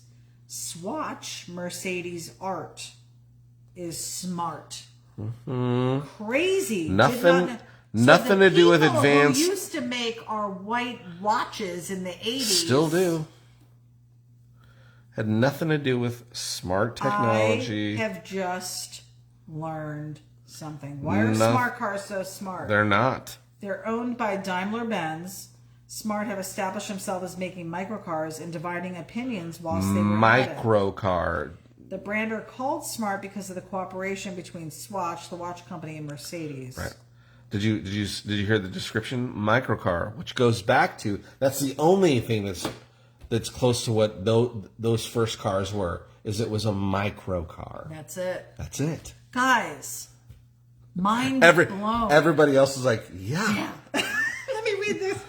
[SPEAKER 1] Swatch, Mercedes art, is smart. Crazy.
[SPEAKER 2] Nothing
[SPEAKER 1] So
[SPEAKER 2] to do with
[SPEAKER 1] people
[SPEAKER 2] advanced.
[SPEAKER 1] Who used to make our white watches in the 80s.
[SPEAKER 2] Still do. Had nothing to do with smart technology.
[SPEAKER 1] I have just learned something. Why are smart cars so smart?
[SPEAKER 2] They're not.
[SPEAKER 1] They're owned by Daimler-Benz. Smart have established themselves as making microcars and dividing opinions whilst they were at it.
[SPEAKER 2] Microcar.
[SPEAKER 1] The brand are called Smart because of the cooperation between Swatch, the watch company, and Mercedes.
[SPEAKER 2] Right. Did you hear the description? Microcar, which goes back to, that's the only thing that's close to what those first cars were, is it was a microcar.
[SPEAKER 1] That's it.
[SPEAKER 2] That's it.
[SPEAKER 1] Guys, mind blown.
[SPEAKER 2] Everybody else is like, yeah.
[SPEAKER 1] Let me read this.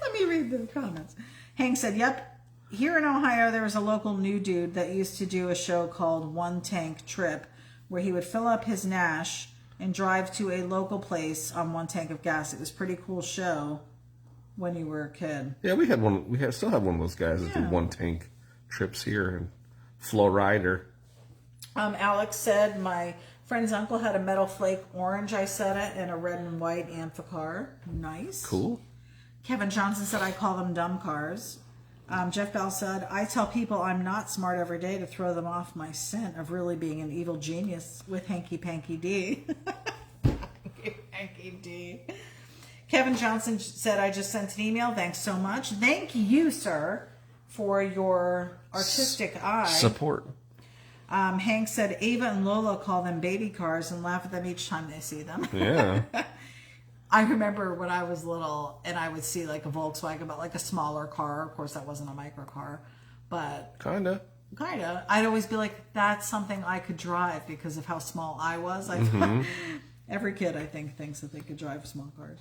[SPEAKER 1] Let me read the comments. Hank said, yep. Here in Ohio, there was a local new dude that used to do a show called One Tank Trip, where he would fill up his Nash and drive to a local place on one tank of gas. It was a pretty cool show when you were a kid.
[SPEAKER 2] Yeah, we had one. Still have one of those guys that do one tank trips here in Florida.
[SPEAKER 1] Alex said, my friend's uncle had a metal flake orange Isetta and a red and white Amphicar. Nice.
[SPEAKER 2] Cool.
[SPEAKER 1] Kevin Johnson said, I call them dumb cars. Jeff Bell said, I tell people I'm not smart every day to throw them off my scent of really being an evil genius with Hanky Panky D. Hanky D. Kevin Johnson said, I just sent an email. Thanks so much. Thank you, sir, for your artistic eye.
[SPEAKER 2] Support.
[SPEAKER 1] Hank said, Ava and Lola call them baby cars and laugh at them each time they see them.
[SPEAKER 2] Yeah.
[SPEAKER 1] I remember when I was little and I would see like a Volkswagen, but like a smaller car. Of course, that wasn't a micro car, but
[SPEAKER 2] Kinda.
[SPEAKER 1] I'd always be like, that's something I could drive because of how small I was. Every kid, I think, thinks that they could drive small cars.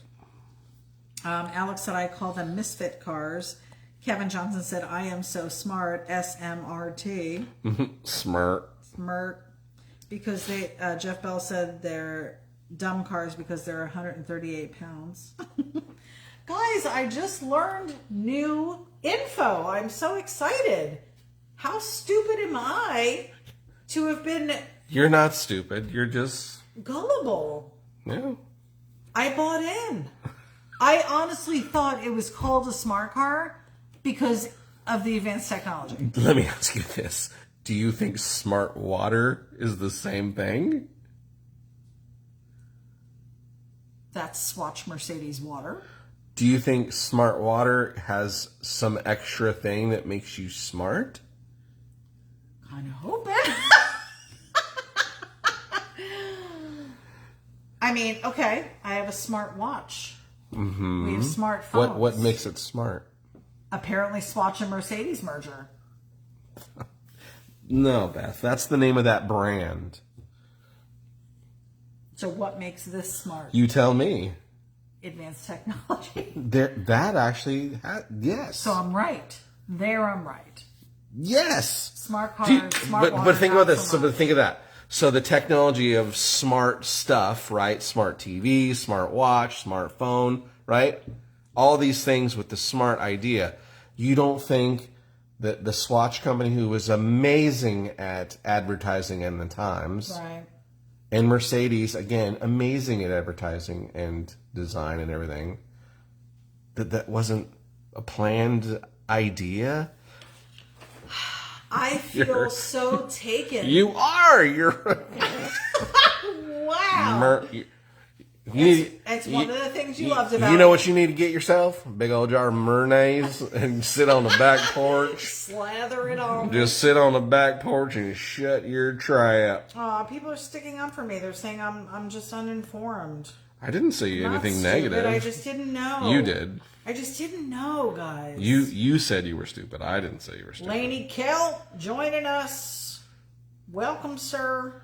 [SPEAKER 1] Alex said, I call them misfit cars. Kevin Johnson said, I am so smart, SMRT.
[SPEAKER 2] Smart.
[SPEAKER 1] Because Jeff Bell said they're dumb cars because they're 138 pounds. Guys, I just learned new info. I'm so excited. How stupid am I to have been...
[SPEAKER 2] You're not stupid. You're just...
[SPEAKER 1] gullible.
[SPEAKER 2] Yeah.
[SPEAKER 1] I bought in. I honestly thought it was called a smart car because of the advanced technology.
[SPEAKER 2] Let me ask you this. Do you think smart water is the same thing?
[SPEAKER 1] That's Swatch Mercedes water.
[SPEAKER 2] Do you think smart water has some extra thing that makes you smart?
[SPEAKER 1] Kind of hoping. I mean, okay, I have a smart watch. Mm-hmm. We have smartphones.
[SPEAKER 2] What makes it smart?
[SPEAKER 1] Apparently Swatch and Mercedes merger.
[SPEAKER 2] No, Beth. That's the name of that brand.
[SPEAKER 1] So what makes this smart?
[SPEAKER 2] You tell me.
[SPEAKER 1] Advanced technology.
[SPEAKER 2] That actually, yes.
[SPEAKER 1] So I'm right. I'm right.
[SPEAKER 2] Yes.
[SPEAKER 1] Smart cars, smart water.
[SPEAKER 2] But think about this. So think of that. So the technology of smart stuff, right? Smart TV, smart watch, smartphone, right? All these things with the smart idea. You don't think that the Swatch company, who was amazing at advertising in the times,
[SPEAKER 1] right,
[SPEAKER 2] and Mercedes, again, amazing at advertising and design and everything, that wasn't a planned idea?
[SPEAKER 1] I feel so taken.
[SPEAKER 2] You are. You're.
[SPEAKER 1] Wow. It's one of the things you loved about it.
[SPEAKER 2] You know what you need to get yourself? A big old jar of mayonnaise and sit on the back porch.
[SPEAKER 1] Slather it on.
[SPEAKER 2] Just sit on the back porch and shut your trap.
[SPEAKER 1] Aw, people are sticking up for me. They're saying I'm just uninformed.
[SPEAKER 2] I didn't say anything
[SPEAKER 1] Not
[SPEAKER 2] negative.
[SPEAKER 1] stupid. I just didn't know.
[SPEAKER 2] You did.
[SPEAKER 1] I just didn't know, guys.
[SPEAKER 2] You said you were stupid. I didn't say you were stupid.
[SPEAKER 1] Laney Kelp joining us. Welcome, sir.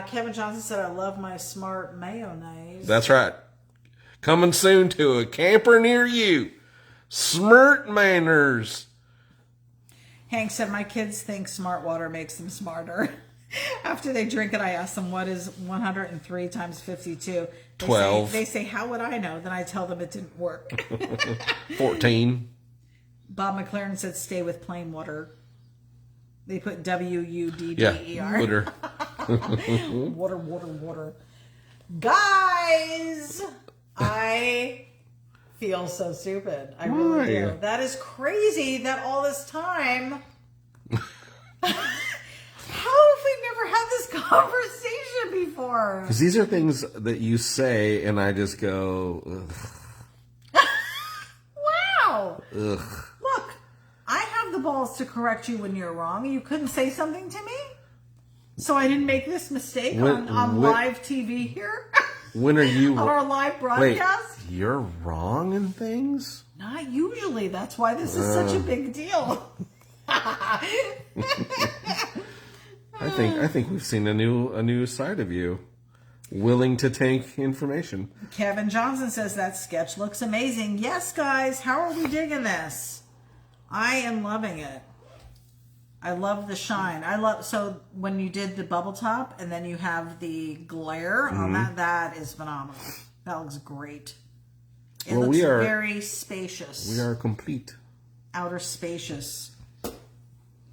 [SPEAKER 1] Kevin Johnson said, I love my smart mayonnaise.
[SPEAKER 2] That's right. Coming soon to a camper near you. Smart manners.
[SPEAKER 1] Hank said, my kids think smart water makes them smarter. After they drink it, I ask them, what is 103 times 52?
[SPEAKER 2] 12.
[SPEAKER 1] They say, how would I know? Then I tell them it didn't work.
[SPEAKER 2] 14.
[SPEAKER 1] Bob McLaren said, stay with plain water. They put WUDDER.
[SPEAKER 2] Yeah, water.
[SPEAKER 1] Water. Guys, I feel so stupid. I really do. That is crazy that all this time... How have we never had this conversation before?
[SPEAKER 2] Because these are things that you say, and I just go, ugh.
[SPEAKER 1] Wow.
[SPEAKER 2] Ugh.
[SPEAKER 1] Look, I have the balls to correct you when you're wrong. You couldn't say something to me? So I didn't make this mistake on live TV here?
[SPEAKER 2] When are you...
[SPEAKER 1] On our live broadcast?
[SPEAKER 2] Wait, you're wrong in things?
[SPEAKER 1] Not usually. That's why this is such a big deal.
[SPEAKER 2] I think we've seen a new side of you, willing to take information.
[SPEAKER 1] Kevin Johnson says that sketch looks amazing. Yes, guys, how are we digging this? I am loving it. I love the shine. So when you did the bubble top and then you have the glare on that is phenomenal. That looks great. It looks very spacious.
[SPEAKER 2] We are complete.
[SPEAKER 1] Outer spacious.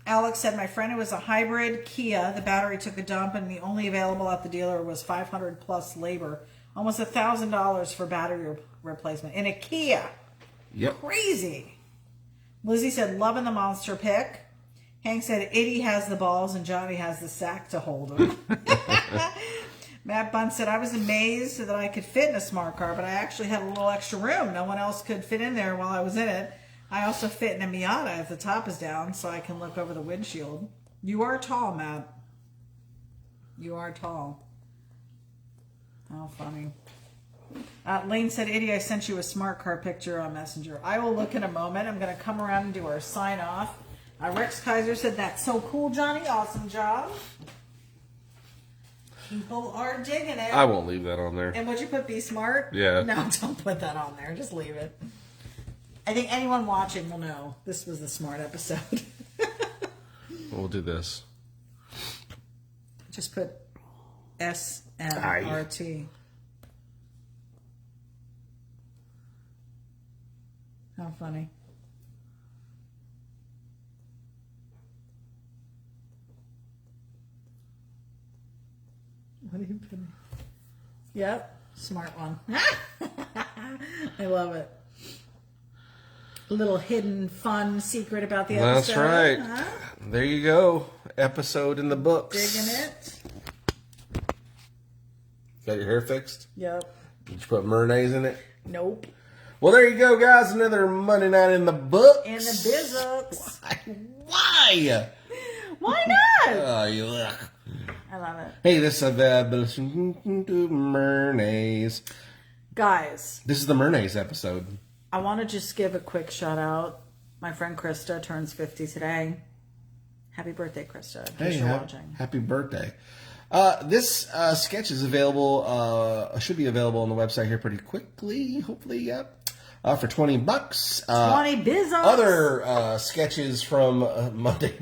[SPEAKER 1] Alex said, my friend, it was a hybrid Kia. The battery took a dump and the only available at the dealer was $500 plus labor. Almost $1,000 for battery replacement in a Kia.
[SPEAKER 2] Yep.
[SPEAKER 1] Crazy. Lizzie said, loving the monster pick. Hank said, Ity has the balls and Johnny has the sack to hold him. Matt Bunn said, I was amazed that I could fit in a smart car, but I actually had a little extra room. No one else could fit in there while I was in it. I also fit in a Miata if the top is down, so I can look over the windshield. You are tall, Matt. You are tall. How funny. Lane said, Ity, I sent you a smart car picture on Messenger. I will look in a moment. I'm going to come around and do our sign off. Rex Kaiser said, that's so cool, Johnny. Awesome job. People are digging it.
[SPEAKER 2] I won't leave that on there.
[SPEAKER 1] And would you put be smart?
[SPEAKER 2] Yeah.
[SPEAKER 1] No, don't put that on there. Just leave it. I think anyone watching will know this was the smart episode.
[SPEAKER 2] We'll do this.
[SPEAKER 1] Just put SMRT. How funny. What are you putting? Yep, smart one. I love it. A little hidden, fun secret about the episode.
[SPEAKER 2] That's right.
[SPEAKER 1] Huh?
[SPEAKER 2] There you go. Episode in the books.
[SPEAKER 1] Digging it.
[SPEAKER 2] Got your hair fixed?
[SPEAKER 1] Yep.
[SPEAKER 2] Did you put mayonnaise in it?
[SPEAKER 1] Nope.
[SPEAKER 2] Well, there you go, guys. Another Monday night in the books.
[SPEAKER 1] In the bizooks.
[SPEAKER 2] Why?
[SPEAKER 1] Why not?
[SPEAKER 2] Oh, yuck.
[SPEAKER 1] I love it.
[SPEAKER 2] Hey, this is available to mayonnaise.
[SPEAKER 1] Guys.
[SPEAKER 2] This is the mayonnaise episode.
[SPEAKER 1] I want to just give a quick shout out. My friend Krista turns 50 today. Happy birthday, Krista. In case you're watching.
[SPEAKER 2] Happy birthday. This sketch is available, should be available on the website here pretty quickly, hopefully, yep. For $20.
[SPEAKER 1] 20 bizos.
[SPEAKER 2] Other sketches from Monday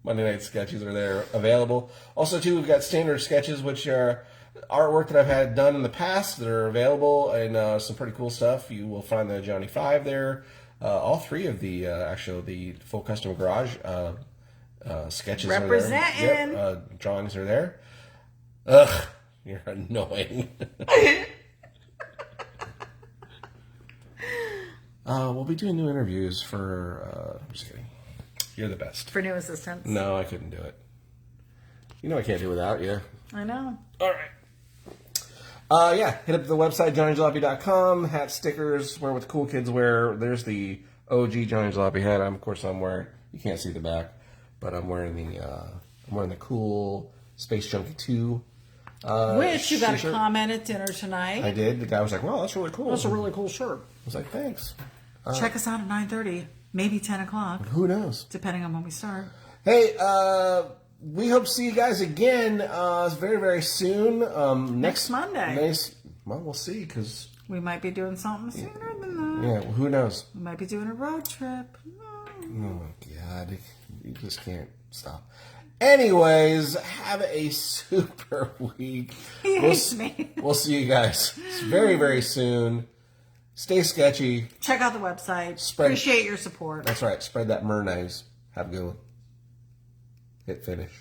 [SPEAKER 2] Night Sketches are there available. Also, too, we've got standard sketches, which are artwork that I've had done in the past that are available, and some pretty cool stuff. You will find the Johnny 5 there. All three of the, actually, the full custom garage sketches
[SPEAKER 1] representing.
[SPEAKER 2] are there. Yep, drawings are there. Ugh, you're annoying. We'll be doing new interviews for, I'm just kidding. You're the best.
[SPEAKER 1] For new assistants.
[SPEAKER 2] No, I couldn't do it. You know I can't do without you.
[SPEAKER 1] I know.
[SPEAKER 2] All right. Yeah, hit up the website, JohnnyJalopy.com. Hats, stickers, wear what the cool kids wear. There's the OG Johnny Jalopy hat. Of course, I'm wearing, you can't see the back, but I'm wearing the cool Space Junkie 2
[SPEAKER 1] Which you got a
[SPEAKER 2] t-shirt.
[SPEAKER 1] comment at dinner tonight.
[SPEAKER 2] I did. The guy was like, wow, that's really cool.
[SPEAKER 1] That's a really cool shirt.
[SPEAKER 2] I was like, thanks.
[SPEAKER 1] Check us out at 9:30, maybe 10 o'clock,
[SPEAKER 2] Who knows?
[SPEAKER 1] depending on when we start.
[SPEAKER 2] Hey, we hope to see you guys again very, very soon.
[SPEAKER 1] Next Monday.
[SPEAKER 2] Well, we'll see, because
[SPEAKER 1] We might be doing something sooner than that.
[SPEAKER 2] Yeah, who knows?
[SPEAKER 1] We might be doing a road trip.
[SPEAKER 2] Oh my God, you just can't stop. Anyways, have a super week.
[SPEAKER 1] He hates me.
[SPEAKER 2] We'll see you guys very, very soon. Stay sketchy.
[SPEAKER 1] Check out the website.
[SPEAKER 2] Spread-
[SPEAKER 1] Appreciate your support.
[SPEAKER 2] That's right. Spread that mayonnaise. Have a good one. Hit finish.